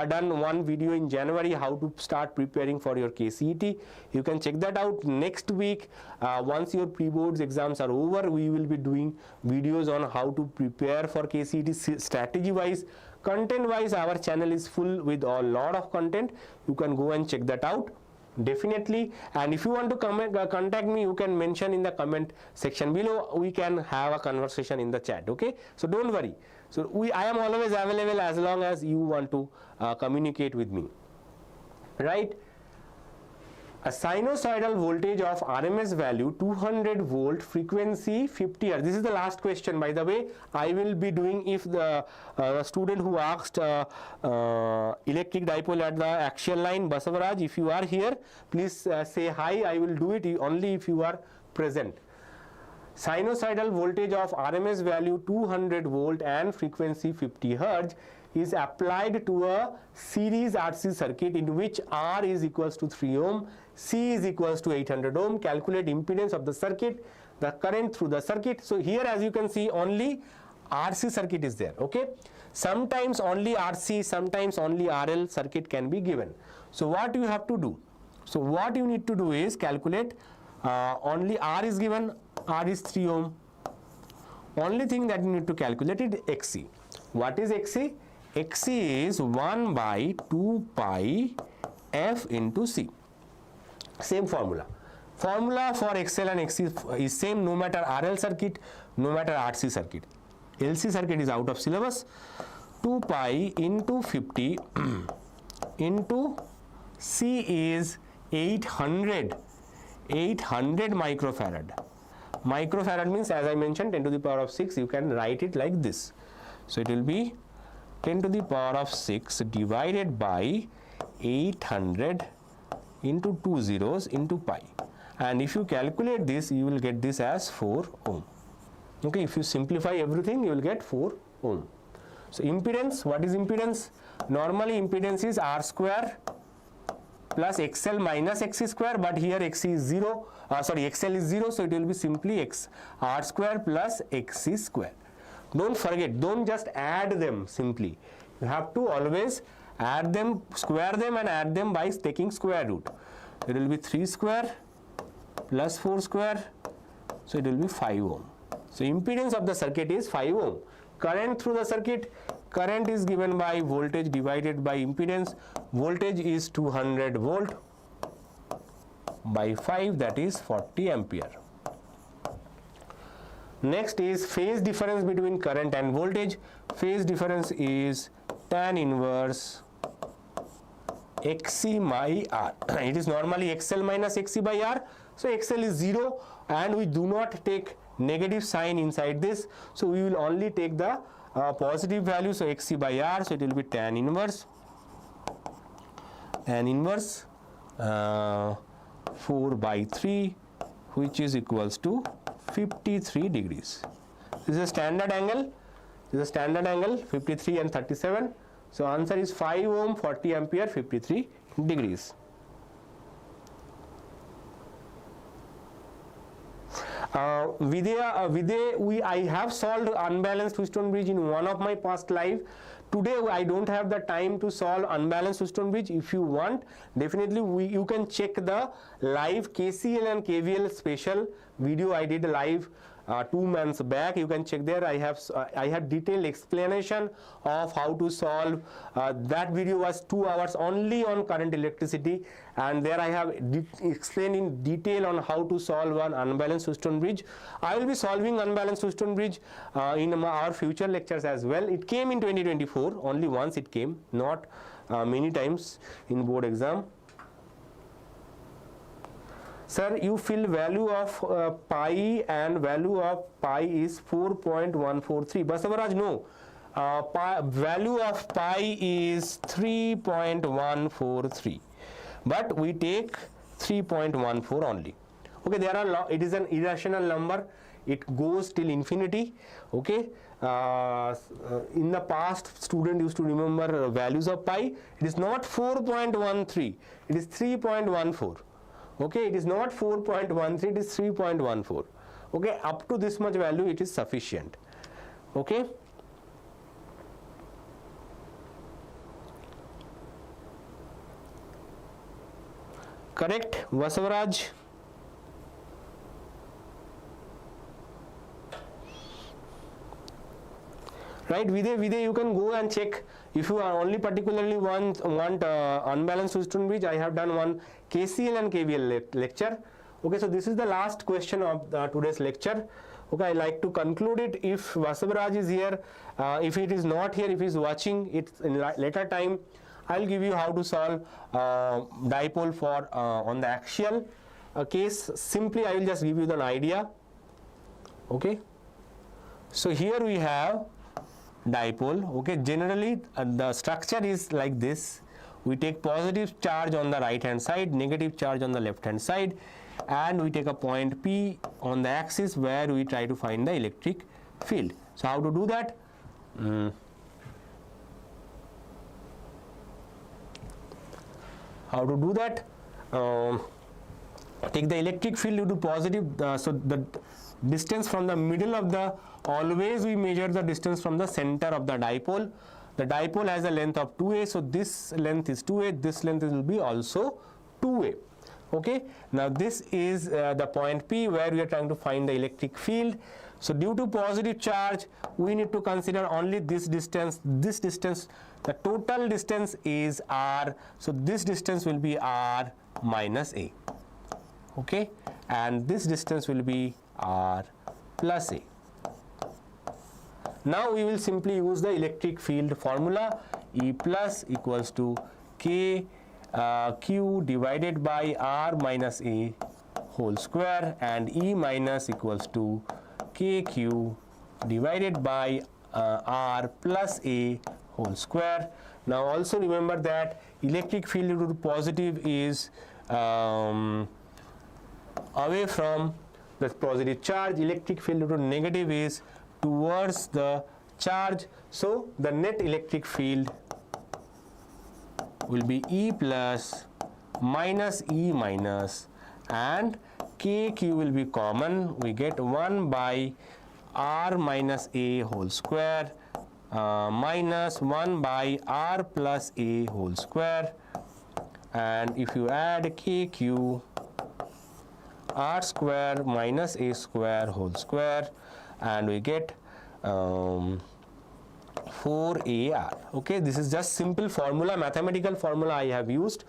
done one video in January, how to start preparing for your KCET. You can check that out. Next week, once your pre-boards exams are over, we will be doing videos on how to prepare for KCET strategy wise, Content wise, our channel is full with a lot of content. You can go and check that out definitely. And if you want to contact me, you can mention in the comment section below. We can have a conversation in the chat. Okay, so don't worry. So I am always available as long as you want to communicate with me, right? A sinusoidal voltage of RMS value 200 volt, frequency 50 Hz. This is the last question, by the way. I will be doing, if the student who asked electric dipole at the axial line, Basavaraj, if you are here, please say hi. I will do it only if you are present. Sinusoidal voltage of RMS value 200 volt and frequency 50 Hz is applied to a series RC circuit in which R is equals to 3 ohm, C is equals to 800 ohm. Calculate impedance of the circuit, the current through the circuit. So here, as you can see, only RC circuit is there. Okay, sometimes only RC, sometimes only RL circuit can be given. So what you have to do? So what you need to do is calculate, only R is given, R is 3 ohm. Only thing that you need to calculate is XC. What is XC? XC is 1 by 2 pi F into C. Same formula. Formula for XL and XC is same no matter RL circuit, no matter RC circuit. LC circuit is out of syllabus. 2 pi into 50 into C is 800 microfarad. Microfarad means, as I mentioned, 10 to the power of 6. You can write it like this. So it will be 10 to the power of 6 divided by 800 into 2 zeros into pi. And if you calculate this, you will get this as 4 ohm. Okay, if you simplify everything, you will get 4 ohm. So impedance, what is impedance? Normally impedance is R square plus XL minus XC square, but here XC is 0, XL is 0, so it will be simply R square plus XC square. Don't forget, don't just add them simply. You have to always add them, square them and add them by taking square root. It will be 3 square plus 4 square, so it will be 5 ohm. So impedance of the circuit is 5 ohm. Current through the circuit, current is given by voltage divided by impedance. Voltage is 200 volt by 5, that is 40 ampere. Next is phase difference between current and voltage. Phase difference is tan inverse XC by R. It is normally XL minus XC by R. So XL is 0 and we do not take negative sign inside this. So we will only take the positive value. So XC by R. So it will be tan inverse 4 by 3, which is equals to 53 degrees. This is a standard angle. This is a standard angle, 53 and 37. So answer is 5 ohm, 40 ampere, 53 degrees. Vidya, I have solved unbalanced Wheatstone bridge in one of my past live. Today I don't have the time to solve unbalanced Wheatstone bridge. If you want, definitely you can check the live KCL and KVL special video I did live 2 months back. You can check there. I have detailed explanation of how to solve. That video was 2 hours only on current electricity, and there I have explained in detail on how to solve an unbalanced Wheatstone bridge. I will be solving unbalanced Wheatstone bridge in our future lectures as well. It came in 2024, only once it came, not many times in board exam. Sir, you feel value of pi and value of pi is 4.143. Basavaraj, no. Value of pi is 3.143. But we take 3.14 only. Okay, there are it is an irrational number. It goes till infinity. Okay. In the past, student used to remember values of pi. It is not 4.13. It is 3.14. Okay, it is not 4.13, it is 3.14. Okay, up to this much value it is sufficient. Okay. Correct, Vasavaraj? right? Videy, you can go and check. If you are only particularly want unbalanced Wheatstone bridge, I have done one KCL and KVL lecture. Okay, so this is the last question of today's lecture. Okay, I like to conclude it. If Vasavaraj is here, if it is not here, if he is watching it in later time, I will give you how to solve dipole for on the axial case. Simply I will just give you the idea. Okay, so here we have dipole. Okay, generally the structure is like this. We take positive charge on the right hand side, negative charge on the left hand side, and we take a point P on the axis where we try to find the electric field. So how to do that? How to do that? Take the electric field due to positive, so the distance from the middle of the, always we measure the distance from the center of the dipole. The dipole has a length of 2a, so this length is 2a, this length will be also 2a. Okay, now this is the point P where we are trying to find the electric field. So due to positive charge, we need to consider only this distance, the total distance is r, so this distance will be r minus a. Okay, and this distance will be r plus a. Now we will simply use the electric field formula. E plus equals to k q divided by r minus a whole square, and E minus equals to kq divided by r plus a whole square. Now also remember that electric field due to positive is away from the positive charge, electric field due to negative is towards the charge. So the net electric field will be E plus minus E minus, and kq will be common. We get 1 by r minus a whole square minus 1 by r plus a whole square, and if you add kq, r square minus a square whole square, and we get 4ar. Okay, this is just simple formula, mathematical formula I have used.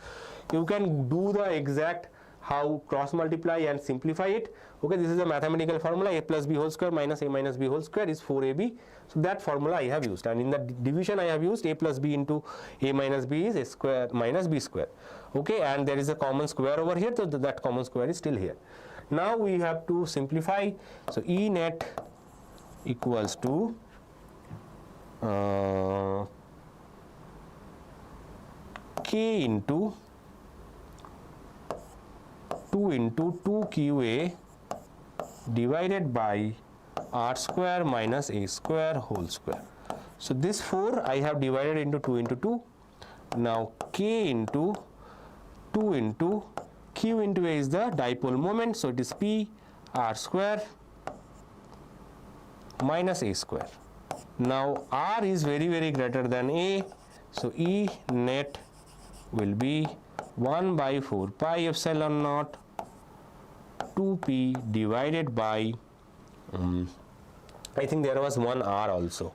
You can do the exact how cross multiply and simplify it. Okay, this is a mathematical formula. A plus b whole square minus a minus b whole square is 4ab. So that formula I have used, and in the division I have used a plus b into a minus b is a square minus b square. Okay, and there is a common square over here, so that common square is still here. Now we have to simplify. So E net equals to k into 2 into 2qa divided by r square minus a square whole square. So this 4 I have divided into 2 into 2. Now k into 2 into q into a is the dipole moment, so it is p r square minus a square. Now r is very greater than a, so E net will be 1 by 4 pi epsilon naught 2p divided by I think there was one r also.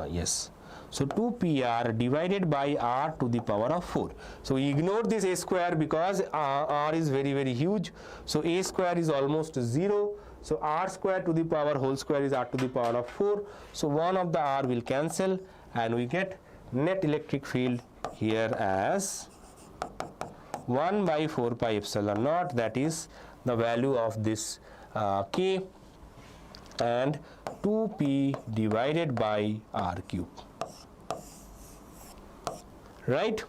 Yes. So 2pr divided by r to the power of 4. So we ignore this a square because r is very huge. So a square is almost 0. So r square to the power whole square is r to the power of 4. So one of the r will cancel, and we get net electric field here as 1 by 4 pi epsilon naught, that is the value of this k, and 2p divided by r cube. Right?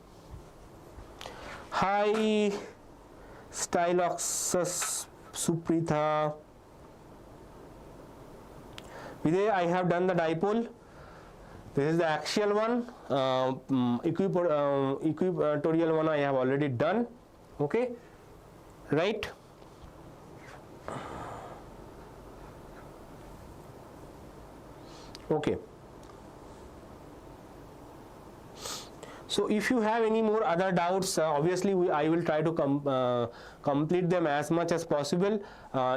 Hi Styloxus Supritha. Vidya, I have done the dipole. This is the axial one. Equatorial one I have already done. Okay, right? Okay. So if you have any more other doubts, obviously I will try to complete them as much as possible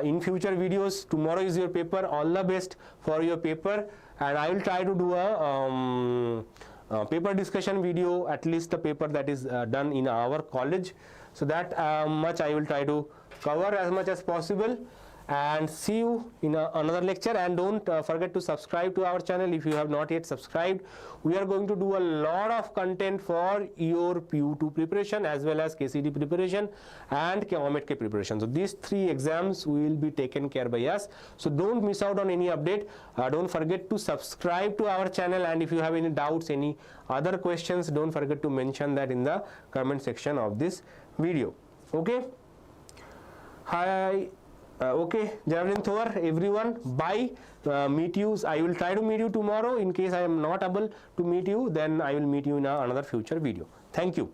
in future videos. Tomorrow is your paper. All the best for your paper, and I will try to do a paper discussion video, at least the paper that is done in our college. So that much I will try to cover as much as possible, and see you in another lecture. And don't forget to subscribe to our channel if you have not yet subscribed. We are going to do a lot of content for your PU2 preparation as well as KCD preparation and Geometry preparation. So these 3 exams will be taken care by us. So don't miss out on any update. Don't forget to subscribe to our channel, and if you have any doubts, any other questions, don't forget to mention that in the comment section of this video. Okay. Hi. Okay, Javelin Thor, everyone, bye. Meet you. I will try to meet you tomorrow. In case I am not able to meet you, then I will meet you in another future video. Thank you.